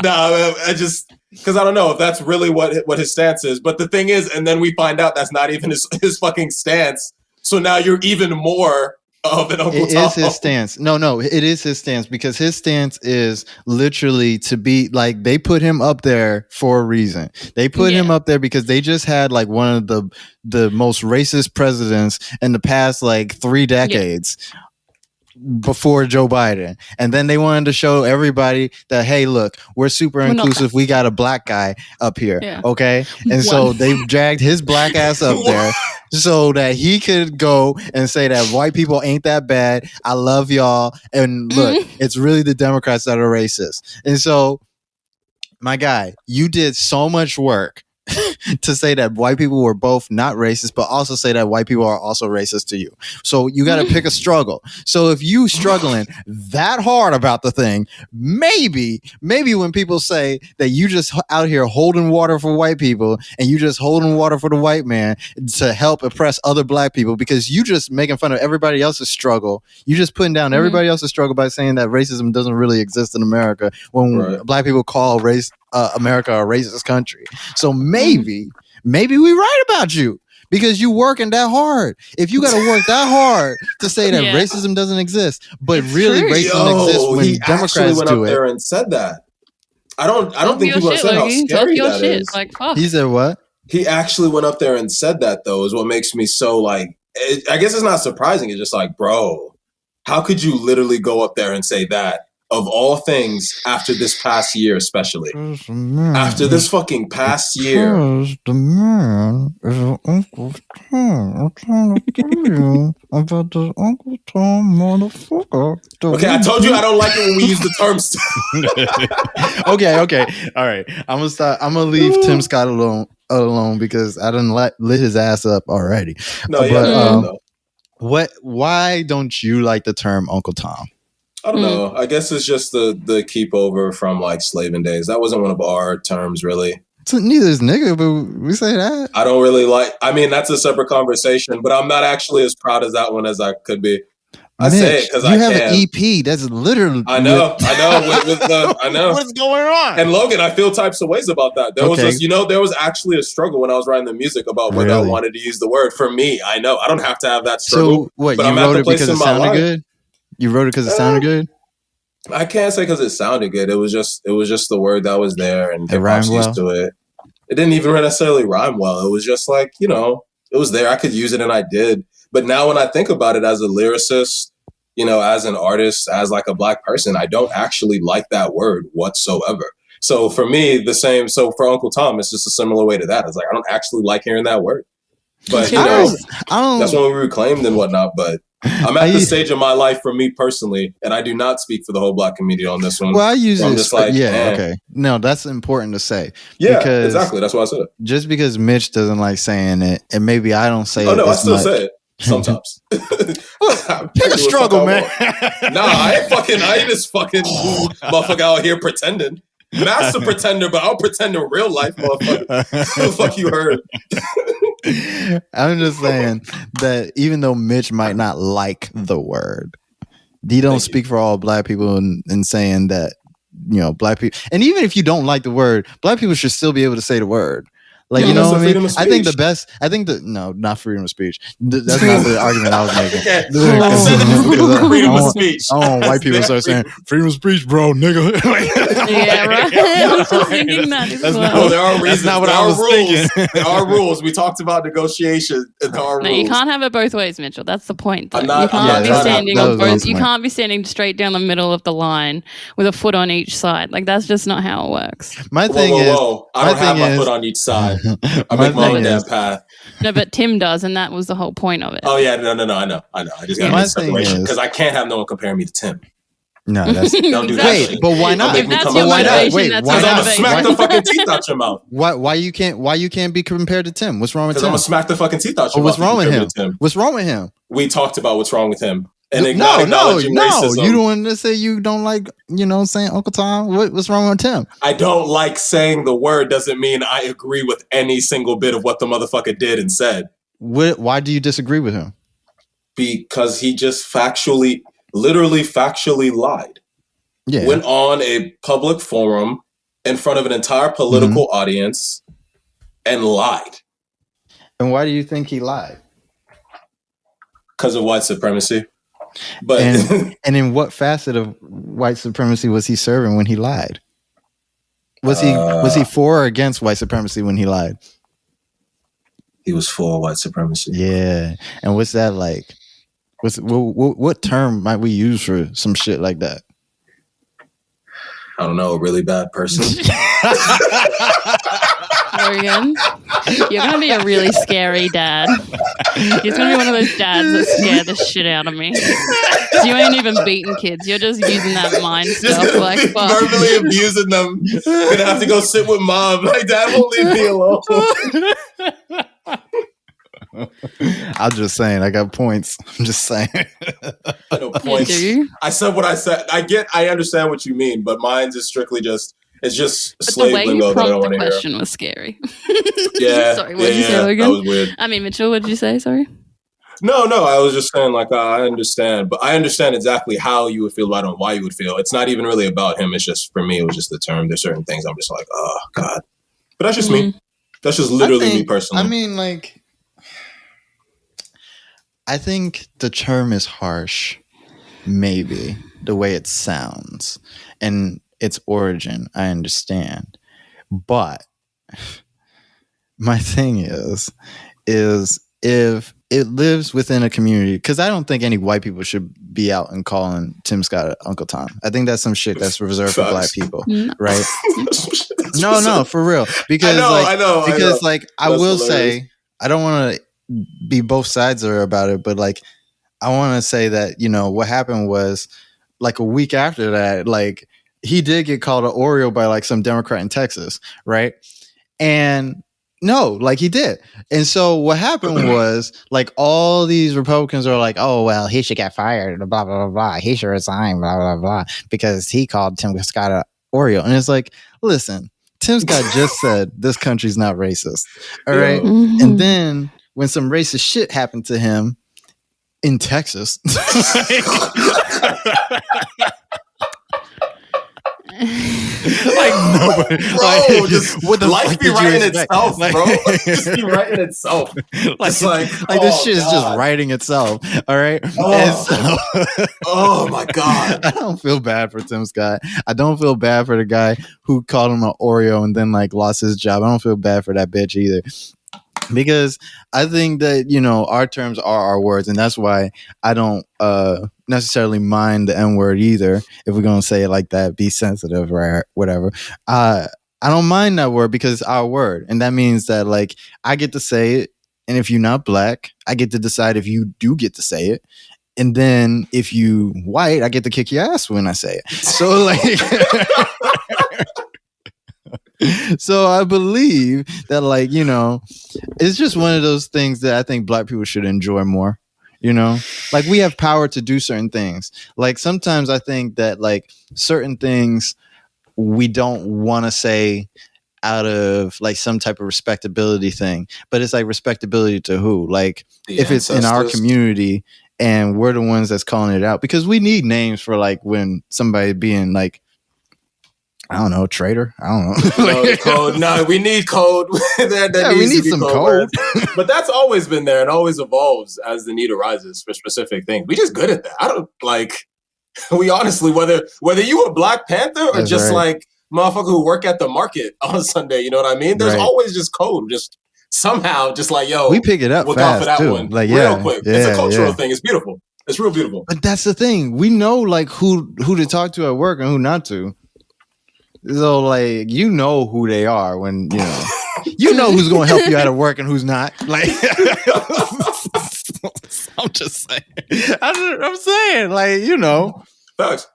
No, I just. Because I don't know if that's really what his stance is. But the thing is, and then we find out that's not even his fucking stance. So now you're even more of an Uncle Tom. It is his stance. No, it is his stance because his stance is literally to be they put him up there for a reason. They put him up there because they just had one of the most racist presidents in the past 3 decades. Yeah. Before Joe Biden, and then they wanted to show everybody that, hey, look, we're super inclusive. We got a black guy up here, okay? And so they dragged his black ass up there so that he could go and say that white people ain't that bad. I love y'all, and look, it's really the Democrats that are racist. And so, my guy, you did so much work to say that white people were both not racist, but also say that white people are also racist to you. So you got to pick a struggle. So if you struggling that hard about the thing, maybe when people say that you just out here holding water for white people and you just holding water for the white man to help oppress other black people because you just making fun of everybody else's struggle. You just putting down everybody else's struggle by saying that racism doesn't really exist in America when black people call America a racist country. So maybe we right about you because you working that hard. If you got to work that hard to say that racism doesn't exist, but really racism exists when Democrats went do up it. there and said that. I don't think people have said how scary that is. He said what? He actually went up there and said that, though, is what makes me so I guess it's not surprising. It's just bro, how could you literally go up there and say that? Of all things, after this past year, especially after this fucking past year, the man is an Uncle Tom. I'm trying to tell you about this Uncle Tom motherfucker. Okay, I told you I don't like it when we use the terms. Okay, all right. I'm gonna stop. I'm gonna leave Tim Scott alone because I didn't lit his ass up already. No. Why don't you like the term Uncle Tom? I don't know. I guess it's just the keep over from slaving days. That wasn't one of our terms, really. So neither is nigga, but we say that. I don't really that's a separate conversation, but I'm not actually as proud of that one as I could be. I say it because you I have can. an EP. That's literally. I know. I know. What's going on? And Logan, I feel types of ways about that. There was just, there was actually a struggle when I was writing the music about whether I wanted to use the word. For me, I know I don't have to have that struggle. So what? But You I'm wrote at the it place because in it my sounded life. good. You wrote it because it sounded good. I can't say because it sounded good. It was just the word that was there, and It rhymed well. used to it. It didn't even necessarily rhyme well. It was just like, it was there. I could use it, and I did. But now when I think about it as a lyricist, as an artist, as like a Black person, I don't actually like that word whatsoever. So for me, the same. So for Uncle Tom, it's just a similar way to that. It's like I don't actually like hearing that word. But that's when we reclaimed and whatnot. But I'm at the stage of my life for me personally, and I do not speak for the whole Black community on this one. Well, I use it. Just like, okay. No, that's important to say. Yeah, exactly. That's why I said it. Just because Mitch doesn't like saying it, and maybe I don't say it. Oh no, I still say it sometimes. Pick a struggle, man. I ain't this fucking motherfucker out here pretending. Master pretender, but I'll pretend in real life, motherfucker. What the fuck you heard? I'm just saying that even though Mitch might not like the word, he don't speak for all Black people in saying that, Black people, and even if you don't like the word, Black people should still be able to say the word. Like, you know what I mean? Not freedom of speech. That's not the argument I was making. Freedom of speech. I don't want white people start saying, freedom of speech, bro, nigga. Yeah, right. I was just thinking that as well. There are reasons. That's not what I was thinking. There are rules. We talked about negotiation. And there are rules. You can't have it both ways, Mitchell. That's the point. You can't be standing straight down the middle of the line with a foot on each side. Like, that's just not how it works. My thing is, I don't have my foot on each side. I make my own damn path. No, but Tim does, and that was the whole point of it. Oh yeah, no, I know. I just got to make separation because I can't have no one comparing me to Tim. No, that's don't do that. Wait, but why not? If that's your motivation, wait, that's because I'm gonna smack the fucking teeth out your mouth. Why you can't be compared to Tim? What's wrong with Tim? Because I'm gonna smack the fucking teeth out your mouth. What's wrong with him? What's wrong with him? We talked about what's wrong with him. And no, you don't want to say you don't like, saying Uncle Tom. What's wrong with Tim? I don't like saying the word doesn't mean I agree with any single bit of what the motherfucker did and said. Why do you disagree with him? Because he just literally factually lied. Yeah. Went on a public forum in front of an entire political audience and lied. And why do you think he lied? Because of white supremacy. But and in what facet of white supremacy was he serving when he lied? Was he for or against white supremacy when he lied? He was for white supremacy. Yeah. And what's that like? What term might we use for some shit like that? I don't know, a really bad person. Logan, you're going to be a really scary dad. You're going to be one of those dads that scare the shit out of me. You ain't even beating kids. You're just using that mind stuff. Like, fuck. Verbally abusing them. Gonna have to go sit with mom. Like, dad won't leave me alone. I'm just saying, I got points. I'm just saying. I know points. I said what I said. I understand what you mean, but mine's is strictly just, it's just slave lingo that I don't want to hear. The question was scary. Yeah. Sorry, what did you say, Logan? That was weird. I mean, Mitchell, what did you say? Sorry. No, I was just saying, like, I understand, but I understand exactly how you would feel about it and why you would feel. It's not even really about him. It's just, for me, it was just the term. There's certain things I'm just like, oh, God. But that's just me. That's just literally me personally. I mean, like, I think the term is harsh, maybe, the way it sounds. And its origin, I understand. But my thing is if it lives within a community, because I don't think any white people should be out and calling Tim Scott Uncle Tom. I think that's some shit that's reserved for Black people, right? No, for real. Because I will say, I don't want to be both sides about it, but like, I want to say that, what happened was like a week after that, like, he did get called an Oreo by like some Democrat in Texas, right? And no, like he did. And so what happened was like all these Republicans are like, oh, well, he should get fired, blah, blah, blah, blah. He should resign, blah, blah, blah, because he called Tim Scott an Oreo. And it's like, listen, Tim Scott just said this country's not racist. All right. Mm-hmm. And then when some racist shit happened to him, in Texas. Like nobody, bro, just what the life fuck be did you writing expect? itself, Like, bro. Just be writing itself. like, Like this oh, shit is just God. writing itself. All right. Oh. And so, Oh my God. I don't feel bad for Tim Scott. I don't feel bad for the guy who called him an Oreo and then like lost his job. I don't feel bad for that bitch either. Because I think that, you know, our terms are our words, and that's why I don't necessarily mind the N word either. If we're gonna say it like that, be sensitive or whatever. I don't mind that word because it's our word, and that means that like I get to say it, and if you're not black, I get to decide if you do get to say it, and then if you white, I get to kick your ass when I say it. So like. So I believe that, like, you know, it's just one of those things that I think black people should enjoy more. You know, like we have power to do certain things. Like sometimes I think that like certain things we don't want to say out of like some type of respectability thing, but it's like respectability to who? Like if it's in our community and we're the ones that's calling it out, because we need names for like when somebody being like, I don't know, traitor. I don't know. No, code. No, we need code. that we need some code. But that's always been there and always evolves as the need arises for specific things. We just good at that. I don't like. We honestly, whether you a Black Panther or that's just right. like motherfucker who work at the market on Sunday, you know what I mean? There's Right. always just code. Just somehow, just like yo, we pick it up look fast out for that too. one, Like real quick. yeah, It's a cultural yeah. thing. It's beautiful. It's real beautiful. But that's the thing. We know like who to talk to at work and who not to. So like you know who they are when you know who's going to help you out of work and who's not. Like I'm just saying. I'm saying like you know. Facts.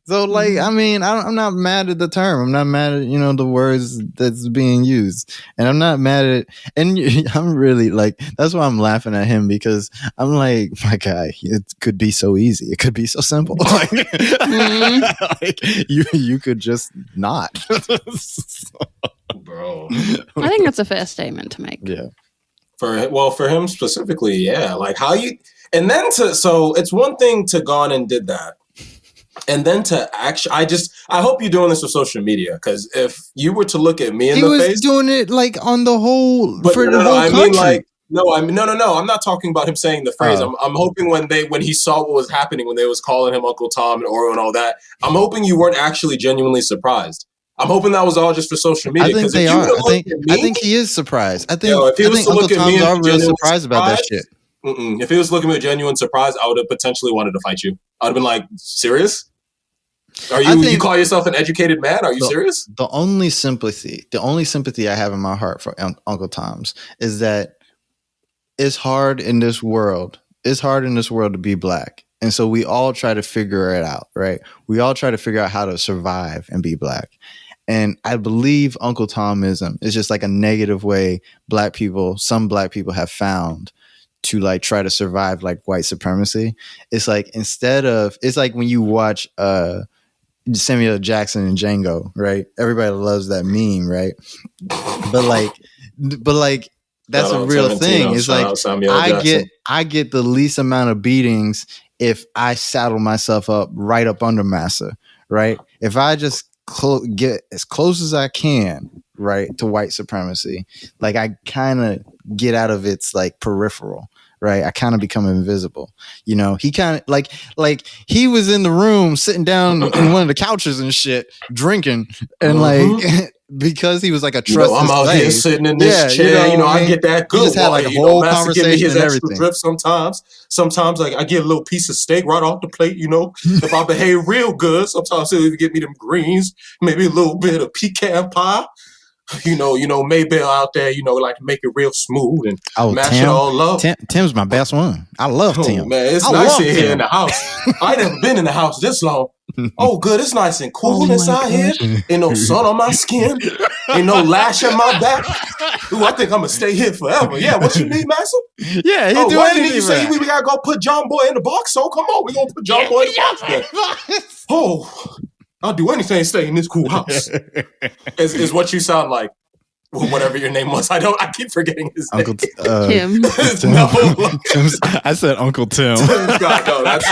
So like I mean I'm not mad at the term. I'm not mad at the words that's being used, and I'm not mad at. And I'm really like that's why I'm laughing at him, because I'm like, my guy, it could be so easy. It could be so simple. Like, like you could just not. Bro, I think that's a fair statement to make. Yeah. For him specifically, yeah. Like how you, and then so it's one thing to go on and did that. And then to actually, I hope you're doing this with social media, because if you were to look at me in the face, he was doing it like on the whole for the whole I country. mean, like, no. I'm not talking about him saying the phrase. I'm hoping when he saw what was happening, when they was calling him Uncle Tom and Oreo and all that, I'm hoping you weren't actually genuinely surprised. I'm hoping that was all just for social media. I think they are. I think he is surprised. I think Uncle Tom's are real surprised about that shit. If he was looking at genuine surprise, I would have potentially wanted to fight you. I would have been like, serious? Are you call yourself an educated man? Are you serious? The only sympathy I have in my heart for Uncle Tom's is that it's hard in this world. It's hard in this world to be black. And so we all try to figure it out, right? We all try to figure out how to survive and be black. And I believe Uncle Tomism is just like a negative way some black people have found to like try to survive like white supremacy. It's like it's like when you watch Samuel Jackson and Django, right? Everybody loves that meme, right? But like that's a real thing. It's like I get the least amount of beatings if I saddle myself up right up under Massa, right? If I just get as close as I can, right, to white supremacy, like I kind of get out of its like peripheral. Right, I kind of become invisible. He kind of like he was in the room sitting down in one of the couches and shit, drinking, and like because he was like a trusted I'm out here sitting in this chair. I get that good. He just had like a whole conversation and everything. Drip sometimes like I get a little piece of steak right off the plate. If I behave real good, sometimes he'll even get me them greens, maybe a little bit of pecan pie. Maybell out there, like to make it real smooth and mash it all up. Tim's my best one. I love Tim. Man, it's nice in here in the house. I ain't never been in the house this long. Oh, good. It's nice and cool inside here. Ain't no sun on my skin. Ain't no lash on my back. Ooh, I think I'm gonna stay here forever. Yeah, what you need, Master? Yeah, you do anything. You say we gotta go put John Boy in the box? So come on, we gonna put John Boy in the box. Oh, I'll do anything to stay in this cool house. Is what you sound like whatever your name was. I keep forgetting his Uncle name. Tim. Tim. No. I said Uncle Tim. God, no, that's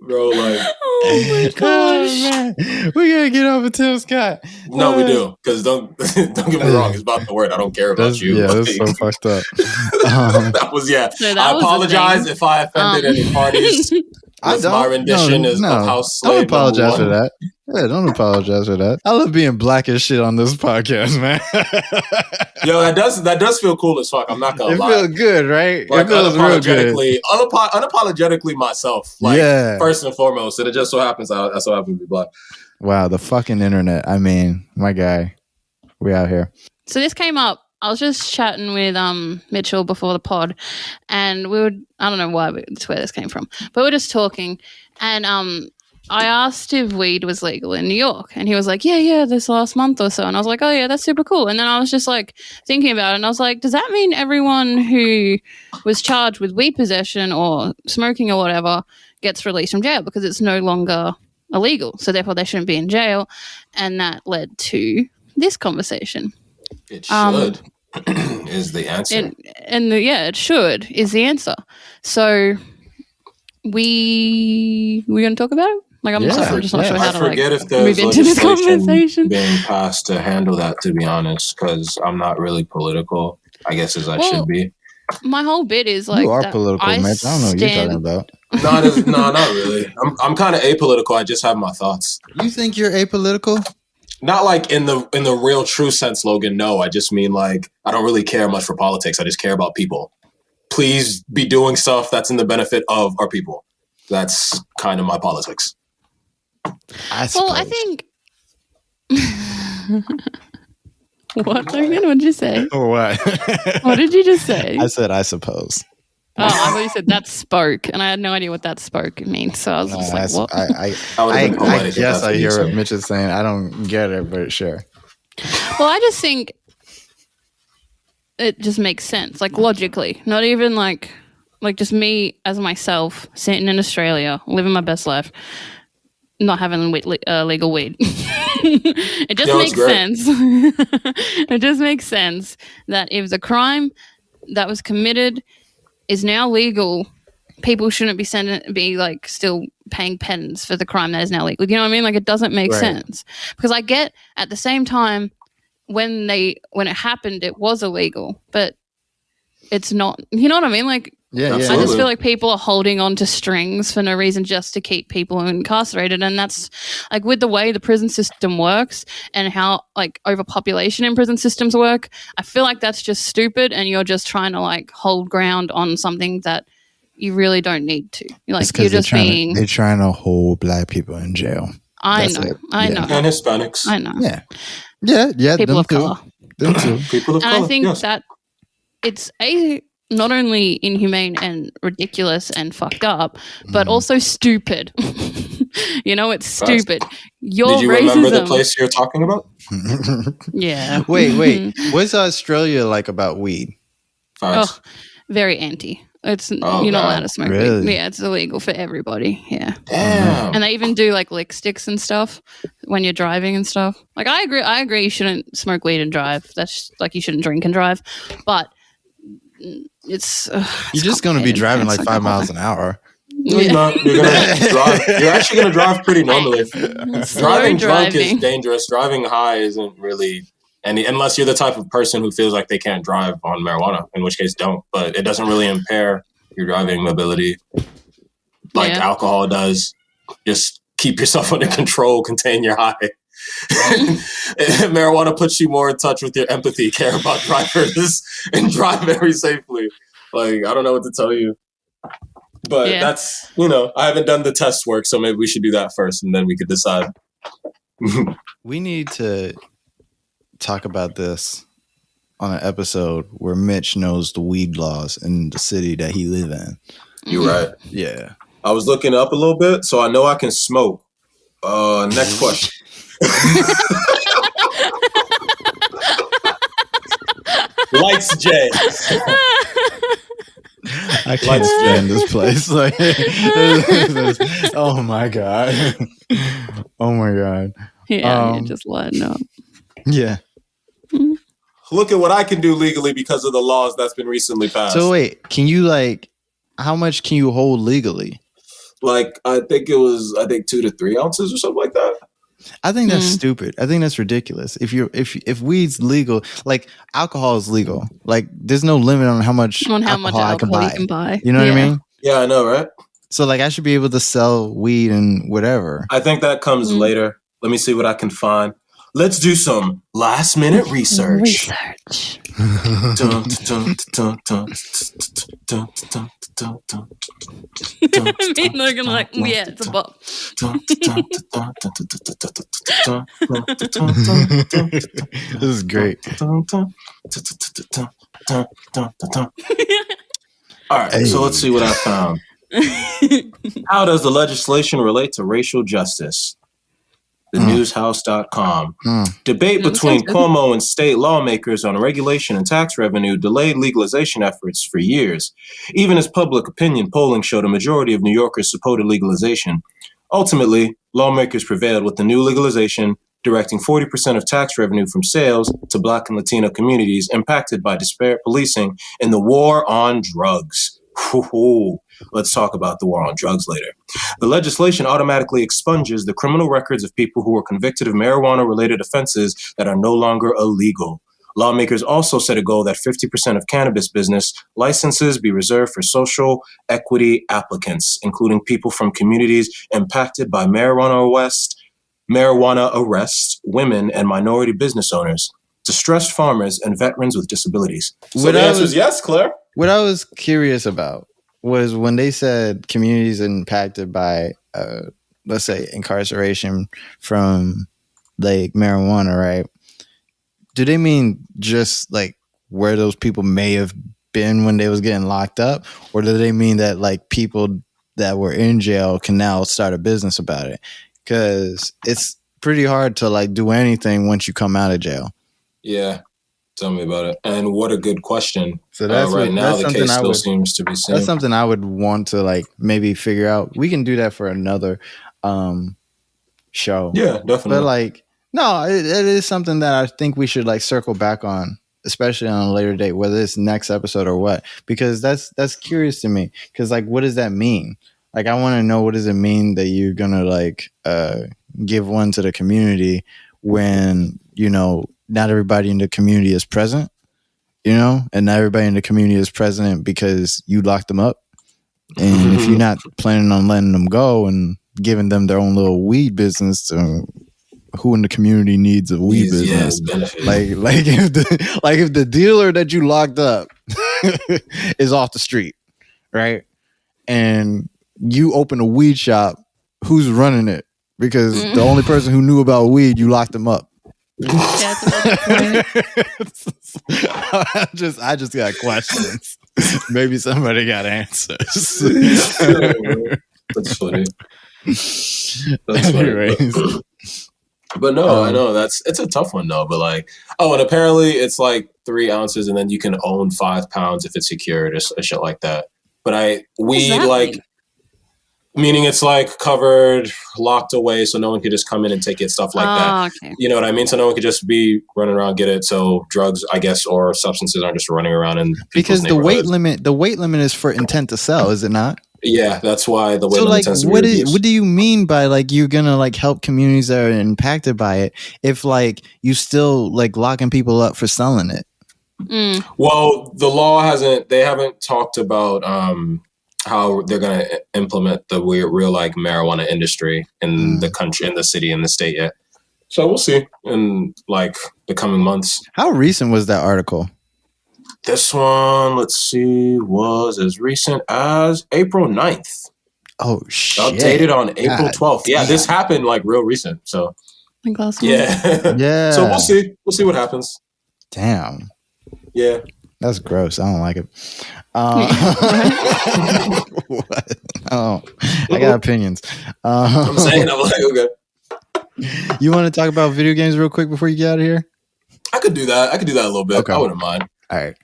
bro. Like, Oh my gosh. man. We gotta get off of Tim Scott. no, we do, because don't get me wrong. It's about the word. I don't care about That's, you. yeah, Like, that's so fucked up. that was So that I was the apologize thing. if I offended any parties. That's my rendition of House Don't Slave apologize for #1. that. Yeah, don't apologize for that. I love being black as shit on this podcast, man. Yo, that does feel cool as fuck. I'm not gonna It lie. feels good, right? Like, it feels real good. unapologetically myself. Like, Yeah. first and foremost, and it just so happens I so happen to be black. Wow, the fucking internet. I mean, my guy. We out here. So this came up. I was just chatting with Mitchell before the pod, and I don't know why it's where this came from, but we're just talking, and I asked if weed was legal in New York, and he was like, yeah, this last month or so, and I was like, oh yeah, that's super cool. And then I was just like thinking about it, and I was like, does that mean everyone who was charged with weed possession or smoking or whatever gets released from jail because it's no longer illegal, so therefore they shouldn't be in jail? And that led to this conversation. It should is the answer. It should is the answer. So we're going to talk about it. Like, I'm just not sure how I to forget if move there's into this conversation. legislation being passed to handle that, to be honest, because I'm not really political, I guess, as I should be. My whole bit is like, you are political, Mitch. I don't know what you're talking about. No, not really. I'm kind of apolitical. I just have my thoughts. You think you're apolitical? Not like in the real true sense, Logan. No, I just mean like I don't really care much for politics. I just care about people. Please be doing stuff that's in the benefit of our people. That's kind of my politics. I think. What, Logan? What did you say? What? What did you just say? I said, I suppose. Oh, I thought you said that spoke, and I had no idea what that spoke means. So I was just like, what? I guess I hear what Mitch is saying. I don't get it, but sure. Well, I just think it just makes sense, like logically, not even like just me as myself sitting in Australia, living my best life, not having legal weed. It just makes sense. It just makes sense that if the crime that was committed is now legal, people shouldn't be like still paying penance for the crime that is now legal. You know what I mean? Like, it doesn't make sense, because I get at the same time when it happened, it was illegal, but it's not. You know what I mean? Like, yeah. I just feel like people are holding on to strings for no reason, just to keep people incarcerated. And that's like, with the way the prison system works and how like overpopulation in prison systems work, I feel like that's just stupid, and you're just trying to like hold ground on something that you really don't need to. You're just being. They're trying to hold black people in jail. I know. And Hispanics. I know. Yeah. People of color. Them too. People of color. And I think that it's not only inhumane and ridiculous and fucked up, but also stupid. You know, it's stupid. Did you remember the place you're talking about? Yeah. Wait. What's Australia like about weed? Oh, very anti. You're not allowed to smoke weed. Yeah, it's illegal for everybody. Yeah. Damn. And they even do like lick sticks and stuff when you're driving and stuff. Like, I agree you shouldn't smoke weed and drive. That's like, you shouldn't drink and drive. But it's you're just going to be driving like 5 miles an hour. No, you're not. You're gonna drive. You're actually going to drive pretty normally. Driving drunk is dangerous. Driving high isn't really unless you're the type of person who feels like they can't drive on marijuana, in which case don't. But it doesn't really impair your driving mobility like alcohol does. Just keep yourself under control, contain your high. Marijuana puts you more in touch with your empathy, care about drivers, and drive very safely. Like, I don't know what to tell you. But that's, I haven't done the test work, so maybe we should do that first, and then we could decide. We need to talk about this on an episode where Mitch knows the weed laws in the city that he live in. You're right. Yeah. I was looking up a little bit, so I know I can smoke. Next question. Lights, Jay. I can't stand this place. Like, oh my god. Oh my god. Yeah, just letting up. Yeah. Look at what I can do legally because of the laws that's been recently passed. So wait, can you how much can you hold legally? Like I think 2 to 3 ounces or something like that. I think that's stupid. I think that's ridiculous. If weed's legal, like alcohol is legal. Like there's no limit on how much alcohol I can buy. You know what I mean? Yeah, I know, right? So like I should be able to sell weed and whatever. I think that comes later. Let me see what I can find. Let's do some last minute research. Me and Logan like, yeah, it's a bop. This is great. All right, so let's see what I found. How does the legislation relate to racial justice? TheNewsHouse.com. Debate between Cuomo and state lawmakers on regulation and tax revenue delayed legalization efforts for years, even as public opinion polling showed a majority of New Yorkers supported legalization. Ultimately, lawmakers prevailed with the new legalization, directing 40% of tax revenue from sales to Black and Latino communities impacted by disparate policing in the war on drugs. Let's talk about the war on drugs later. The legislation automatically expunges the criminal records of people who were convicted of marijuana-related offenses that are no longer illegal. Lawmakers also set a goal that 50% of cannabis business licenses be reserved for social equity applicants, including people from communities impacted by marijuana arrests, women, and minority business owners, distressed farmers, and veterans with disabilities. So the answer is yes, Claire. What I was curious about was when they said communities impacted by, let's say, incarceration from like marijuana, right? Do they mean just like where those people may have been when they was getting locked up? Or do they mean that like people that were in jail can now start a business about it? Because it's pretty hard to like do anything once you come out of jail. Yeah. Tell me about it. And what a good question. So that's now the case still seems to be seen. That's something I would want to like maybe figure out. We can do that for another show. Yeah, definitely. But like, no, it is something that I think we should like circle back on, especially on a later date, whether it's next episode or what, because that's curious to me. Because like, what does that mean? Like, I want to know, what does it mean that you're gonna like give one to the community when, you know, not everybody in the community is present, you know, and not everybody in the community is present because you locked them up. And if you're not planning on letting them go and giving them their own little weed business, who in the community needs a weed business? Like if the dealer that you locked up is off the street, right? And you open a weed shop, who's running it? Because the only person who knew about weed, you locked them up. I just got questions. Maybe somebody got answers. That's funny. That's funny. But no, I know it's a tough one though. But like, and apparently it's like 3 ounces, and then you can own 5 pounds if it's secured or shit like that. But weed like. Meaning it's like covered, locked away, so no one could just come in and take it, stuff like that. Okay. You know what I mean? So no one could just be running around, get it. So drugs, I guess, or substances aren't just running around in because the weight limit is for intent to sell, is it not? Yeah, that's why the weight limit tends to be reduced. What do you mean by like you're gonna like help communities that are impacted by it if like you still like locking people up for selling it? Well, the law they haven't talked about how they're going to implement the real like marijuana industry in the country, in the city, in the state yet. So we'll see in like the coming months. How recent was that article? This one, let's see, was as recent as April 9th. Oh, shit. Updated on April 12th. Yeah, this happened like real recent. So yeah. Yeah. So we'll see. We'll see what happens. Damn. Yeah. That's gross. I don't like it. What? I got opinions. I'm saying, I'm like, okay. You want to talk about video games real quick before you get out of here? I could do that. A little bit. Okay. I wouldn't mind. All right.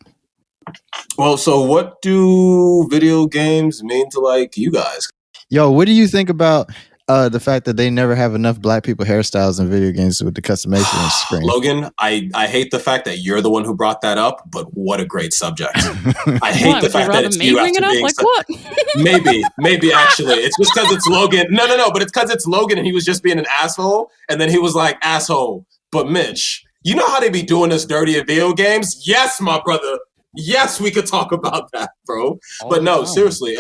Well, so what do video games mean to like you guys? Yo, what do you think about the fact that they never have enough black people hairstyles in video games with the customization screen. Logan, I hate the fact that you're the one who brought that up, but what a great subject. I hate the fact that it's you after being like what? Maybe actually. It's just because it's Logan. No, but it's because it's Logan and he was just being an asshole. And then he was like, asshole. But Mitch, you know how they be doing us dirty in video games? Yes, my brother. Yes, we could talk about that, bro. But no, seriously.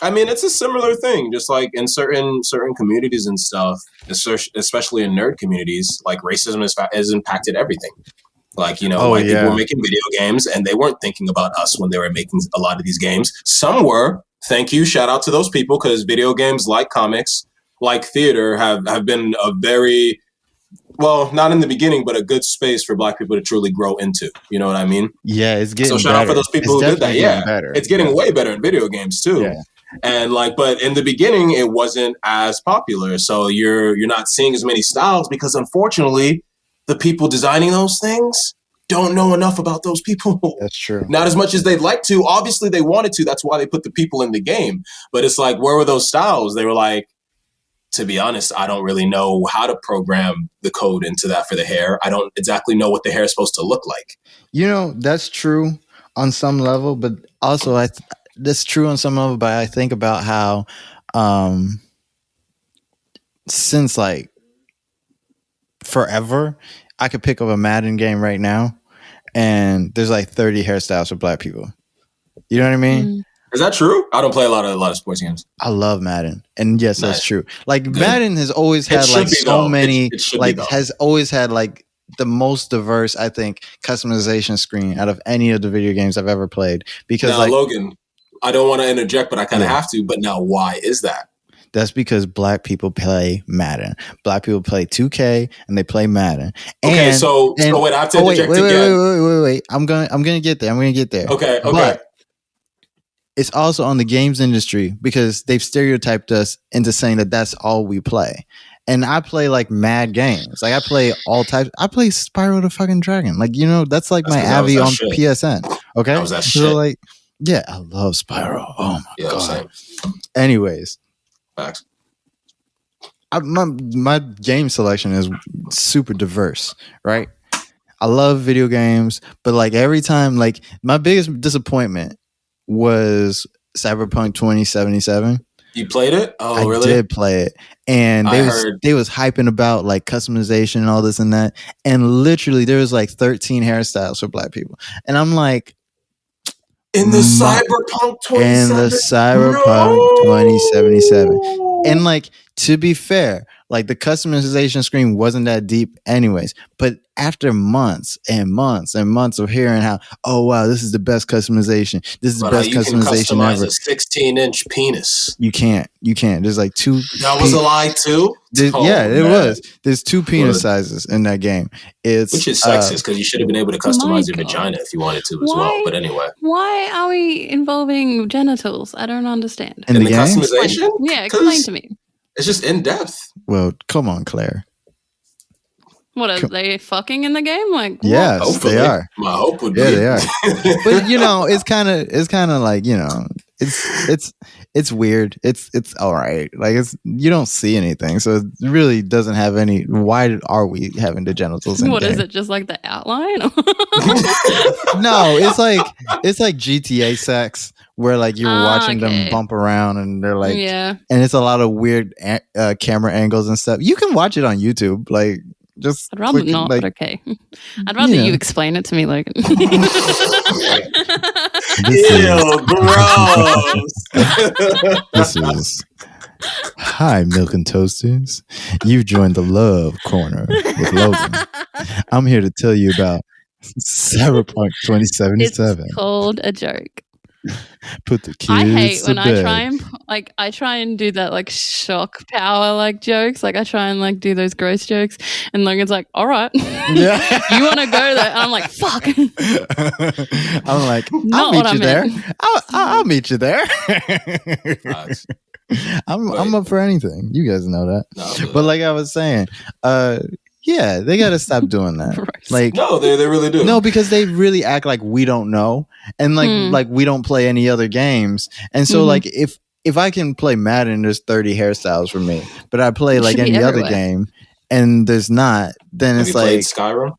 I mean, it's a similar thing, just like in certain communities and stuff, especially in nerd communities, like racism has impacted everything. Like, you know, white people were making video games and they weren't thinking about us when they were making a lot of these games. Some were. Thank you. Shout out to those people, because video games, like comics, like theater, have been a very, well, not in the beginning, but a good space for black people to truly grow into. You know what I mean? Yeah, it's getting so shout better. out for those people who did that. Yeah, it's getting way better in video games too. Yeah. And like, but in the beginning, it wasn't as popular. So you're not seeing as many styles because, unfortunately, the people designing those things don't know enough about those people. That's true. Not as much as they'd like to. Obviously, they wanted to. That's why they put the people in the game. But it's like, where were those styles? They were like, to be honest, I don't really know how to program the code into that for the hair. I don't exactly know what the hair is supposed to look like. You know, that's true on some level, but also that's true on some level. But I think about how since like forever, I could pick up a Madden game right now and there's like 30 hairstyles for black people. You know what I mean? Is that true? I don't play a lot of sports games. I love Madden, and yes, that's true. Like Madden has always had like so many, like has always had like the most diverse, I think, customization screen out of any of the video games I've ever played. Because now, like, Logan, I don't want to interject, but I kind of have to. But now, why is that? That's because black people play Madden. Black people play 2K and they play Madden. Okay, so wait, I have to interject again. Wait. I'm gonna get there. Okay. But it's also on the games industry because they've stereotyped us into saying that that's all we play. And I play like mad games. Like I play all types. I play Spyro the fucking Dragon. Like, you know, that's like my Avi on PSN. Okay. That was that shit. So like, yeah, I love Spyro. Oh my God. Same. Anyways. Facts. My game selection is super diverse, right? I love video games, but like every time, like my biggest disappointment was Cyberpunk 2077. You played it? Oh, really? I did play it. And they was hyping about like customization and all this and that. And literally there was like 13 hairstyles for black people. And I'm like, in the Cyberpunk 2077. And like, to be fair, like the customization screen wasn't that deep anyways. But after months and months and months of hearing how, oh wow, this is the best customization. This is the best customization ever. A 16-inch penis. You can't. There's like two. That was a lie too? It was. There's two penis sizes in that game. Which is sexist because you should have been able to customize your vagina if you wanted to as well. But anyway. Why are we involving genitals? I don't understand. In the customization? Yeah, explain to me. It's just in depth. Well, come on, Claire. What are they fucking in the game? Like, yes, hopefully. They are. My hope would be. Yeah, they are. But you know, it's kind of like, you know, it's weird. It's all right. Like you don't see anything, so it really doesn't have any. Why are we having the genitals? What is it? Just like the outline? No, it's like GTA sex. Where like you're watching them bump around and they're like, and it's a lot of weird camera angles and stuff. You can watch it on YouTube, like just. I'd rather not, but okay. I'd rather you explain it to me, Logan. Ew, gross. This is hi, Milk and Toasties. You've joined the Love Corner with Logan. I'm here to tell you about Cyberpunk 2077. It's called a joke. Put the kids I hate when to bed. I try and do that like shock power like jokes. Like I try and like do those gross jokes, and Logan's like, "All right, yeah, you want to go there?" And I'm like, "Fuck." I'm like, "I'll meet you there. I'll meet you there." I'm up for anything. You guys know that. No, but like I was saying, yeah, they got to stop doing that. Like, no, they really do. No, because they really act like we don't know, and like we don't play any other games. And so, like, if if I can play Madden, there's 30 hairstyles for me. But I play It like should be any other everywhere. game, and there's not. Then Have it's you played like Skyrim?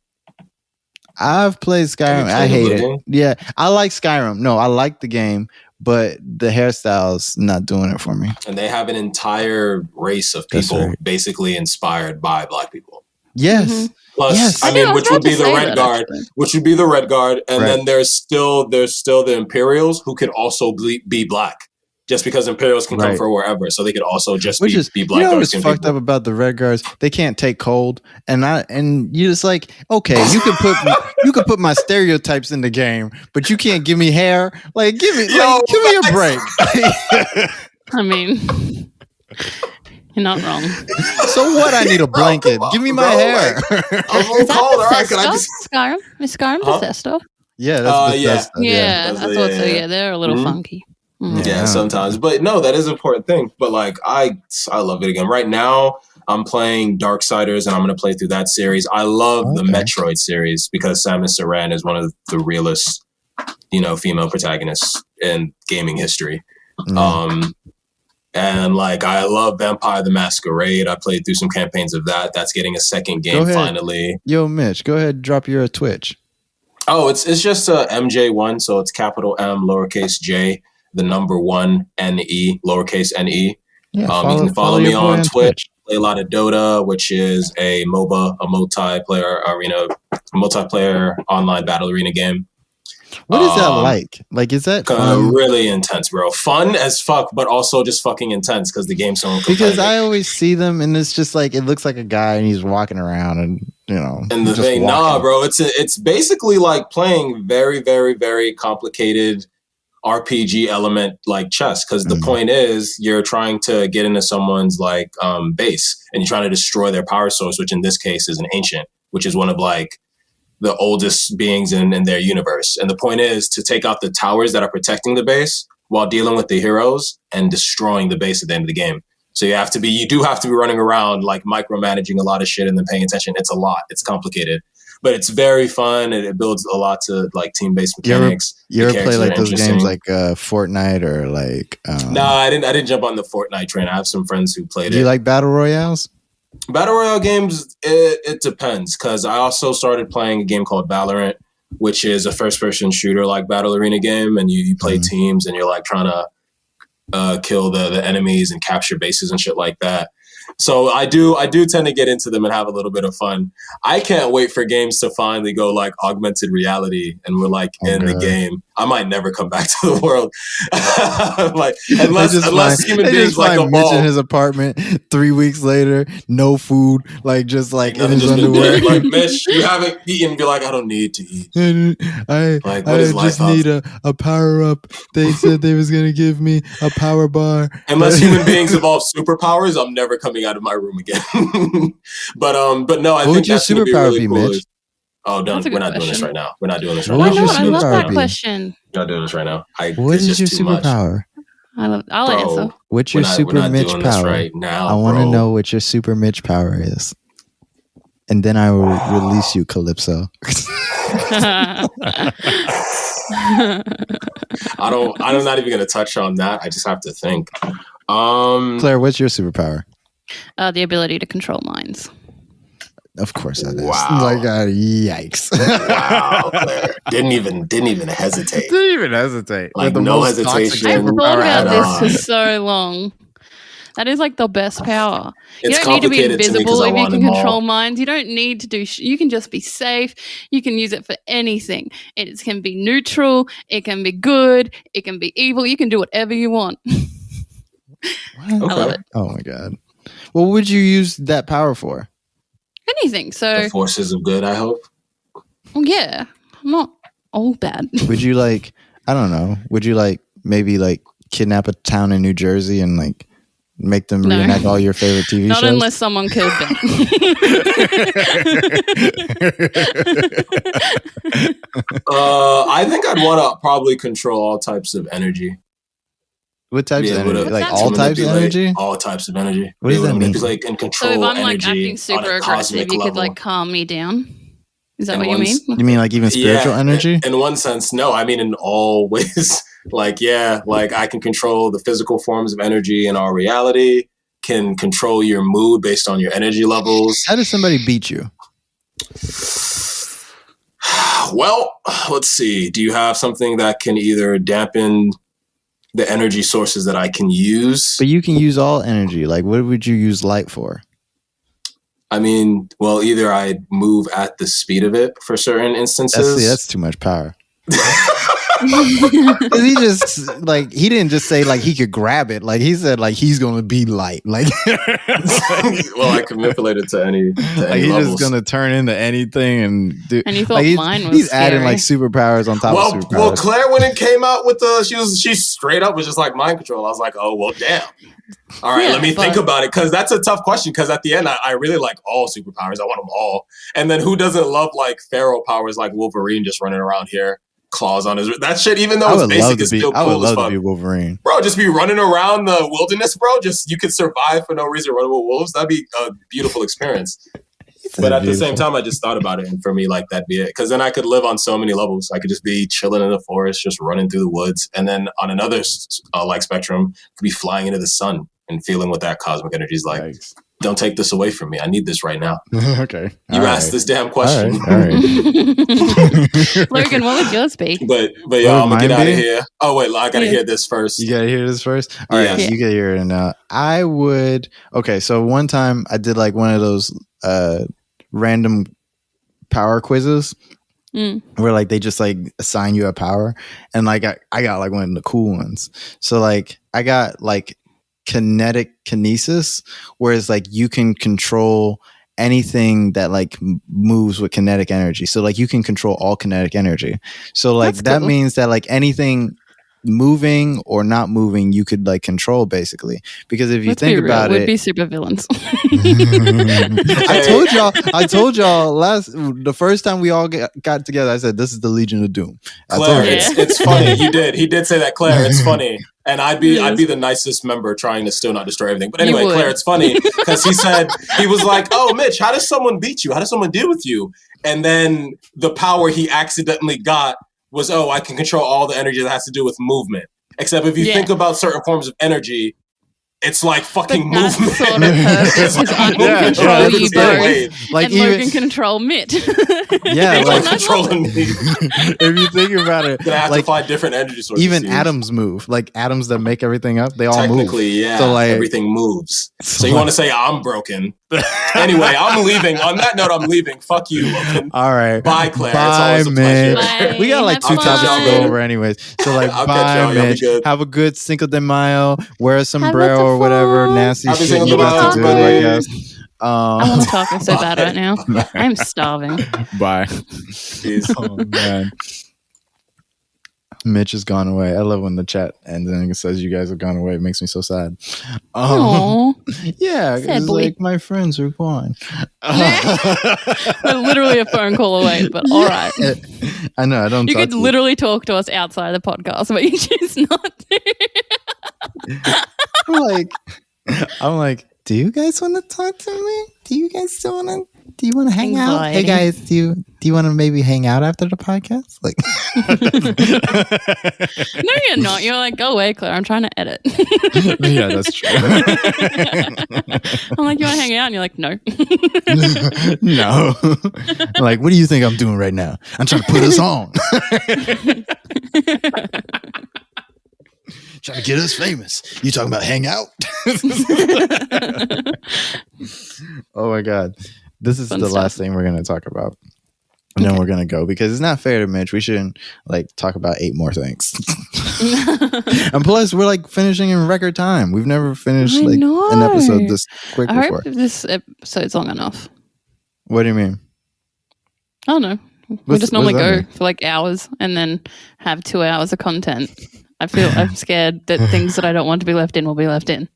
I've played Skyrim. I played hate it. Oblivion? Yeah, I like Skyrim. No, I like the game, but the hairstyles not doing it for me. And they have an entire race of That's people right. basically inspired by Black people. Yes. Mhm. Plus, Yes. I I mean, was which about would be to the say Red that, Guard, actually. which would be the Red Guard, and Right. then there's still the Imperials who could also be Black, just because Imperials can come Right. from wherever, so they could also just Which is be Black. you know what's dark-skinned fucked people. up about the Red Guards? They can't take cold, and you just like okay, you could put my stereotypes in the game, but you can't give me hair. Like give me a break. I mean, you're not wrong. So what? I need a blanket. come on, Give me my bro, hair. I was a little Is that cold. All right, can I Bethesda? just? Skyrim? Is Skyrim Huh? Bethesda? Yeah, that's Yeah. Bethesda. Yeah, I That's- thought so. yeah. Yeah, they're a little Mhm. funky. Mm. Yeah, Yeah. sometimes, but no, that is an important thing. But like, I love it again. Right now, I'm playing Darksiders, and I'm going to play through that series. I love the Okay. Metroid series because Samus Aran is one of the realest, female protagonists in gaming history. Mm. And like, I love Vampire the Masquerade. I played through some campaigns of that. That's getting a second game ahead. finally. Yo, Mitch, go ahead and drop your Twitch. Oh, it's just MJ1, so it's capital M, lowercase J, the number 1 NE, lowercase NE. Yeah, You can follow your me boy on Twitch. Play a lot of Dota, which is a MOBA, a multiplayer online battle arena game. What is that like? Like, is that fun? Really intense, bro. Fun as fuck, but also just fucking intense because the game's so competitive. Because I always see them, and it's just like it looks like a guy, and he's walking around, and And the just thing, walking. bro, it's basically like playing very, very, very complicated RPG element like chess. Because the point is, you're trying to get into someone's like base, and you're trying to destroy their power source, which in this case is an ancient, which is one of like the oldest beings in their universe. And the point is to take out the towers that are protecting the base while dealing with the heroes and destroying the base at the end of the game. So you do have to be running around like micromanaging a lot of shit and then paying attention. It's a lot. It's complicated, but it's very fun and it builds a lot to like team-based mechanics. You ever play The like characters those are games interesting. like Fortnite or like? Nah, I didn't jump on the Fortnite train. I have some friends who played Do it. you like battle royales? Battle Royale games, it depends, because I also started playing a game called Valorant, which is a first-person shooter like battle arena game, and you play teams and you're like trying to kill the enemies and capture bases and shit like that. So I do tend to get into them and have a little bit of fun. I can't wait for games to finally go like augmented reality and we're like in the game. I might never come back to the world. Like unless human beings like Mitch in evolve. his apartment 3 weeks later, no food, like just like in Nothing his just been underwear. dead. Like, Mitch, you haven't eaten. Be like, I don't need to eat. I Like, what is life just need a power up. They said they was gonna give me a power bar. Unless human beings evolve superpowers, I'm never coming out of my room again. but no, I What think would your that's gonna be superpower really be, cool. Mitch? Oh, That's a we're good not doing this question. right now. We're not doing this right What Why would now. your not? I love superpower that be? question. We're not doing this right now. What it's is your just too much. superpower? I'll answer. What's We're your not super Mitch doing this power? right now. I want to bro. know what your super Mitch power is, and then I will release you, Calypso. I'm not even gonna touch on that. I just have to think. Claire, what's your superpower? The ability to control minds. Of course that is. Wow. Like, yikes. Wow, Claire. Didn't even hesitate. Didn't even hesitate. Like, With the no most toxic hesitation. I've superpower thought about at this all. for so long. That is like the best power. It's You don't need to be complicated to me 'cause invisible I if you want can them all. control minds. You don't need to do. You can just be safe. You can use it for anything. It can be neutral. It can be good. It can be evil. You can do whatever you want. I love it. Oh my god. What would you use that power for? Anything. So The forces of good, I hope. yeah, I'm not all bad. Would you like? I don't know. Would you like maybe like kidnap a town in New Jersey and like make them No. reenact all your favorite TV Not shows? unless someone killed them. I think I'd want to probably control all types of energy. What types Be of able to- energy? Like What's that all mean? types of manipulate energy? All types of energy. What does Be able that to mean? manipulate and So control if I'm like energy acting on super a aggressive, cosmic you could level. like calm me down. Is that In what you one mean? s- You mean like even spiritual Yeah, energy? In one sense, no. I mean, in all ways. Like, yeah, like I can control the physical forms of energy in our reality, can control your mood based on your energy levels. How does somebody beat you? Well, let's see. Do you have something that can either dampen the energy sources that I can use? But you can use all energy. Like, what would you use light for? I mean, well, either I move at the speed of it for certain instances. That's too much power. He just like he didn't just say like he could grab it. Like he said like he's gonna be light. Like well, I can manipulate it to any like he's levels. just gonna turn into anything and do. And you thought like mine was he's scary. adding like superpowers on top of superpowers. Well, Claire, when it came out with she straight up was just like mind control. I was like, oh well, damn. All right, let me think about it because that's a tough question. Because at the end, I really like all superpowers. I want them all. And then who doesn't love like feral powers like Wolverine just running around here? Claws on his that shit, even though it's basic, is still cool. I would love to be Wolverine, bro. Just be running around the wilderness, bro. Just you could survive for no reason running with wolves. That'd be a beautiful experience. But at the same time, I just thought about it, and for me, like that'd be it. Because then I could live on so many levels. I could just be chilling in the forest, just running through the woods, and then on another like spectrum, could be flying into the sun and feeling what that cosmic energy is like. Yikes. Don't take this away from me. I need this right now. Okay. You asked this damn question. All right. Logan, what would yours be? But y'all, I'm gonna get out of here. Oh wait, I gotta hear this first. You gotta hear this first? All right, you gotta hear it now. I would so one time I did like one of those random power quizzes. Where like they just like assign you a power, and like I got like one of the cool ones. So like I got like kinetic kinesis, whereas like you can control anything that like moves with kinetic energy. So like you can control all kinetic energy. So like that means that like anything moving or not moving you could like control basically, because if you think about it, would be super villains. I told y'all the first time we all got together, I said this is the Legion of Doom. Claire, it's funny. He did say that, Claire. It's funny. And I'd be the nicest member trying to still not destroy everything. But anyway, Claire, it's funny because he was like, oh, Mitch, how does someone beat you? How does someone deal with you? And then the power he accidentally got was, I can control all the energy that has to do with movement. Except if you think about certain forms of energy, it's like fucking movement. Sort of I can control you both. Like and Logan can control Mitch. Yeah, like controlling me. If you think about it, I have to find different energy sources. Even atoms move. Like atoms that make everything up, they all move. Technically, yeah. So like everything moves. So you want to say I'm broken? Anyway, I'm leaving. On that note, I'm leaving. Fuck you, Logan. All right. Bye, Claire. Bye, it's always a pleasure. Bye. We got like 2 topics to go over anyways. So like, bye, Mitch. Have a good Cinco de Mayo. Wear a sombrero or whatever nasty Happy shit you got to do, I guess. I want to talk so bad right now. I'm starving. Bye. Oh, man. Mitch has gone away. I love when the chat and then it says you guys have gone away. It makes me so sad. Yeah, it's like my friends are gone. We're literally a phone call away, but all right. I know. I don't. You could literally talk to us outside the podcast, but you choose not to. I'm like, do you guys want to talk to me? Do you guys still want to? Do you want to hang out? Hey guys, do you want to maybe hang out after the podcast? Like, no, you're not. You're like, go away, Claire. I'm trying to edit. Yeah, that's true. I'm like, you want to hang out? And you're like, no. No. Like, what do you think I'm doing right now? I'm trying to put us on. Trying to get us famous. You talking about hang out? Oh my God. This is the last thing we're going to talk about. And then we're going to go because it's not fair to Mitch. We shouldn't like talk about 8 more things. And plus we're like finishing in record time. We've never finished like an episode this quick before. I hope this episode's long enough. What do you mean? I don't know. We just normally go for like hours and then have 2 hours of content. I'm scared that things that I don't want to be left in will be left in.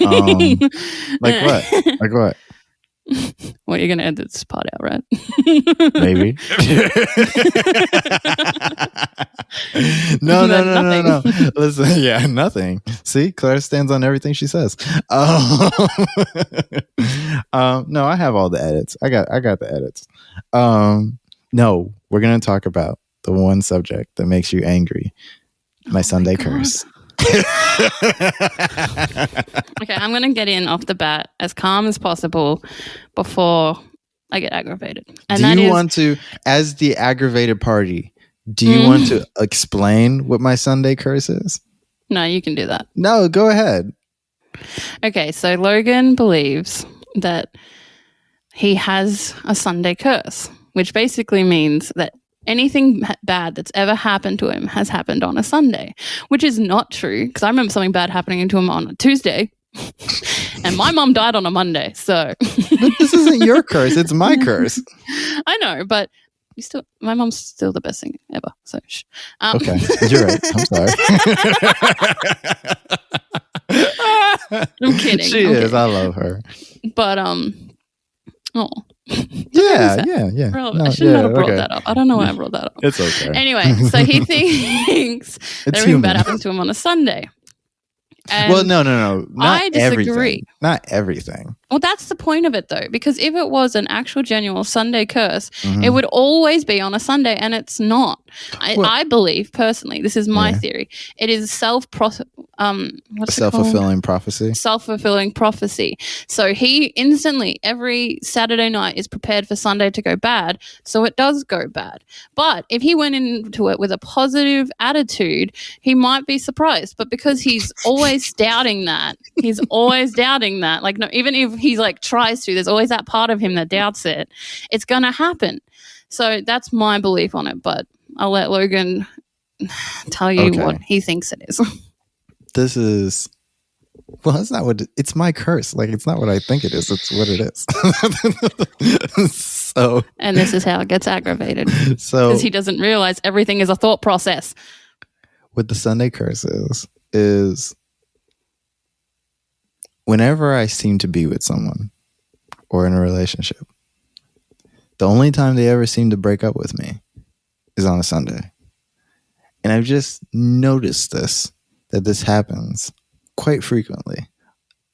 Like what? Like what? Well, you're going to edit this part out, right? Maybe. No. Listen, yeah, nothing. See, Claire stands on everything she says. No, I have all the edits. I got the edits. No, we're going to talk about the one subject that makes you angry. My Sunday curse. Okay, I'm gonna get in off the bat as calm as possible before I get aggravated. And do you want to, as the aggravated party, do you want to explain what my Sunday curse is? No, you can do that. No, go ahead. Okay, so Logan believes that he has a Sunday curse, which basically means that anything bad that's ever happened to him has happened on a Sunday, which is not true because I remember something bad happening to him on a Tuesday and my mom died on a Monday. So But this isn't your curse. It's my curse. I know, but my mom's still the best thing ever. So okay, you're right. I'm sorry. I'm kidding. She is. I love her. But Yeah. I shouldn't have brought that up. I don't know why I brought that up. It's okay. Anyway, so he thinks that everything bad happens to him on a Sunday. And well, no. Not I disagree. Everything. Not everything. Well, that's the point of it, though, because if it was an actual, genuine Sunday curse, it would always be on a Sunday, and it's not. I believe, personally, this is my theory, it is self-fulfilling prophecy. Self-fulfilling prophecy. So he instantly, every Saturday night, is prepared for Sunday to go bad, so it does go bad. But if he went into it with a positive attitude, he might be surprised. But because he's always doubting that, like, no, even if he's like tries to, there's always that part of him that doubts it, it's gonna happen. So that's my belief on it, but I'll let Logan tell you what he thinks it is. This is, well, it's not what it's my curse. Like, it's not what I think it is. It's what it is. So, and this is how it gets aggravated. So, because he doesn't realize everything is a thought process. What the Sunday curse is whenever I seem to be with someone or in a relationship, the only time they ever seem to break up with me is on a Sunday. And I've just noticed that this happens quite frequently.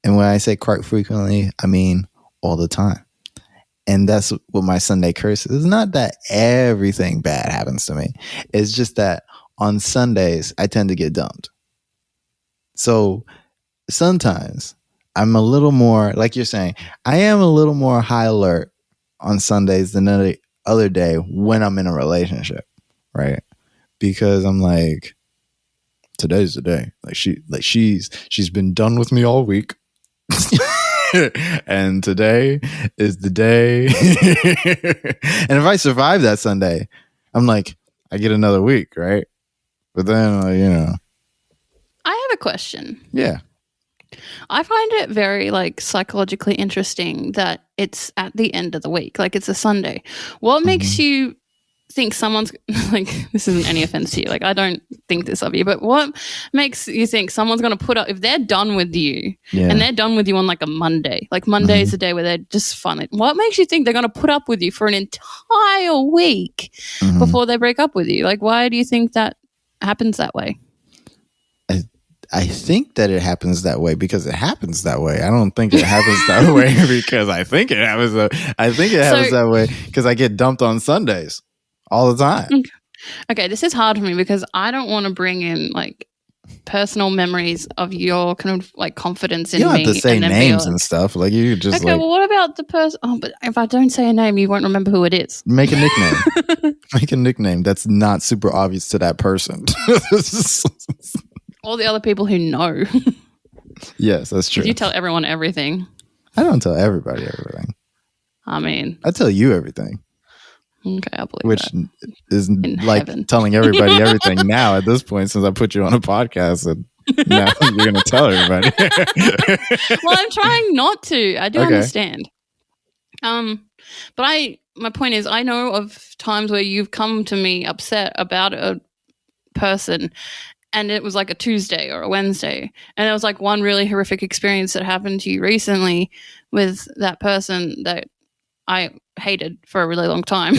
And when I say quite frequently, I mean all the time. And that's what my Sunday curse is. It's not that everything bad happens to me. It's just that on Sundays, I tend to get dumped. So sometimes I'm a little more, like you're saying, I am a little more high alert on Sundays than any other day when I'm in a relationship, right? Because I'm like, today's the day. She's been done with me all week. And today is the day. And if I survive that Sunday, I'm like, I get another week, right? But then, I have a question. Yeah. I find it very psychologically interesting that it's at the end of the week, like it's a Sunday. What makes you think someone's this isn't any offense to you, I don't think this of you, but what makes you think someone's going to put up, if they're done with you and they're done with you on a Monday, Monday is the day where they're just fun. What makes you think they're going to put up with you for an entire week before they break up with you? Why do you think that happens that way? I think that it happens that way because it happens that way. I don't think it happens that way because I think it happens. I think it happens that way because I get dumped on Sundays all the time. Okay, this is hard for me because I don't want to bring in personal memories of your kind of confidence in me. You don't have to say names and stuff. You just okay. Well, what about the person? Oh, but if I don't say a name, you won't remember who it is. Make a nickname. Make a nickname that's not super obvious to that person. All the other people who know. Yes, that's true. You tell everyone everything. I don't tell everybody everything. I mean, I tell you everything. Okay, I believe which that. is In like heaven. telling everybody everything now at this point, since I put you on a podcast and now you're going to tell everybody. Well, I'm trying not to. I do understand. But my point is, I know of times where you've come to me upset about a person, and it was a Tuesday or a Wednesday, and it was one really horrific experience that happened to you recently with that person that I hated for a really long time.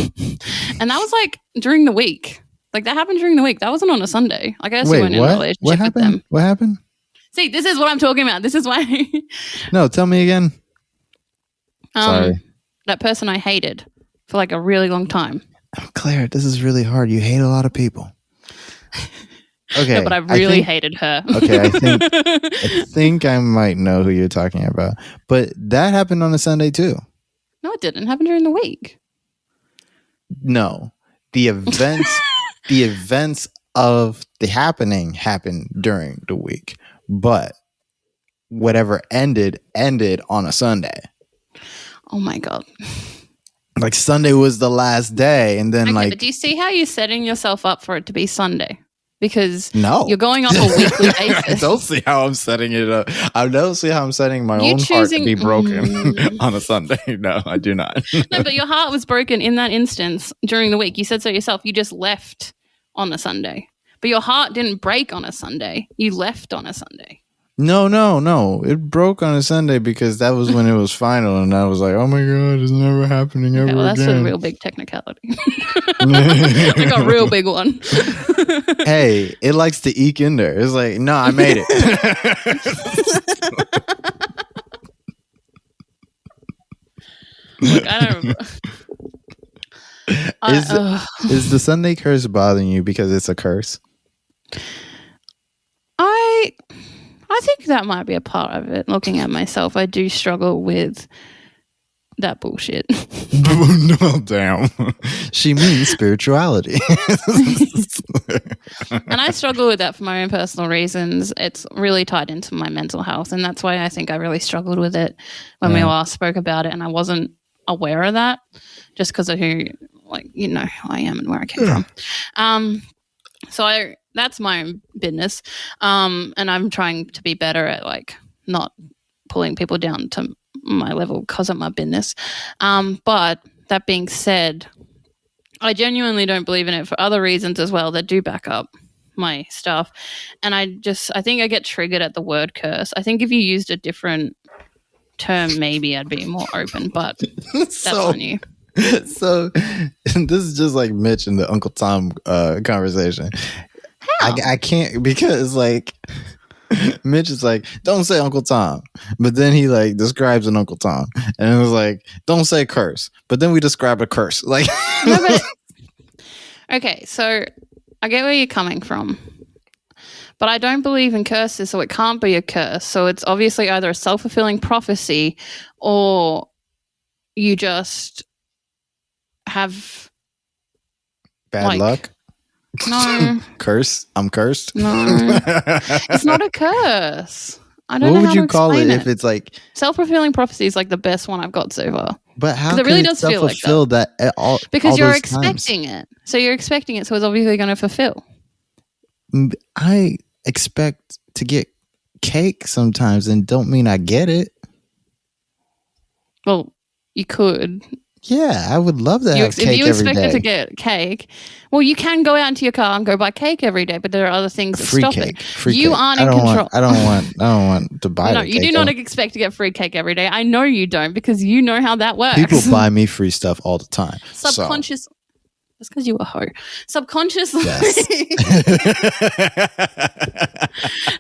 And that was during the week. That happened during the week. That wasn't on a Sunday. I guess you weren't in a relationship with them. What happened? See, this is what I'm talking about. This is why. No, tell me again. Sorry. That person I hated for a really long time. Oh, Claire, this is really hard. You hate a lot of people. Okay, No, but I really hated her. Okay, I think I might know who you're talking about, but that happened on a Sunday too. No, it didn't. It happened during the week. No, the events of the happening happened during the week, but whatever ended on a Sunday. Oh my God. Like Sunday was the last day, and then But do you see how you're setting yourself up for it to be Sunday? Because no, you're going off a weekly basis. I don't see how I'm setting it up. I don't see how I'm setting my own heart to be broken on a Sunday. No, I do not. No, but your heart was broken in that instance during the week. You said so yourself. You just left on a Sunday. But your heart didn't break on a Sunday. You left on a Sunday. No. It broke on a Sunday because that was when it was final, and I was like, "Oh my God, it's never happening ever that's again." a real big technicality. Like a real big one. Hey, it likes to eke in there. It's like, no, I made it. Look, I don't. Is the Sunday curse bothering you because it's a curse? I think that might be a part of it. Looking at myself, I do struggle with that bullshit. No, damn. She means spirituality. And I struggle with that for my own personal reasons. It's really tied into my mental health. And that's why I think I really struggled with it when we last spoke about it. And I wasn't aware of that just because of who, who I am and where I came from. So that's my own business. And I'm trying to be better at not pulling people down to my level because of my business. But that being said, I genuinely don't believe in it for other reasons as well that do back up my stuff. And I think I get triggered at the word curse. I think if you used a different term, maybe I'd be more open, but that's on you. So this is just like Mitch and the Uncle Tom conversation. How? I can't, because Mitch is like, don't say Uncle Tom, but then he describes an Uncle Tom, and it was like, don't say curse, but then we describe a curse. Okay, so I get where you're coming from, but I don't believe in curses, so it can't be a curse. So it's obviously either a self-fulfilling prophecy or you just have bad luck. No. Curse. I'm cursed. No. It's not a curse. I don't know what how would you to call it explain if it's like self-fulfilling prophecy is the best one I've got so far. But how it really does feel like that at all? Because all you're those expecting times? it. So you're expecting it, so it's obviously going to fulfill. I expect to get cake sometimes and don't mean I get it. Well, you could. Yeah, I would love to have cake every day. If you expected to get cake, well, you can go out into your car and go buy cake every day, but there are other things that stop it. You aren't in control. I don't want to buy. No, you do not expect to get free cake every day. I know you don't, because you know how that works. People buy me free stuff all the time. Subconscious. That's because you were a hoe. Subconsciously,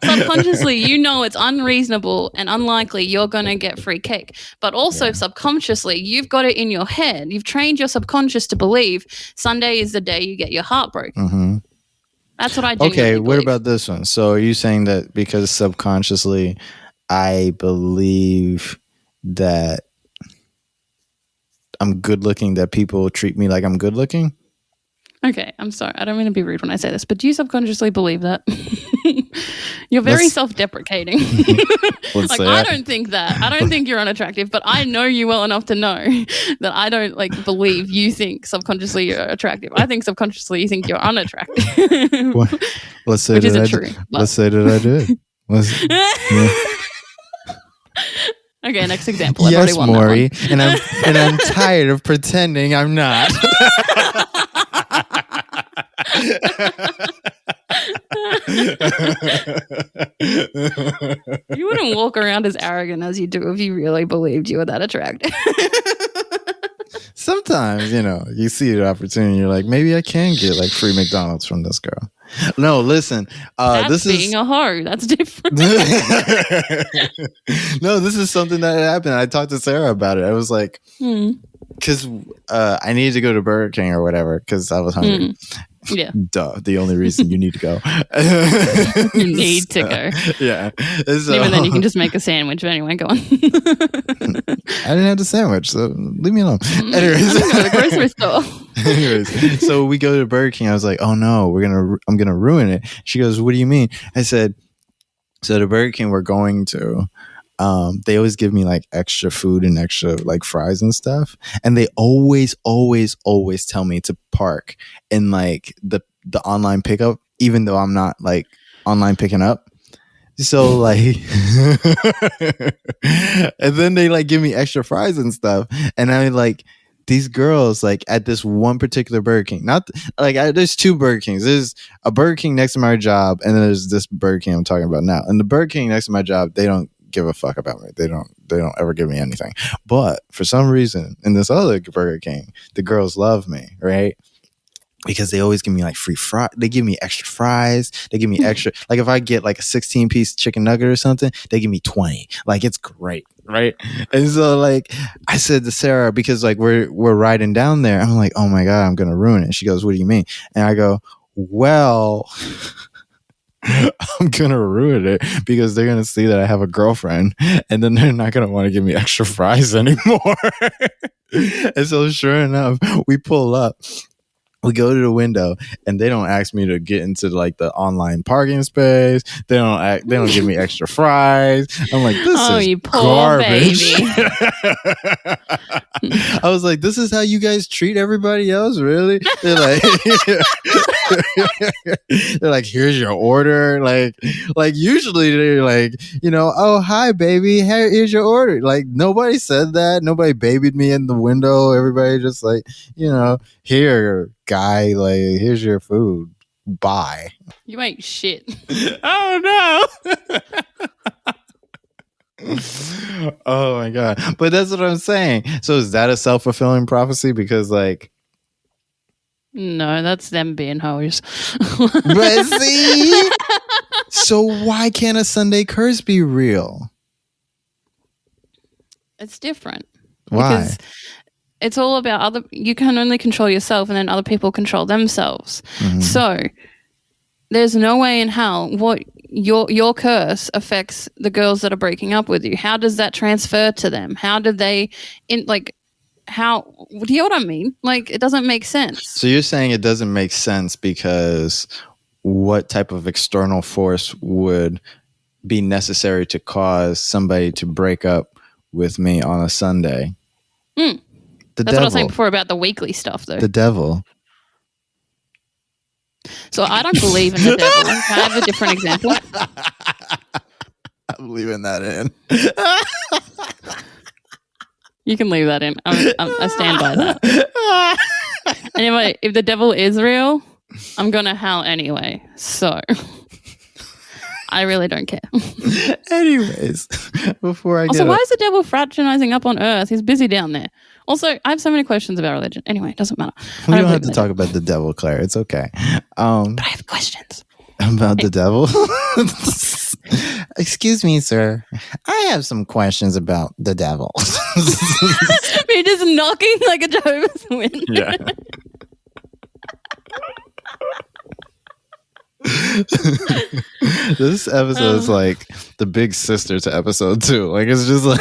subconsciously, you know it's unreasonable and unlikely you're going to get free cake. But also subconsciously, you've got it in your head. You've trained your subconscious to believe Sunday is the day you get your heart broken. Mm-hmm. That's what I genuinely believe. What about this one? So are you saying that because subconsciously I believe that I'm good looking, that people treat me like I'm good looking? Okay, I'm sorry. I don't mean to be rude when I say this, but do you subconsciously believe that? You're very self-deprecating. I don't think that. I don't think you're unattractive, but I know you well enough to know that I don't believe you think subconsciously you're attractive. I think subconsciously you think you're unattractive. Let's say that I did. Okay, next example. Yes, Maury, and I'm tired of pretending I'm not. You wouldn't walk around as arrogant as you do if you really believed you were that attractive. Sometimes, you see an opportunity, you're like, maybe I can get free McDonald's from this girl. No, listen. That's being a hoe. That's different. No, this is something that happened. I talked to Sarah about it. I was like, because I needed to go to Burger King or whatever because I was hungry. Yeah. Duh. The only reason you need to go. You need to go. Yeah. So, Even then, you can just make a sandwich. But anyway, go on. I didn't have the sandwich, so leave me alone. Anyways, I'm going to the grocery store. Anyways, so we go to Burger King. I was like, "Oh no, I'm gonna ruin it." She goes, "What do you mean?" I said, "So the Burger King we're going to, they always give me like extra food and extra like fries and stuff, and they always tell me to park in like the online pickup, even though I'm not like online picking up." So like, and then they like give me extra fries and stuff, and I like. These girls, like at this one particular Burger King, not like there's two Burger Kings. There's a Burger King next to my job, and then there's this Burger King I'm talking about now. And the Burger King next to my job, they don't give a fuck about me. They don't ever give me anything. But for some reason, in this other Burger King, the girls love me, right? Because they always give me like free fries. They give me extra fries. They give me extra. Like if I get like a 16-piece chicken nugget or something, they give me 20. Like it's great, right? And so like I said to Sarah, because like we're riding down there, I'm like, oh my God, I'm gonna ruin it. She goes, what do you mean? And I go, well, I'm gonna ruin it because they're gonna see that I have a girlfriend, and then they're not gonna want to give me extra fries anymore. And so sure enough, we pull up. We go to the window, and they don't ask me to get into like the online parking space. They don't give me extra fries. I'm like, this is you poor garbage. baby. I was like, this is how you guys treat everybody else, really? They're like, they're like, here's your order. Like usually they're like, oh hi baby, here's your order. Like nobody said that. Nobody babied me in the window. Everybody just like, here. Guy, like here's your food, bye. You ain't shit. Oh no. Oh my God. But that's what I'm saying. So is that a self-fulfilling prophecy? Because like, no, that's them being hoes. but see, so why can't a Sunday curse be real? It's different. Why? Because it's all about you can only control yourself, and then other people control themselves. Mm-hmm. So there's no way in hell what your curse affects the girls that are breaking up with you. How does that transfer to them? How do they do you know what I mean? Like it doesn't make sense. So you're saying it doesn't make sense because what type of external force would be necessary to cause somebody to break up with me on a Sunday? That's what I was saying before about the weekly stuff, though. The devil. So I don't believe in the devil. I have a different example. I'm leaving that in. You can leave that in. I stand by that. Anyway, if the devil is real, I'm going to hell anyway. So I really don't care. Anyways, before I why is the devil fraternizing up on earth? He's busy down there. Also, I have so many questions about religion. Anyway, it doesn't matter. We don't have to talk about the devil, Claire. It's okay. But I have questions. About the devil? Excuse me, sir. I have some questions about the devil. You're just knocking like a Jehovah's Witness. Yeah. This episode is like the big sister to episode 2. Like it's just like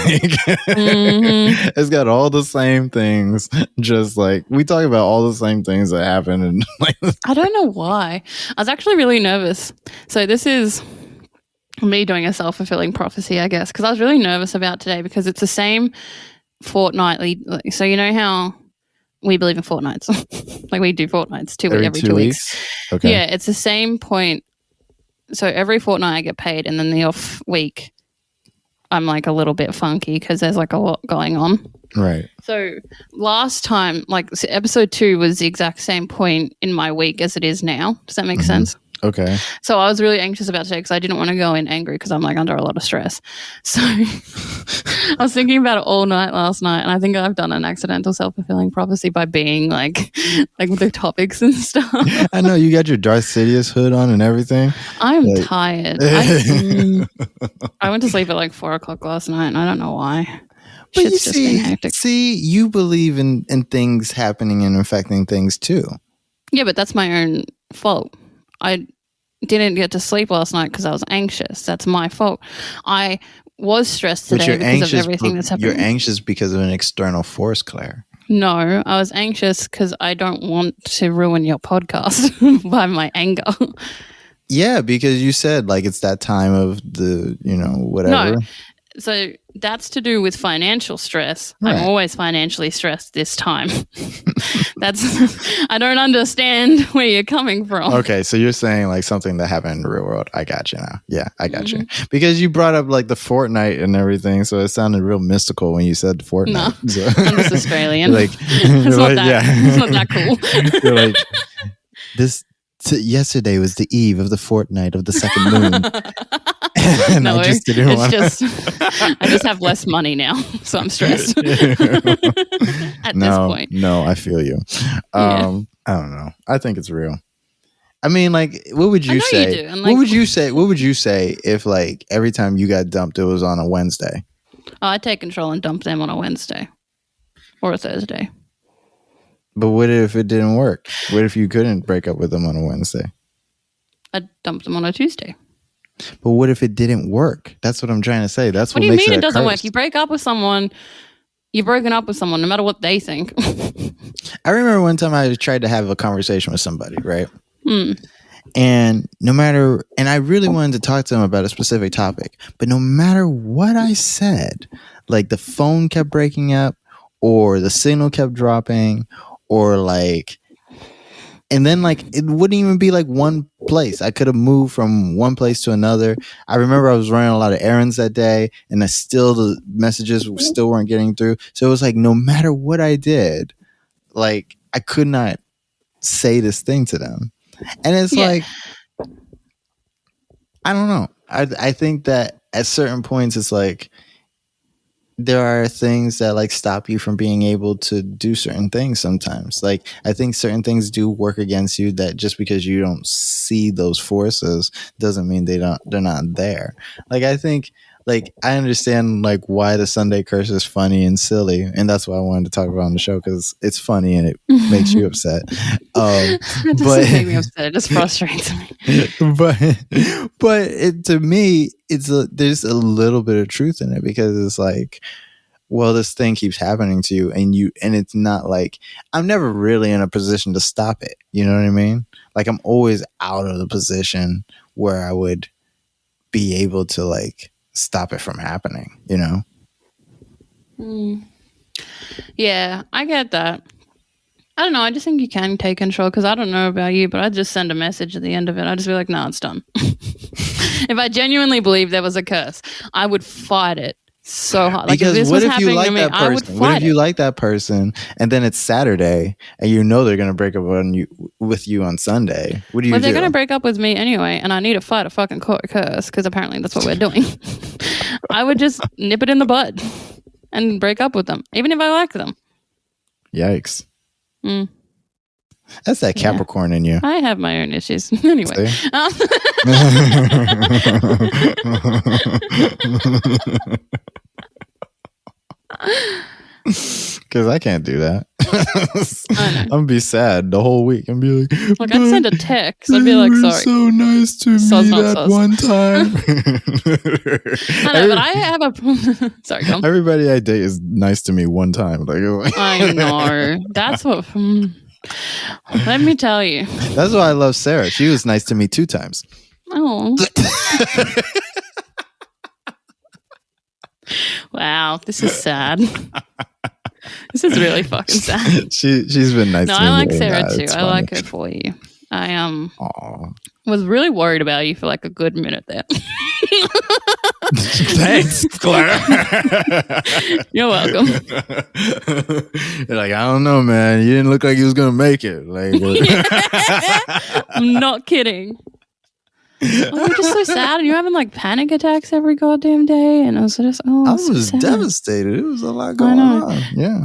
it's got all the same things. Just like we talk about all the same things that happen, and like I don't know why. I was actually really nervous. So this is me doing a self-fulfilling prophecy, I guess, because I was really nervous about today because it's the same fortnightly. So you know how we believe in fortnights, like we do fortnights every 2 weeks. Okay. Yeah, it's the same point. So every fortnight I get paid, and then the off week I'm like a little bit funky because there's like a lot going on. Right. So last time, episode 2 was the exact same point in my week as it is now. Does that make sense? Okay. So I was really anxious about today because I didn't want to go in angry because I'm like under a lot of stress. So I was thinking about it all night last night, and I think I've done an accidental self-fulfilling prophecy by being like with the topics and stuff. I know you got your Darth Sidious hood on and everything. I'm tired. I went to sleep at like 4 o'clock last night, and I don't know why. But Shit's just been hectic. You believe in things happening and affecting things too. Yeah, but that's my own fault. I didn't get to sleep last night because I was anxious. That's my fault. I was stressed But today you're because anxious. of everything that's happening. You're anxious because of an external force, Claire. No, I was anxious because I don't want to ruin your podcast by my anger. Yeah, because you said like it's that time of the, whatever. No. So that's to do with financial stress. Right. I'm always financially stressed this time. I don't understand where you're coming from. Okay, so you're saying like something that happened in the real world. I got you now. Yeah, I got you. Because you brought up like the fortnight and everything, so it sounded real mystical when you said the fortnight. No, So, I'm just Australian. like, it's not that cool. You're like, yesterday was the eve of the fortnight of the second moon. And no, I just didn't want I just have less money now, so I'm stressed at this point. No, I feel you. I don't know. I think it's real. I mean, like, what would you say? You do. And, what would you say? What would you say if, like, every time you got dumped, it was on a Wednesday? I'd take control and dump them on a Wednesday or a Thursday. But what if it didn't work? What if you couldn't break up with them on a Wednesday? I'd dump them on a Tuesday. But what if it didn't work? That's what I'm trying to say. That's what do you makes mean it doesn't cursed. work? You break up with someone, you've broken up with someone, no matter what they think. I remember one time I tried to have a conversation with somebody, right? And I really wanted to talk to them about a specific topic, but no matter what I said, like the phone kept breaking up or the signal kept dropping or like, and then like it wouldn't even be like one place. I could have moved from one place to another. I remember I was running a lot of errands that day and the messages still weren't getting through. So it was like, no matter what I did, like I could not say this thing to them. And it's like, I don't know. I think that at certain points, it's like there are things that like stop you from being able to do certain things sometimes. Like I think certain things do work against you that just because you don't see those forces doesn't mean they're not there. Like I think like I understand like why the Sunday curse is funny and silly, and that's why I wanted to talk about it on the show because it's funny and it makes you upset. It doesn't make me upset. It just frustrates me. But to me, there's a little bit of truth in it because it's like, well, this thing keeps happening to you, and it's not like I'm never really in a position to stop it. You know what I mean? Like I'm always out of the position where I would be able to like stop it from happening, you know? Yeah, I get that. I don't know. I just think you can take control because I don't know about you, but I'd just send a message at the end of it. I'd just be like, no, it's done. If I genuinely believed there was a curse, I would fight it so hard. Like because if this what was if you happening like to me, that I would person? fight What if you it. like that person and then it's Saturday and you know they're going to break up with you on Sunday? What do you do? Well, they're going to break up with me anyway, and I need to fight a fucking curse because apparently that's what we're doing. I would just nip it in the bud and break up with them, even if I like them. Yikes. That's that Capricorn in you. I have my own issues. Anyway. Because I can't do that. I know. I'm going to be sad the whole week. I'm be like, I'd send a text. I'd be like, sorry. So nice to Soz me not that soz. one time. I know, but I have a... Sorry, go on. Everybody I date is nice to me one time. Like, I know. That's what... Let me tell you. That's why I love Sarah. She was nice to me 2 times. Oh. Wow, this is sad. This is really fucking sad. She's been nice to me. No, I like really Sarah bad. too. It's I funny. like her for you. I Aw. was really worried about you for like a good minute there. Thanks, Claire. You're welcome. You're like, I don't know, man. You didn't look like you was gonna make it. Like, I'm not kidding. Oh, you're just so sad, and you're having like panic attacks every goddamn day, and I was just, I so was sad. devastated. It was a lot going on. Yeah.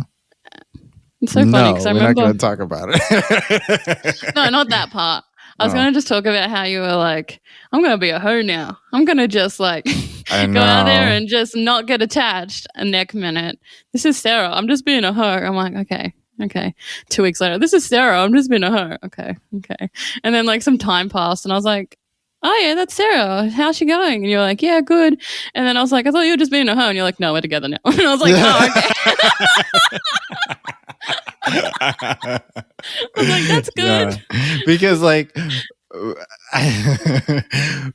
It's so funny because I we're remember. not going to talk about it. No, not that part. I was going to just talk about how you were like, I'm going to be a hoe now. I'm going to just like go out there and just not get attached a neck minute. This is Sarah. I'm just being a hoe. I'm like, okay, Okay. 2 weeks later, this is Sarah. I'm just being a hoe. Okay. And then like some time passed and I was like, oh yeah, that's Sarah. How's she going? And you're like, yeah, good. And then I was like, I thought you were just being a hoe. And you're like, no, we're together now. And I was like, oh, okay. I was like, that's good. Yeah. Because like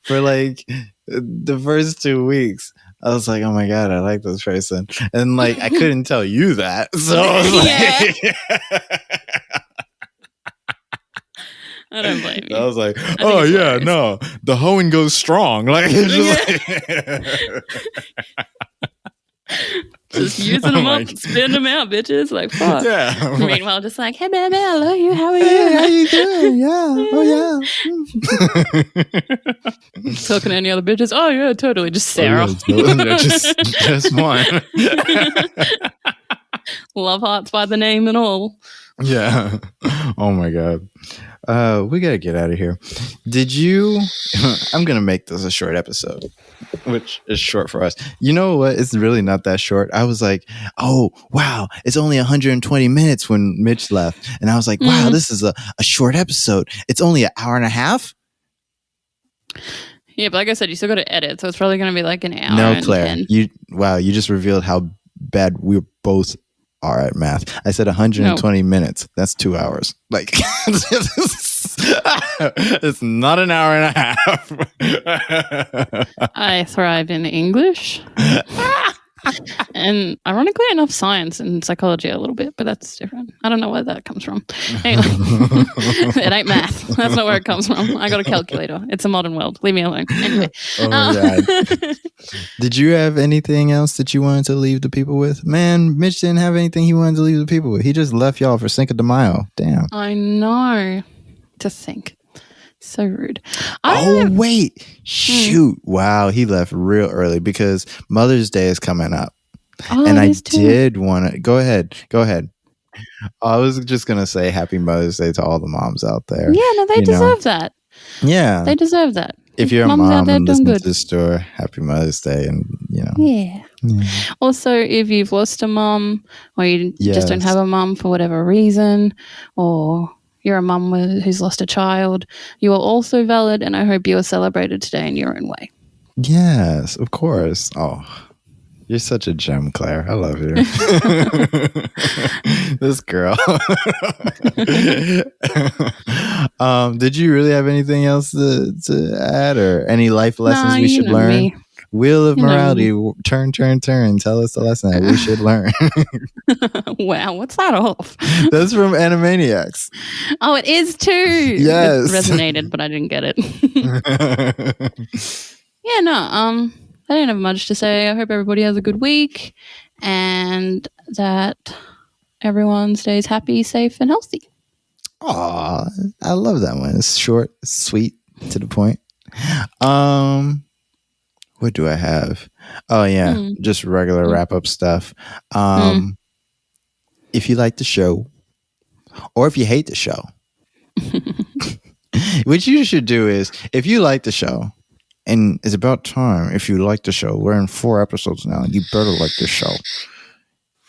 for like the first 2 weeks, I was like, oh my God, I like this person. And like I couldn't tell you that. So I was like I don't blame you. I was like, oh yeah, no, the hoeing goes strong. Like, just using them up, spitting them out, bitches. Like, fuck. Yeah. Meanwhile, just like, hey, baby, I love you. How are you? Hey, how you doing? Yeah. Oh yeah. Talking to any other bitches? Oh yeah, totally. Just Sarah. Just one. Love hearts by the name and all. Yeah. Oh my God. We gotta get out of here. Did you? I'm gonna make this a short episode, which is short for us. You know what? It's really not that short. I was like, oh wow, it's only 120 minutes when Mitch left, and I was like, wow, this is a short episode. It's only an hour and a half. Yeah, but like I said, you still got to edit, so it's probably gonna be like an hour. No, Claire, 10. you just revealed how bad we both are at math. I said 120 minutes. That's 2 hours. Like it's not an hour and a half. I thrive in English. And ironically enough, science and psychology a little bit, but that's different. I don't know where that comes from. Anyway, it ain't math. That's not where it comes from. I got a calculator. It's a modern world. Leave me alone. Anyway. Oh my God. Did you have anything else that you wanted to leave the people with? Man, Mitch didn't have anything he wanted to leave the people with. He just left y'all for Cinco de Mayo. Damn. I know. To think. So rude. Wait. Shoot. Wow. He left real early because Mother's Day is coming up. And I did want to. Go ahead. I was just going to say Happy Mother's Day to all the moms out there. Yeah, no, they deserve that. Yeah. They deserve that. If you're a mom and listen to this store, Happy Mother's Day. And, you know. Yeah. Also, if you've lost a mom or you just don't have a mom for whatever reason, or you're a mum who's lost a child, you are also valid, and I hope you are celebrated today in your own way. Yes, of course. Oh, you're such a gem, Claire. I love you. This girl. Did you really have anything else to add, or any life lessons we should learn? Me. Wheel of morality, turn. Tell us the lesson that we should learn. Wow, what's that off? That's from Animaniacs. Oh, it is too. Yes. It resonated, but I didn't get it. Yeah, no, I didn't have much to say. I hope everybody has a good week and that everyone stays happy, safe, and healthy. Aw, I love that one. It's short, sweet, to the point. What do I have? Oh yeah, just regular wrap up stuff. If you like the show, or if you hate the show, what you should do is, if you like the show, and it's about time. If you like the show, we're in 4 episodes now. You better like the show.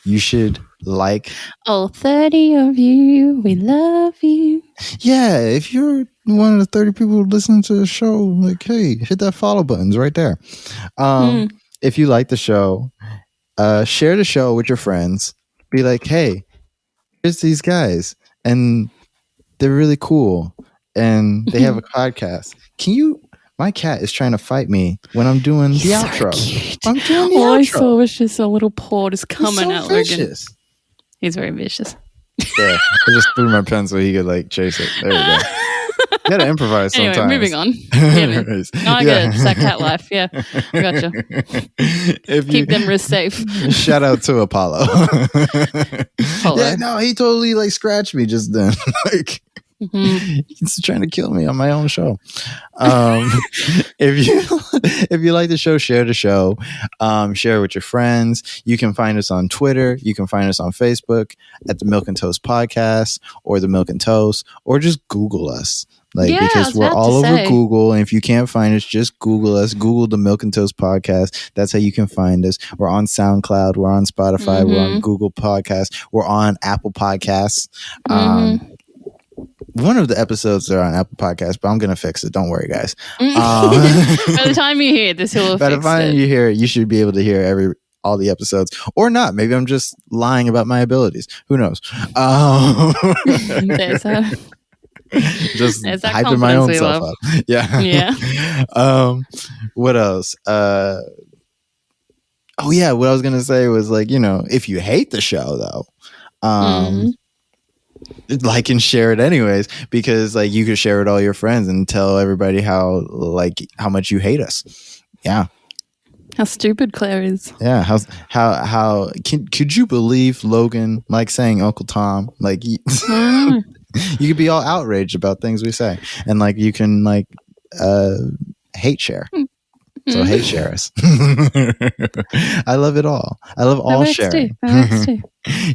You should like. All 30 of you, we love you. Yeah, if you're one of the 30 people who listen to the show, like, hey, hit that follow buttons right there. If you like the show, share the show with your friends. Be like, hey, here's these guys, and they're really cool, and they have a podcast. Can you? My cat is trying to fight me when I'm doing the outro. Cute. I'm doing the All outro. I saw was just a little paw just coming out. Vicious. Logan. He's very vicious. Yeah, I just threw my pen so he could like chase it. There we go. You gotta improvise sometimes. Anyway, moving on. Yeah, no, I get it. It's that cat life. Yeah, I gotcha. Keep them wrists safe. Shout out to Apollo. Apollo. Yeah, no, he totally like scratched me just then. Like, he's trying to kill me on my own show. If you like the show, share the show. Share it with your friends. You can find us on Twitter. You can find us on Facebook at the Milk and Toast Podcast or the Milk and Toast, or just Google us. Like, Yeah, I because was we're about all to over say. Google. And if you can't find us, just Google us. Google the Milk and Toast podcast. That's how you can find us. We're on SoundCloud. We're on Spotify. We're on Google Podcasts. We're on Apple Podcasts. One of the episodes are on Apple Podcasts, but I'm going to fix it. Don't worry, guys. By the time you hear this, he'll have By the fixed time it. you hear it, you should be able to hear all the episodes, or not. Maybe I'm just lying about my abilities. Who knows? There's that. Just There's that hyping my confidence own we self love. up. Yeah. Yeah. What else? Oh yeah, what I was gonna say was, like, if you hate the show though, like and share it anyways, because like you could share it with all your friends and tell everybody how much you hate us. Yeah. How stupid Claire is. Yeah. How could you believe Logan like saying Uncle Tom? Like you could be all outraged about things we say, and like you can like hate share. So hate share us. I love it all. I love all sharing.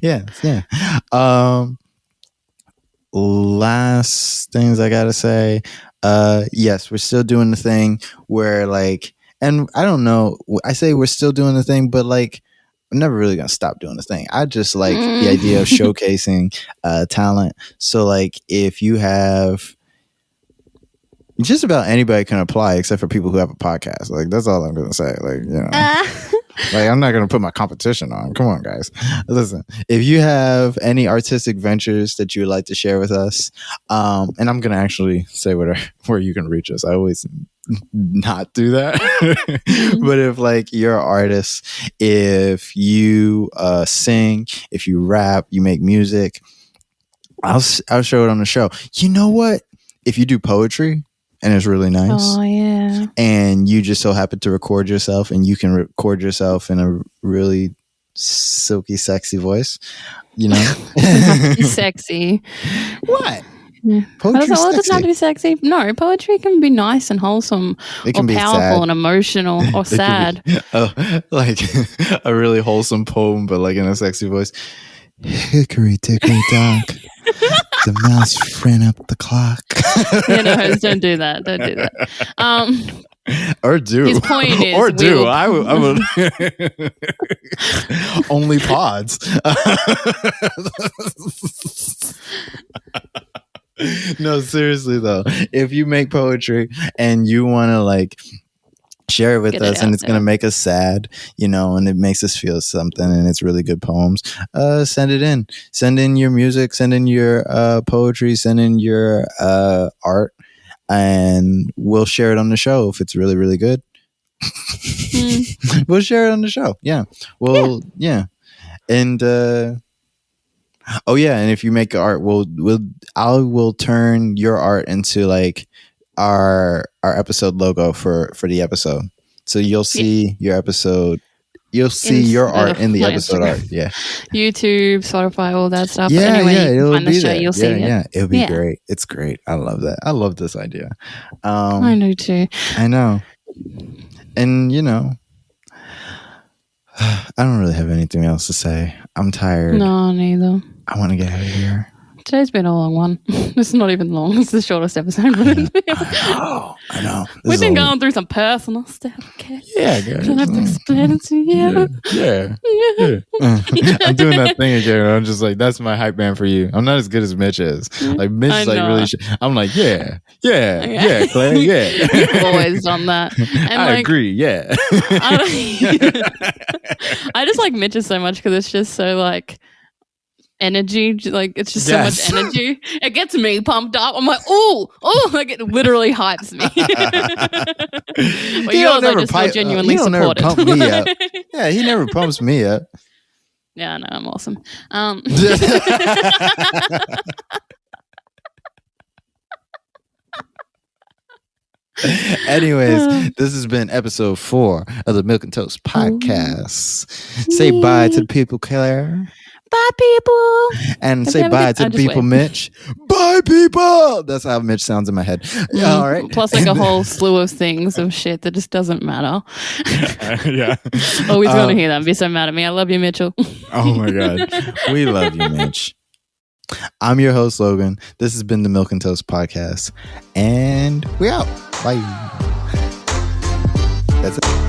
Yeah. Last things I gotta say. Yes, we're still doing the thing where like, and I don't know, I say we're still doing the thing, but like I'm never really gonna stop doing the thing. I just like the idea of showcasing talent. So like if you have, just about anybody can apply except for people who have a podcast. Like that's all I'm gonna say. Like, like I'm not gonna put my competition on. Come on, guys. Listen, if you have any artistic ventures that you would like to share with us, and I'm gonna actually say where you can reach us. I always not do that. But if like you're an artist, if you sing, if you rap, you make music, I'll show it on the show. You know what? If you do poetry and it's really nice, oh yeah, and you just so happen to record yourself, and you can record yourself in a really silky, sexy voice, sexy. What? Poetry Poetry's doesn't have to be sexy. No, poetry can be nice and wholesome, it can or be powerful sad and emotional, or sad. Like a really wholesome poem, but like in a sexy voice. Hickory dickory dock, the mouse ran up the clock. Don't do that. Don't do that. Or do. His point is, or do. I would. Only pods. No, seriously though, if you make poetry and you want to like share it with us, and it's going to make us sad, and it makes us feel something, and it's really good poems, send in your music, send in your poetry, send in your art, and we'll share it on the show. If it's really, really good, we'll share it on the show. Yeah. And and if you make art, I will turn your art into like our episode logo for the episode. So you'll see your episode, you'll see your art in the episode art. Yeah. YouTube, Spotify, all that stuff. Yeah, anyway, it'll find the be show, there. you'll see it. Yeah, it'll be great. It's great. I love that. I love this idea. I know too. I know. And I don't really have anything else to say. I'm tired. No, neither. I want to get out of here. Today's been a long one. It's not even long. It's the shortest episode. I know. We've been going through some personal stuff. Okay? Yeah, guys. Don't have to explain it to you. Yeah. I'm doing that thing again. I'm just like, that's my hype man for you. I'm not as good as Mitch is. Like Mitch is like really. I'm like, yeah, Claire, yeah. You've always done that. And I agree. Yeah. I just like Mitch's so much because it's just so like energy, like it's just so much energy. It gets me pumped up. I'm like, oh, like it literally hypes me. But yours, I just feel genuinely supported. Never pump me up. Yeah, he never pumps me up. Yeah, no, I'm awesome. Anyways, this has been episode 4 of the Milk and Toast podcast. Say bye to the people, Claire. Bye, people. And say bye to the people, Mitch. Bye, people. That's how Mitch sounds in my head. Yeah, all right. Plus, like a whole slew of things of shit that just doesn't matter. Yeah. Always going to hear that and be so mad at me. I love you, Mitchell. Oh, my God. We love you, Mitch. I'm your host, Logan. This has been the Milk and Toast podcast. And we're out. Bye. That's it.